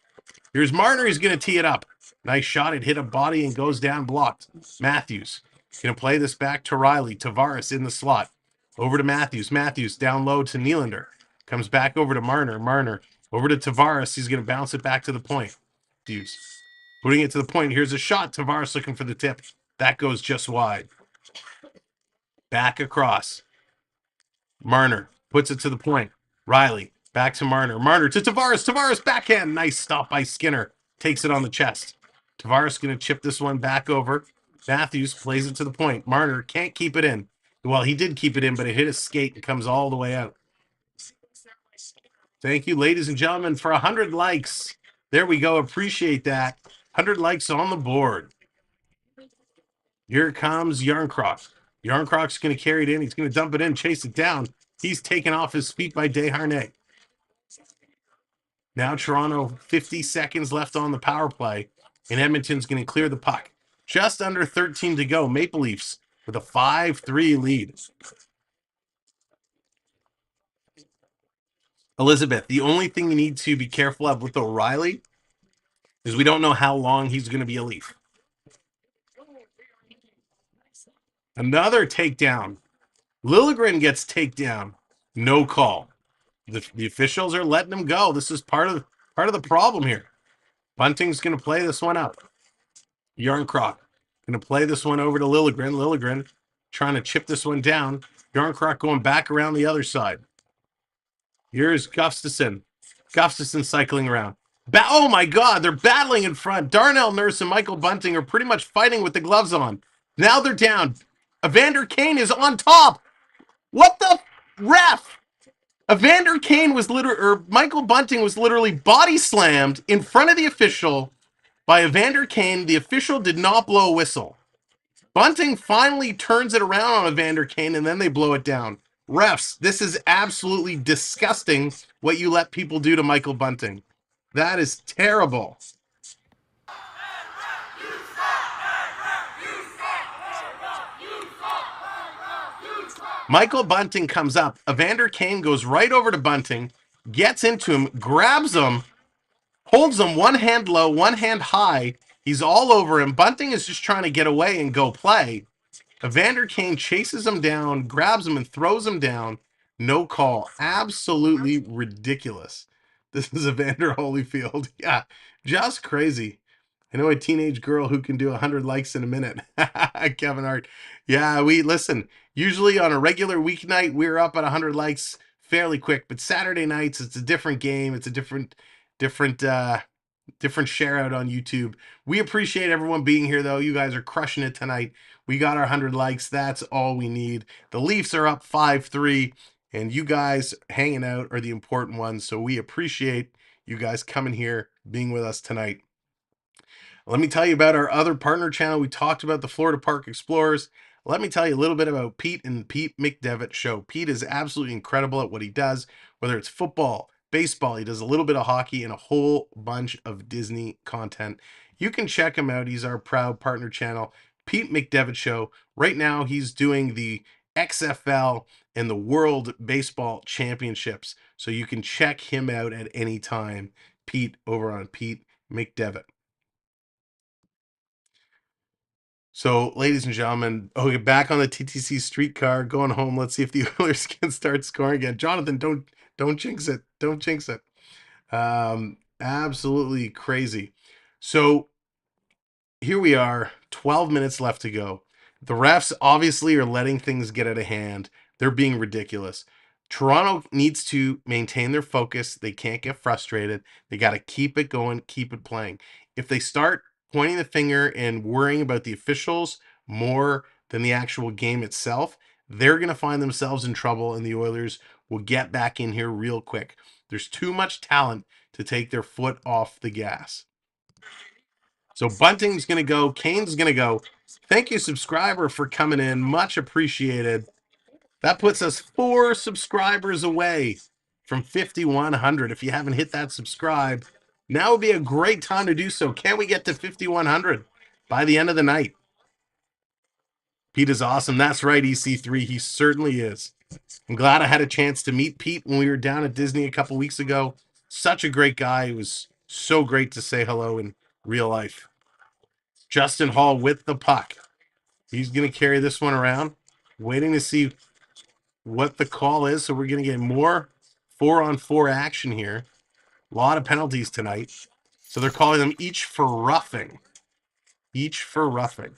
Here's Marner. He's going to tee it up. Nice shot. It hit a body and goes down blocked. Matthews going to play this back to Riley. Tavares in the slot. Over to Matthews. Matthews down low to Nylander. Comes back over to Marner. Marner over to Tavares. He's going to bounce it back to the point. Matthews putting it to the point. Here's a shot. Tavares looking for the tip. That goes just wide. Back across. Marner puts it to the point. Riley back to Marner. Marner to Tavares. Tavares backhand. Nice stop by Skinner. Takes it on the chest. Tavares going to chip this one back over. Matthews plays it to the point. Marner can't keep it in. Well, he did keep it in, but it hit his skate and comes all the way out. Thank you, ladies and gentlemen, for 100 likes. There we go. Appreciate that. 100 likes on the board. Here comes Yarncroc. Yarncroc's going to carry it in. He's going to dump it in, chase it down. He's taken off his feet by Desharnais. Now Toronto, 50 seconds left on the power play, and Edmonton's going to clear the puck. Just under 13 to go. Maple Leafs with a 5-3 lead. Elizabeth, the only thing you need to be careful of with O'Reilly is we don't know how long he's going to be a Leaf. Another takedown. Liljegren gets takedown. No call. The officials are letting him go. This is part of the problem here. Bunting's going to play this one up. Yarncroc going to play this one over to Liljegren. Liljegren trying to chip this one down. Yarncroc going back around the other side. Here's Gustafsson. Gustafsson cycling around. Oh my God, they're battling in front. Darnell Nurse and Michael Bunting are pretty much fighting with the gloves on. Now they're down. Evander Kane is on top. What the ref? Evander Kane was Michael Bunting was literally body slammed in front of the official by Evander Kane. The official did not blow a whistle. Bunting finally turns it around on Evander Kane, and then they blow it down. Refs, this is absolutely disgusting what you let people do to Michael Bunting. That is terrible. Michael Bunting comes up. Evander Kane goes right over to Bunting, gets into him, grabs him, holds him one hand low, one hand high. He's all over him. Bunting is just trying to get away and go play. Evander Kane chases him down, grabs him, and throws him down. No call. Absolutely ridiculous. This is Evander Holyfield. Yeah, just crazy. I know a teenage girl who can do 100 likes in a minute. Kevin Hart. Yeah, listen. Usually on a regular weeknight, we're up at 100 likes fairly quick. But Saturday nights, it's a different game. It's a different share out on YouTube. We appreciate everyone being here, though. You guys are crushing it tonight. We got our 100 likes. That's all we need. The Leafs are up 5-3, and you guys hanging out are the important ones. So we appreciate you guys coming here, being with us tonight. Let me tell you about our other partner channel. We talked about the Florida Park Explorers. Let me tell you a little bit about Pete and the Pete McDavid Show. Pete is absolutely incredible at what he does, whether it's football, baseball. He does a little bit of hockey and a whole bunch of Disney content. You can check him out. He's our proud partner channel, Pete McDavid Show. Right now, he's doing the XFL and the World Baseball Championships. So you can check him out at any time. Pete over on Pete McDavid. So, ladies and gentlemen, okay, back on the TTC streetcar, going home. Let's see if the Oilers can start scoring again. Jonathan, don't jinx it. Don't jinx it. Absolutely crazy. So, here we are, 12 minutes left to go. The refs obviously are letting things get out of hand. They're being ridiculous. Toronto needs to maintain their focus. They can't get frustrated. They got to keep it going, keep it playing. If they start pointing the finger and worrying about the officials more than the actual game itself, they're going to find themselves in trouble, and the Oilers will get back in here real quick. There's too much talent to take their foot off the gas. So Bunting's going to go. Kane's going to go. Thank you, subscriber, for coming in. Much appreciated. That puts us 4 subscribers away from 5,100. If you haven't hit that subscribe, now would be a great time to do so. Can we get to 5,100 by the end of the night? Pete is awesome. That's right, EC3. He certainly is. I'm glad I had a chance to meet Pete when we were down at Disney a couple weeks ago. Such a great guy. It was so great to say hello in real life. Justin Hall with the puck. He's going to carry this one around, waiting to see what the call is. So we're going to get more 4-on-4 action here. A lot of penalties tonight. So they're calling them each for roughing. Each for roughing.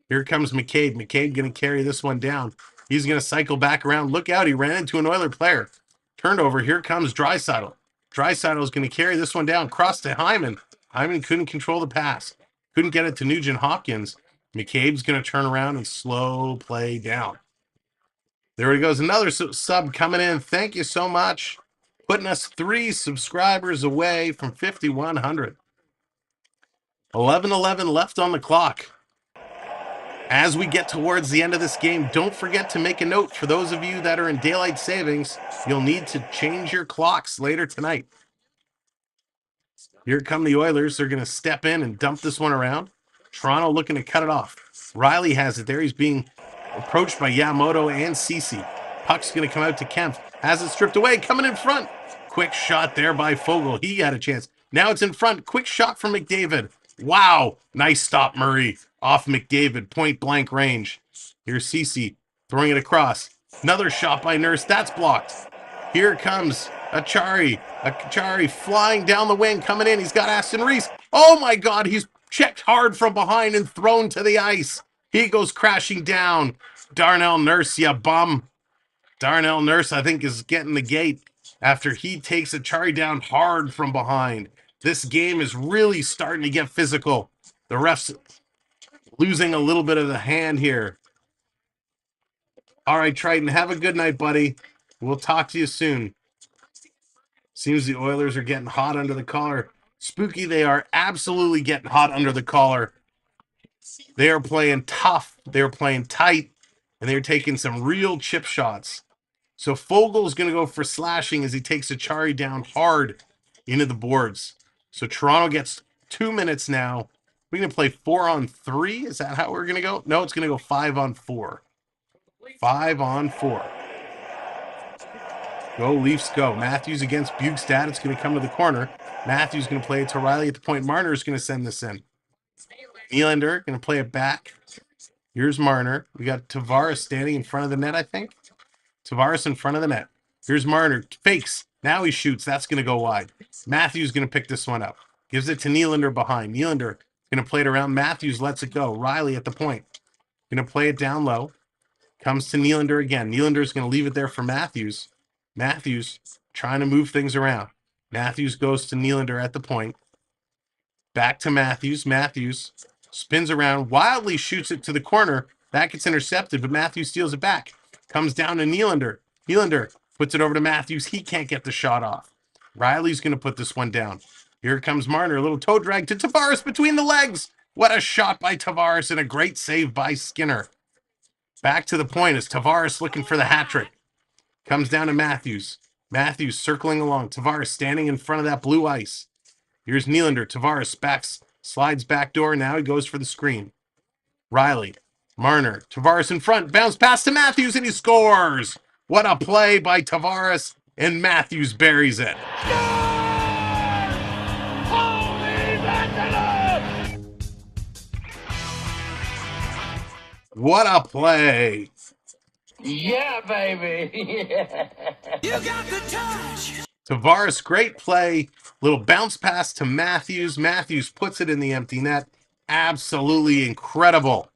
Here comes McCabe. McCabe going to carry this one down. He's going to cycle back around. Look out. He ran into an Oiler player. Turned over. Here comes Draisaitl. Draisaitl is going to carry this one down. Cross to Hyman. Hyman couldn't control the pass. Couldn't get it to Nugent Hopkins. McCabe's going to turn around and slow play down. There he goes. Another sub coming in. Thank you so much. Putting us 3 subscribers away from 5,100. 11:11 left on the clock. As we get towards the end of this game, don't forget to make a note. For those of you that are in daylight savings, you'll need to change your clocks later tonight. Here come the Oilers. They're going to step in and dump this one around. Toronto looking to cut it off. Riley has it there. He's being approached by Yamamoto and Cece. Puck's going to come out to Kemp. Has it stripped away. Coming in front. Quick shot there by Foegele. He had a chance. Now it's in front. Quick shot from McDavid. Wow. Nice stop, Murray. Off McDavid. Point blank range. Here's Cece throwing it across. Another shot by Nurse. That's blocked. Here comes Achari. Achari flying down the wing, coming in. He's got Aston Reese. Oh my God, he's checked hard from behind and thrown to the ice. He goes crashing down. Darnell Nurse, ya bum. Darnell Nurse, I think, is getting the gate after he takes Achari down hard from behind. This game is really starting to get physical. The refs losing a little bit of the hand here. All right, Triton, have a good night, buddy. We'll talk to you soon. Seems the Oilers are getting hot under the collar. Spooky, they are absolutely getting hot under the collar. They are playing tough. They're playing tight. And they're taking some real chip shots. So Fogel's going to go for slashing as he takes Achari down hard into the boards. So Toronto gets 2 minutes now. We're going to play 4-on-3. Is that how we're going to go? No, it's going to go 5-on-4. 5-on-4. Go, Leafs, go. Matthews against Bugstad. It's going to come to the corner. Matthews going to play it to Riley at the point. Marner is going to send this in. Nylander going to play it back. Here's Marner. We got Tavares standing in front of the net, I think. Tavares in front of the net. Here's Marner. Fakes. Now he shoots. That's going to go wide. Matthews going to pick this one up. Gives it to Nylander behind. Nylander going to play it around. Matthews lets it go. Riley at the point. Going to play it down low. Comes to Nylander again. Nylander's going to leave it there for Matthews. Matthews trying to move things around. Matthews goes to Nylander at the point. Back to Matthews. Matthews spins around, wildly shoots it to the corner. That gets intercepted, but Matthews steals it back. Comes down to Nylander. Nylander puts it over to Matthews. He can't get the shot off. Riley's going to put this one down. Here comes Marner. A little toe drag to Tavares between the legs. What a shot by Tavares and a great save by Skinner. Back to the point is Tavares looking for the hat trick. Comes down to Matthews. Matthews circling along. Tavares standing in front of that blue ice. Here's Nylander. Tavares slides back door. Now he goes for the screen. Riley. Marner. Tavares in front. Bounce pass to Matthews and he scores. What a play by Tavares. And Matthews buries it. What a play. Yeah, baby. You got the touch. Tavares, great play. Little bounce pass to Matthews. Matthews puts it in the empty net. Absolutely incredible.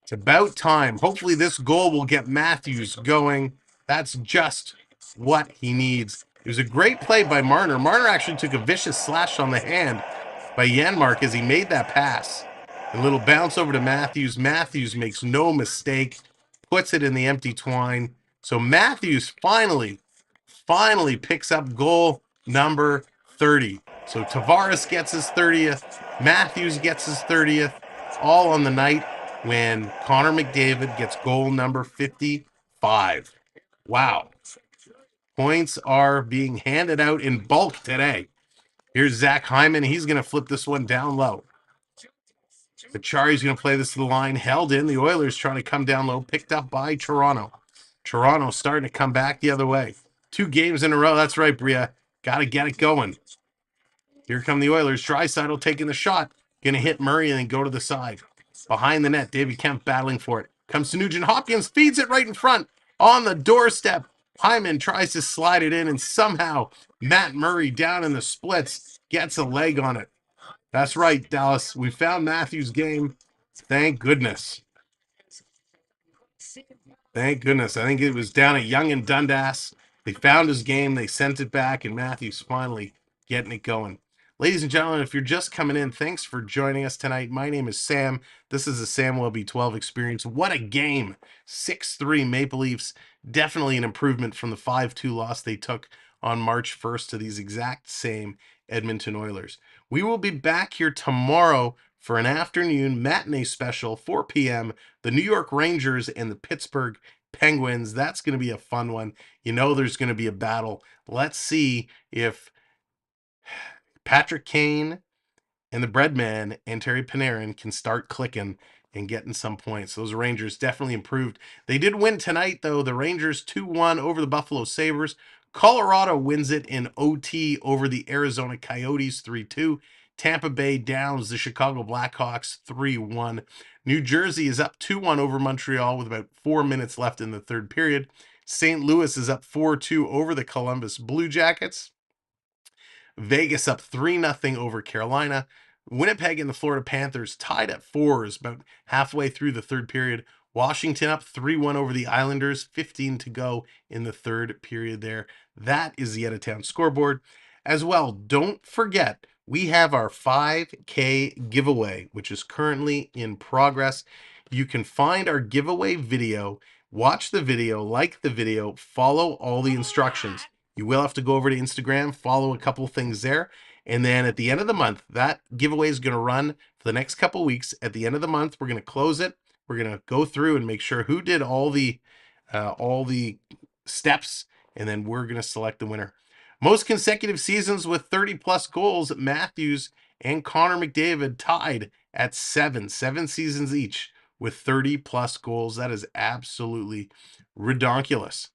It's about time. Hopefully this goal will get Matthews going. That's just what he needs. It was a great play by Marner. Marner actually took a vicious slash on the hand by Janmark as he made that pass. A little bounce over to Matthews. Matthews makes no mistake. Puts it in the empty twine. So Matthews finally picks up goal number 30. So Tavares gets his 30th. Matthews gets his 30th. All on the night when Connor McDavid gets goal number 55. Wow. Points are being handed out in bulk today. Here's Zach Hyman. He's going to flip this one down low. Achari's going to play this to the line. Held in. The Oilers trying to come down low. Picked up by Toronto. Toronto starting to come back the other way. 2 games in a row. That's right, Bria. Got to get it going. Here come the Oilers. Draisaitl taking the shot. Going to hit Murray and then go to the side. Behind the net, David Kemp battling for it. Comes to Nugent Hopkins, feeds it right in front. On the doorstep. Hyman tries to slide it in, and somehow Matt Murray down in the splits gets a leg on it. That's right, Dallas. We found Matthews' game. Thank goodness. Thank goodness. I think it was down at Young and Dundas. They found his game. They sent it back, and Matthews finally getting it going. Ladies and gentlemen, if you're just coming in, thanks for joining us tonight. My name is Sam. This is the Samwelb12 Experience. What a game. 6-3 Maple Leafs. Definitely an improvement from the 5-2 loss they took on March 1st to these exact same Edmonton Oilers. We will be back here tomorrow for an afternoon matinee special, 4 p.m., the New York Rangers and the Pittsburgh Penguins. That's going to be a fun one. You know there's going to be a battle. Let's see if Patrick Kane and the Breadman and Terry Panarin can start clicking and getting some points. Those Rangers definitely improved. They did win tonight, though. The Rangers 2-1 over the Buffalo Sabres. Colorado wins it in OT over the Arizona Coyotes 3-2. Tampa Bay downs the Chicago Blackhawks 3-1. New Jersey is up 2-1 over Montreal with about 4 minutes left in the third period. St. Louis is up 4-2 over the Columbus Blue Jackets. Vegas up 3-0 over Carolina. Winnipeg and the Florida Panthers tied at 4s about halfway through the third period. Washington up 3-1 over the Islanders, 15 to go in the third period there. That is the out-of-town scoreboard. As well, don't forget, we have our 5K giveaway, which is currently in progress. You can find our giveaway video, watch the video, like the video, follow all the instructions. You will have to go over to Instagram, follow a couple things there. And then at the end of the month, that giveaway is going to run for the next couple weeks. At the end of the month, we're going to close it. We're going to go through and make sure who did all the steps, and then we're going to select the winner. Most consecutive seasons with 30-plus goals, Matthews and Connor McDavid tied at 7 seasons each with 30-plus goals. That is absolutely redonkulous.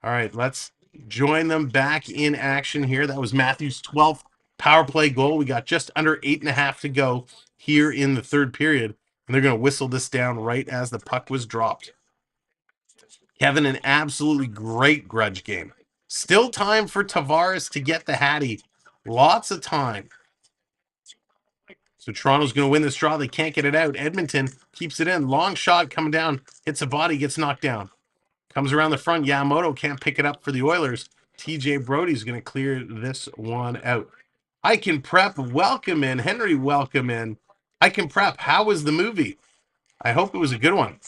All right, let's join them back in action here. That was Matthews' 12th power play goal. We got just under 8.5 to go here in the third period, and they're going to whistle this down right as the puck was dropped. Kevin, an absolutely great grudge game. Still time for Tavares to get the Hattie. Lots of time. So Toronto's going to win this draw. They can't get it out. Edmonton keeps it in. Long shot coming down. Hits a body, gets knocked down. Comes around the front. Yamamoto can't pick it up for the Oilers. TJ Brody's going to clear this one out. I Can Prep, welcome in. Henry, welcome in. I Can Prep, how was the movie? I hope it was a good one.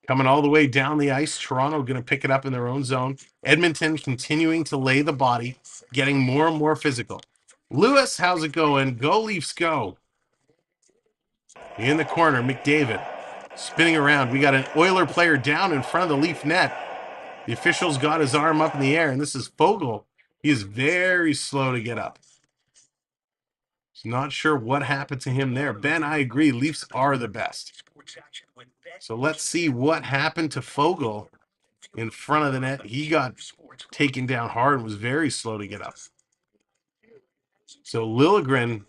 Coming all the way down the ice. Toronto going to pick it up in their own zone. Edmonton continuing to lay the body, getting more and more physical. Lewis, how's it going? Go Leafs, go. In the corner, McDavid. Spinning around. We got an Oiler player down in front of the Leaf net. The official's got his arm up in the air, and this is Foegele. He is very slow to get up. He's not sure what happened to him there. Ben, I agree. Leafs are the best. So let's see what happened to Foegele in front of the net. He got taken down hard and was very slow to get up. So Liljegren,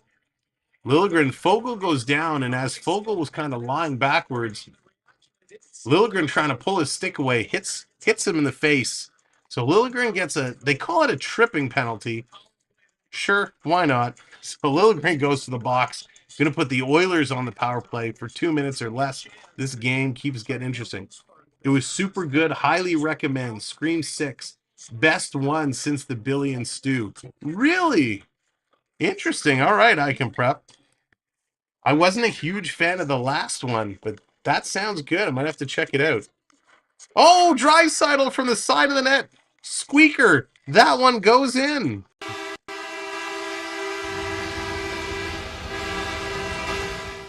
Foegele goes down, and as Foegele was kind of lying backwards, Liljegren trying to pull his stick away, hits him in the face. So Liljegren gets they call it a tripping penalty. Sure, why not? So Liljegren goes to the box. Going to put the Oilers on the power play for 2 minutes or less. This game keeps getting interesting. It was super good. Highly recommend. Scream 6. Best one since the Billy and Stu. Really? Interesting. All right, I Can Prep. I wasn't a huge fan of the last one, but that sounds good. I might have to check it out. Oh, Draisaitl from the side of the net. Squeaker. That one goes in.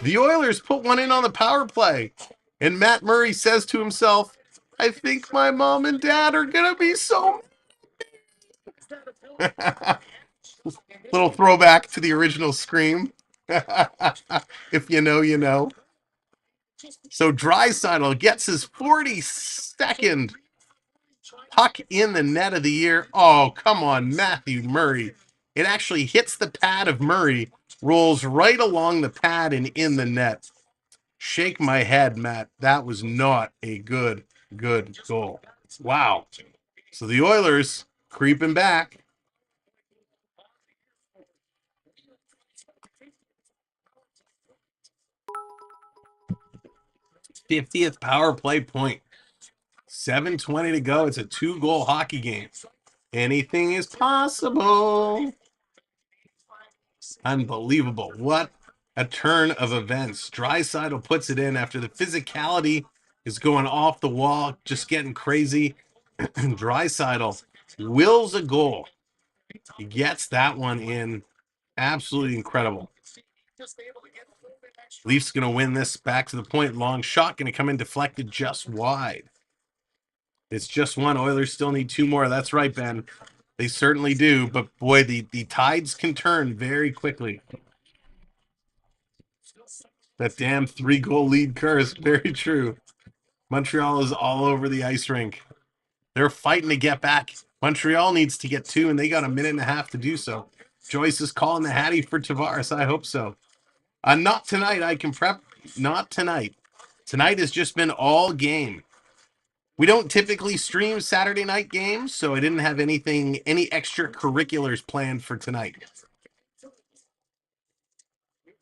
The Oilers put one in on the power play. And Matt Murray says to himself, I think my mom and dad are going to be so... Little throwback to the original Scream. If you know, you know. So Draisaitl gets his 42nd puck in the net of the year. Oh, come on, Matthew Murray. It actually hits the pad of Murray, rolls right along the pad and in the net. Shake my head, Matt. That was not a good goal. Wow. So the Oilers creeping back. 50th power play point. 7:20 to go. It's a 2-goal hockey game. Anything is possible. Unbelievable. What a turn of events. Draisaitl puts it in after the physicality is going off the wall, just getting crazy. Draisaitl wills a goal. He gets that one in. Absolutely incredible. Leafs going to win this back to the point. Long shot going to come in deflected just wide. It's just one. Oilers still need 2 more. That's right, Ben. They certainly do. But boy, the tides can turn very quickly. That damn 3-goal lead curse. Very true. Montreal is all over the ice rink. They're fighting to get back. Montreal needs to get 2, and they got a minute and a half to do so. Joyce is calling the Hattie for Tavares. I hope so. Not tonight. I can prep. Not tonight. Tonight has just been all game. We don't typically stream Saturday night games, so I didn't have any extracurriculars planned for tonight.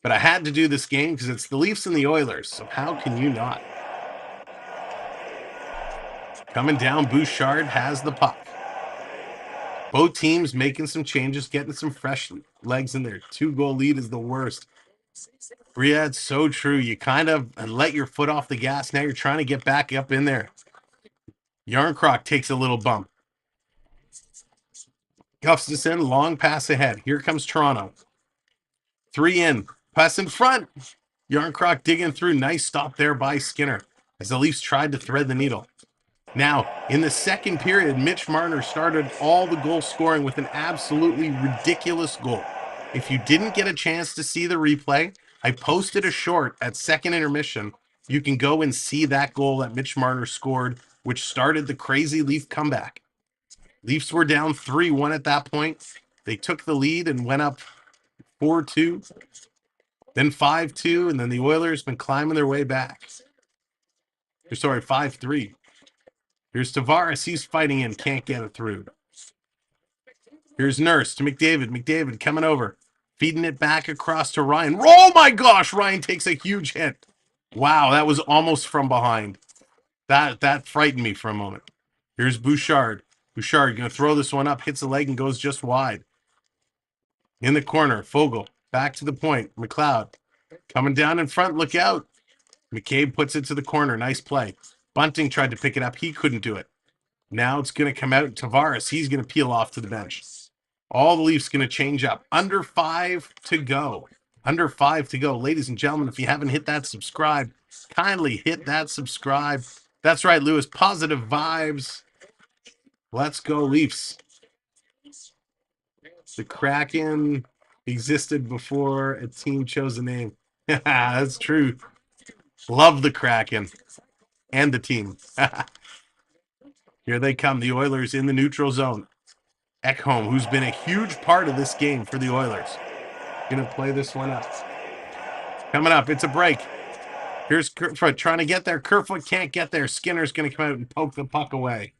But I had to do this game because it's the Leafs and the Oilers, so how can you not? Coming down, Bouchard has the puck. Both teams making some changes, getting some fresh legs in there. 2-goal lead is the worst. Bria, it's so true. You kind of let your foot off the gas. Now you're trying to get back up in there. Yarncroc takes a little bump. Gustafsson, long pass ahead. Here comes Toronto. 3 in. Pass in front. Yarncroc digging through. Nice stop there by Skinner as the Leafs tried to thread the needle. Now, in the second period, Mitch Marner started all the goal scoring with an absolutely ridiculous goal. If you didn't get a chance to see the replay, I posted a short at second intermission. You can go and see that goal that Mitch Marner scored, which started the crazy Leaf comeback. Leafs were down 3-1 at that point. They took the lead and went up 4-2, then 5-2, and then the Oilers been climbing their way back. Sorry, 5-3. Here's Tavares. He's fighting in. Can't get it through. Here's Nurse to McDavid. McDavid coming over. Feeding it back across to Ryan. Oh my gosh, Ryan takes a huge hit. Wow, that was almost from behind. That frightened me for a moment. Here's Bouchard. Bouchard going to throw this one up, hits the leg and goes just wide. In the corner, Fogle. Back to the point. McLeod coming down in front. Look out. McCabe puts it to the corner. Nice play. Bunting tried to pick it up. He couldn't do it. Now it's going to come out. Tavares, he's going to peel off to the bench. All the Leafs going to change up. Under 5 to go. Under 5 to go. Ladies and gentlemen, if you haven't hit that subscribe, kindly hit that subscribe. That's right, Lewis. Positive vibes. Let's go, Leafs. The Kraken existed before a team chose a name. That's true. Love the Kraken. And the team. Here they come, the Oilers in the neutral zone. Ekholm, who's been a huge part of this game for the Oilers. Going to play this one up. Coming up, it's a break. Here's Kerfoot trying to get there. Kerfoot can't get there. Skinner's going to come out and poke the puck away.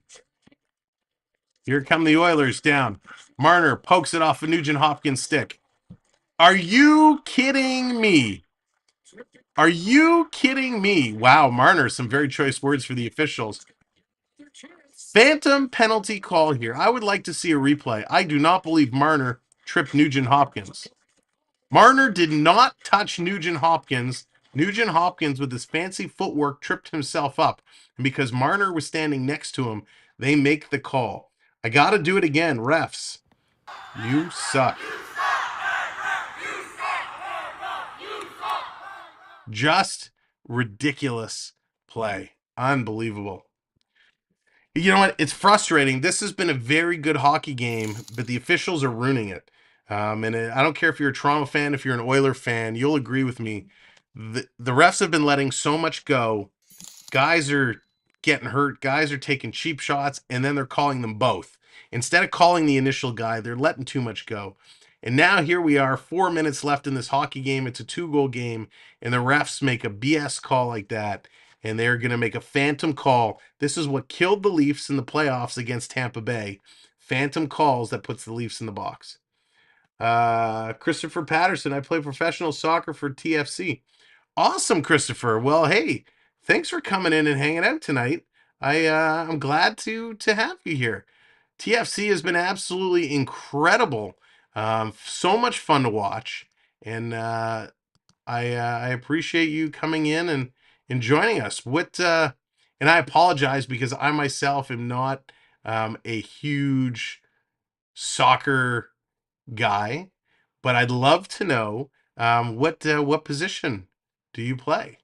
Here come the Oilers down. Marner pokes it off a Nugent Hopkins stick. Are you kidding me? Are you kidding me? Wow, Marner, some very choice words for the officials. Phantom penalty call here. I would like to see a replay. I do not believe Marner tripped Nugent Hopkins. Marner did not touch Nugent Hopkins. Nugent Hopkins, with his fancy footwork, tripped himself up. And because Marner was standing next to him, they make the call. I got to do it again, refs. You suck. Just ridiculous play. Unbelievable. You know what? It's frustrating. This has been a very good hockey game, but the officials are ruining it. And I don't care if you're a Toronto fan, if you're an Oiler fan, you'll agree with me The refs have been letting so much go. Guys are getting hurt. Guys are taking cheap shots, and then they're calling them both. Instead of calling the initial guy, they're letting too much go. And now here we are, 4 minutes left in this hockey game. It's a 2-goal game, and the refs make a BS call like that, and they're going to make a phantom call. This is what killed the Leafs in the playoffs against Tampa Bay. Phantom calls that puts the Leafs in the box. Christopher Patterson, I play professional soccer for TFC. Awesome, Christopher. Well, hey, thanks for coming in and hanging out tonight. I'm glad to have you here. TFC has been absolutely incredible. So much fun to watch, and I appreciate you coming in and joining us. And I apologize because I myself am not a huge soccer guy, but I'd love to know what position do you play?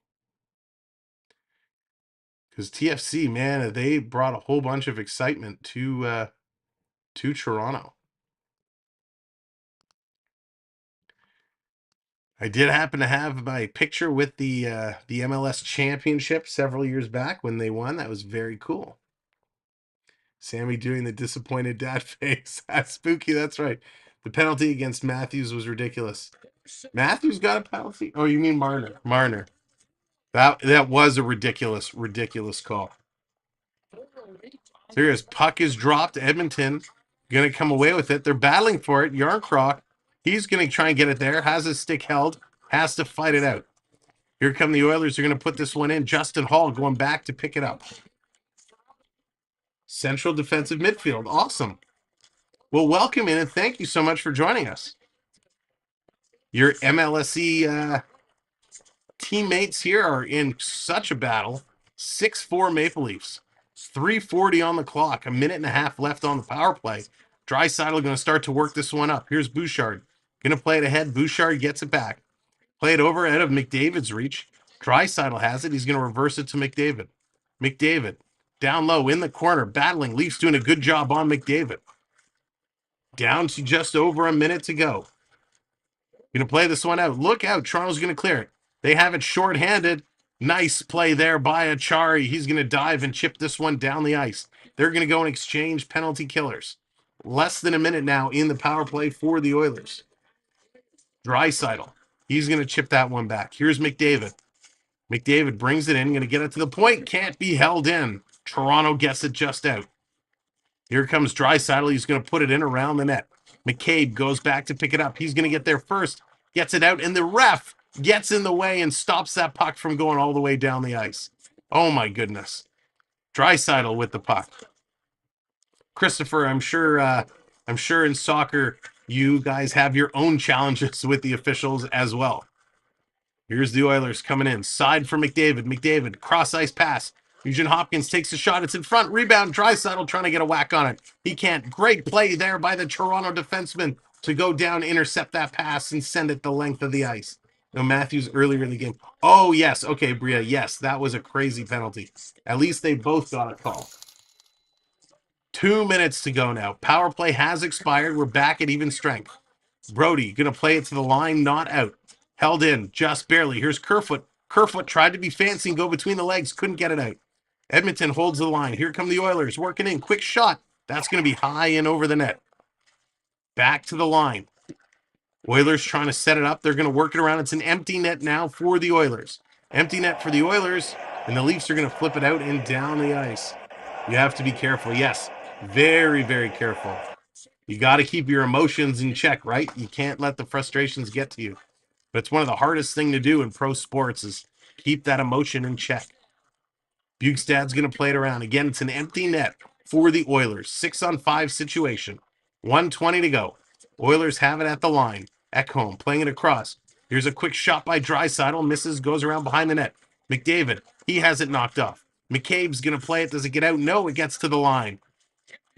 Because TFC, man, they brought a whole bunch of excitement to Toronto. I did happen to have my picture with the MLS championship several years back when they won. That was very cool. Sammy doing the disappointed dad face. That's spooky. That's right. The penalty against Matthews was ridiculous. Matthews got a penalty? Oh, you mean Marner? Marner. That was a ridiculous call. There is puck is dropped. Edmonton going to come away with it. They're battling for it. Yarncroc, he's going to try and get it there. Has his stick held. Has to fight it out. Here come the Oilers. They're going to put this one in. Justin Hall going back to pick it up. Central defensive midfield. Awesome. Well, welcome in and thank you so much for joining us. Your MLSE teammates here are in such a battle. 6-4 Maple Leafs. 3:40 on the clock. A minute and a half left on the power play. Draisaitl going to start to work this one up. Here's Bouchard. Going to play it ahead. Bouchard gets it back. Play it over out of McDavid's reach. Draisaitl has it. He's going to reverse it to McDavid. McDavid down low in the corner. Battling. Leafs doing a good job on McDavid. Down to just over a minute to go. Going to play this one out. Look out. Toronto's going to clear it. They have it shorthanded. Nice play there by Achari. He's going to dive and chip this one down the ice. They're going to go and exchange penalty killers. Less than a minute now in the power play for the Oilers. Draisaitl. He's going to chip that one back. Here's McDavid. McDavid brings it in. Going to get it to the point. Can't be held in. Toronto gets it just out. Here comes Draisaitl. He's going to put it in around the net. McCabe goes back to pick it up. He's going to get there first. Gets it out, and the ref gets in the way and stops that puck from going all the way down the ice. Oh, my goodness. Draisaitl with the puck. Christopher, I'm sure in soccer you guys have your own challenges with the officials as well. Here's the Oilers coming in. Side for McDavid. McDavid, cross-ice pass. Nugent Hopkins takes a shot. It's in front. Rebound. Draisaitl trying to get a whack on it. He can't. Great play there by the Toronto defenseman to go down, intercept that pass, and send it the length of the ice. No, Matthews earlier in the game. Oh, yes. Okay, Bria. Yes, that was a crazy penalty. At least they both got a call. 2 minutes to go now. Power play has expired. We're back at even strength. Brody going to play it to the line, not out. Held in, just barely. Here's Kerfoot. Kerfoot tried to be fancy and go between the legs. Couldn't get it out. Edmonton holds the line. Here come the Oilers. Working in. Quick shot. That's going to be high and over the net. Back to the line. Oilers trying to set it up. They're going to work it around. It's an empty net now for the Oilers. Empty net for the Oilers. And the Leafs are going to flip it out and down the ice. You have to be careful. Yes, very, very careful. You got to keep your emotions in check, right? You can't let the frustrations get to you. But it's one of the hardest things to do in pro sports is keep that emotion in check. Bugstad's going to play it around. Again, it's an empty net for the Oilers. 6-on-5 situation. 1:20 to go. Oilers have it at the line. Ekholm playing it across. Here's a quick shot by Draisaitl. Misses, goes around behind the net. McDavid, he has it knocked off. McCabe's going to play it. Does it get out? No, it gets to the line.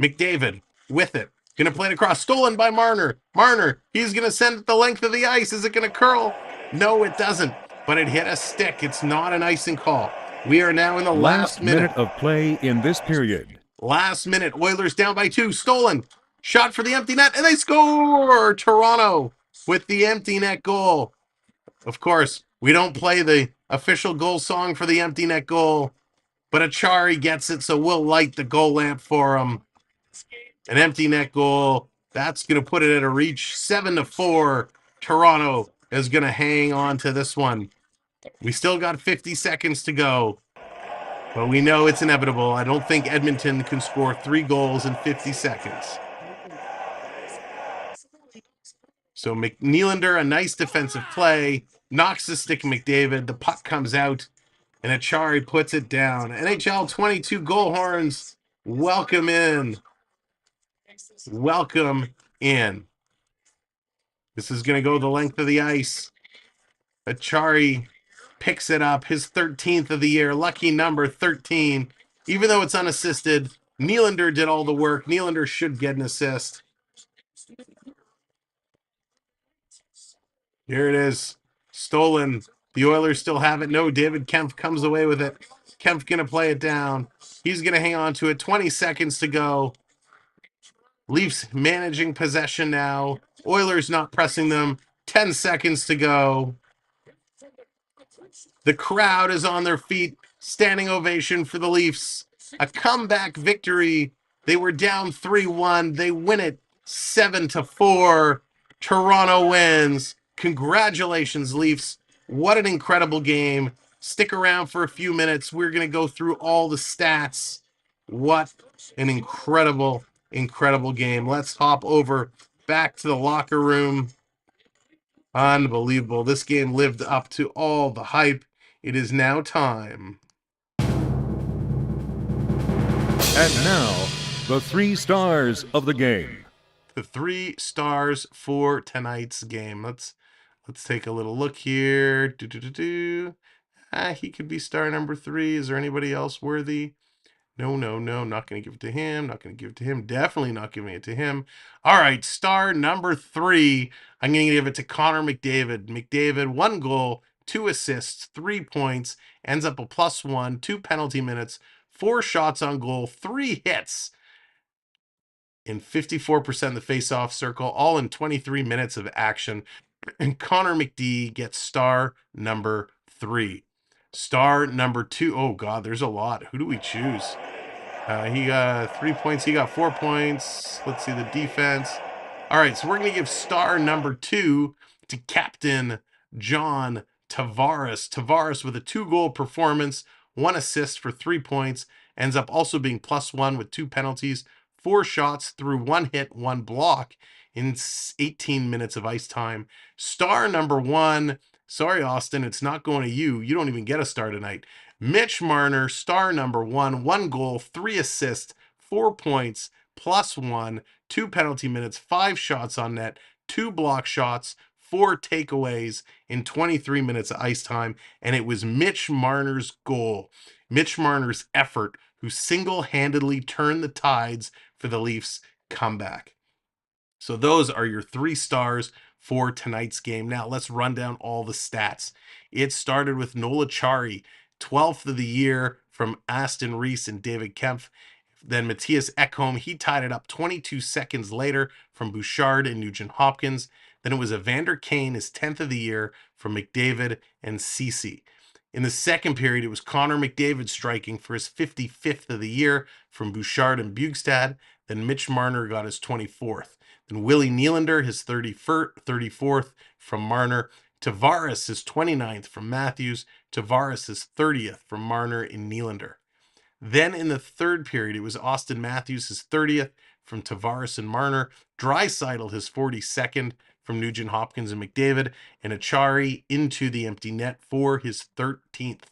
McDavid with it. Going to play it across. Stolen by Marner. Marner, he's going to send it the length of the ice. Is it going to curl? No, it doesn't. But it hit a stick. It's not an icing call. We are now in the last minute of play in this period. Last minute. Oilers down by 2. Stolen. Shot for the empty net, and they score! Toronto with the empty net goal. Of course, We don't play the official goal song for the empty net goal, but Achari gets it, so we'll light the goal lamp for him. An empty net goal. That's going to put it at a reach. 7-4. Toronto is going to hang on to this one. We still got 50 seconds to go, but we know it's inevitable. I don't think Edmonton can score 3 goals in 50 seconds. So Nylander, a nice defensive play, knocks the stick of McDavid. The puck comes out, and Achari puts it down. NHL 22 goal horns, welcome in. Welcome in. This is going to go the length of the ice. Achari picks it up, his 13th of the year, lucky number 13. Even though it's unassisted, Nylander did all the work. Nylander should get an assist. Here it is. Stolen. The Oilers still have it. No, David Kempf comes away with it. Kempf going to play it down. He's going to hang on to it. 20 seconds to go. Leafs managing possession now. Oilers not pressing them. 10 seconds to go. The crowd is on their feet. Standing ovation for the Leafs. A comeback victory. They were down 3-1. They win it 7-4. Toronto wins. Congratulations, Leafs. What an incredible game. Stick around for a few minutes. We're going to go through all the stats. What an incredible, incredible game. Let's hop over back to the locker room. Unbelievable. This game lived up to all the hype. It is now time. And now, the 3 stars of the game. The 3 stars for tonight's game. Let's take a little look here. He could be star number 3. Is there anybody else worthy? No. Not going to give it to him. Not going to give it to him. Definitely not giving it to him. All right, star number 3. I'm going to give it to Connor McDavid. McDavid, 1 goal, 2 assists, 3 points, ends up a +1, 2 penalty minutes, 4 shots on goal, 3 hits in 54% of the face-off circle, all in 23 minutes of action. And Connor McD gets star number 3. Star number 2. Oh, God, there's a lot. Who do we choose? He got 3 points. He got 4 points. Let's see the defense. All right, so we're going to give star number 2 to Captain John Tavares. Tavares with a 2-goal performance, 1 assist for 3 points, ends up also being +1 with 2 penalties, 4 shots through 1 hit, 1 block in 18 minutes of ice time. Star number 1. Sorry, Austin, it's not going to you. You don't even get a star tonight. Mitch Marner, star number 1. 1 goal, 3 assists, 4 points, +1, 2 penalty minutes, 5 shots on net, 2 block shots, 4 takeaways in 23 minutes of ice time. And it was Mitch Marner's goal. Mitch Marner's effort, who single-handedly turned the tides for the Leafs comeback. So those are your 3 stars for tonight's game. Now let's run down all the stats. It started with Noel Acciari, 12th of the year from Aston Reese and David Kempf. Then Mattias Ekholm, he tied it up 22 seconds later from Bouchard and Nugent Hopkins. Then it was Evander Kane, his 10th of the year from McDavid and Ceci. In the second period, it was Connor McDavid striking for his 55th of the year from Bouchard and Bjugstad. Then Mitch Marner got his 24th. Then Willie Nylander, his 34th from Marner. Tavares, his 29th from Matthews. Tavares, his 30th from Marner and Nylander. Then in the third period, it was Austin Matthews, his 30th from Tavares and Marner. Draisaitl, his 42nd from Nugent Hopkins and McDavid. And Acciari into the empty net for his 13th.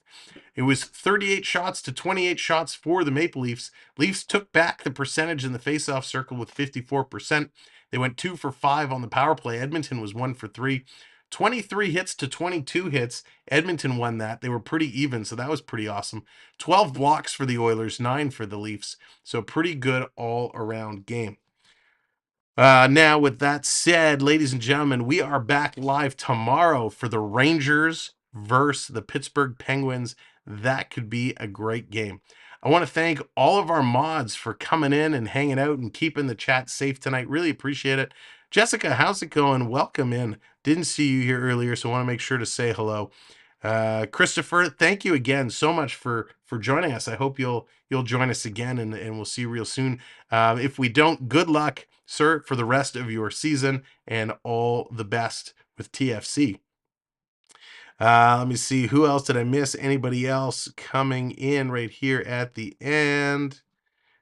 It was 38 shots to 28 shots for the Maple Leafs. Leafs took back the percentage in the faceoff circle with 54%. They went 2 for 5 on the power play. Edmonton was 1 for 3. 23 hits to 22 hits. Edmonton won that. They were pretty even, so that was pretty awesome. 12 blocks for the Oilers, 9 for the Leafs. So pretty good all-around game. Now, with that said, ladies and gentlemen, we are back live tomorrow for the Rangers versus the Pittsburgh Penguins. That could be a great game. I want to thank all of our mods for coming in and hanging out and keeping the chat safe tonight. Really appreciate it. Jessica, how's it going? Welcome in. Didn't see you here earlier, so I want to make sure to say hello. Christopher, thank you again so much for joining us. I hope you'll join us again, and we'll see you real soon. If we don't, good luck, sir, for the rest of your season, and all the best with TFC. Let me see, who else did I miss? Anybody else coming in right here at the end?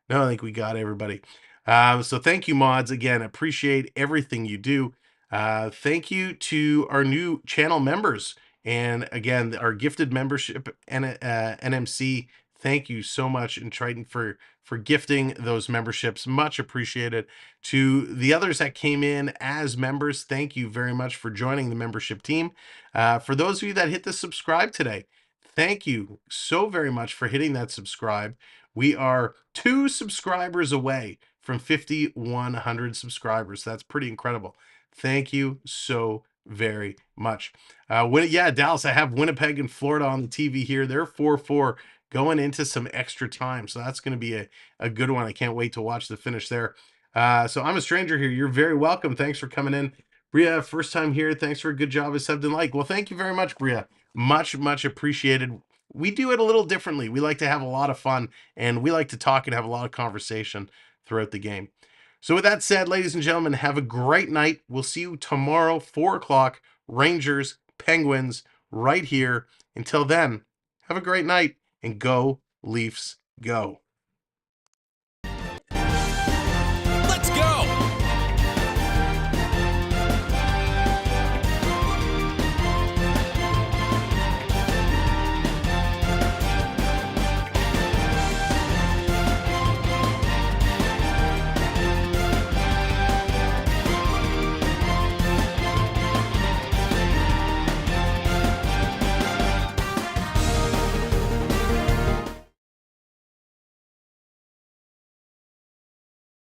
No, I think we got everybody. So thank you, mods. Again, appreciate everything you do. Thank you to our new channel members. And again, our gifted membership, NMC, thank you so much, and Triton, for gifting those memberships. Much appreciated. To the others that came in as members, thank you very much for joining the membership team. For those of you that hit the subscribe today, thank you so very much for hitting that subscribe. We are 2 subscribers away from 5,100 subscribers. That's pretty incredible. Thank you so very much. Dallas, I have Winnipeg and Florida on the TV here. They're 4-4 going into some extra time. So that's going to be a good one. I can't wait to watch the finish there. So I'm a stranger here. You're very welcome. Thanks for coming in. Bria, first time here. Thanks for a good job as subbed and like. Well, thank you very much, Bria. Much, much appreciated. We do it a little differently. We like to have a lot of fun, and we like to talk and have a lot of conversation throughout the game. So with that said, ladies and gentlemen, have a great night. We'll see you tomorrow, 4 o'clock, Rangers, Penguins, right here. Until then, have a great night, and go Leafs, go.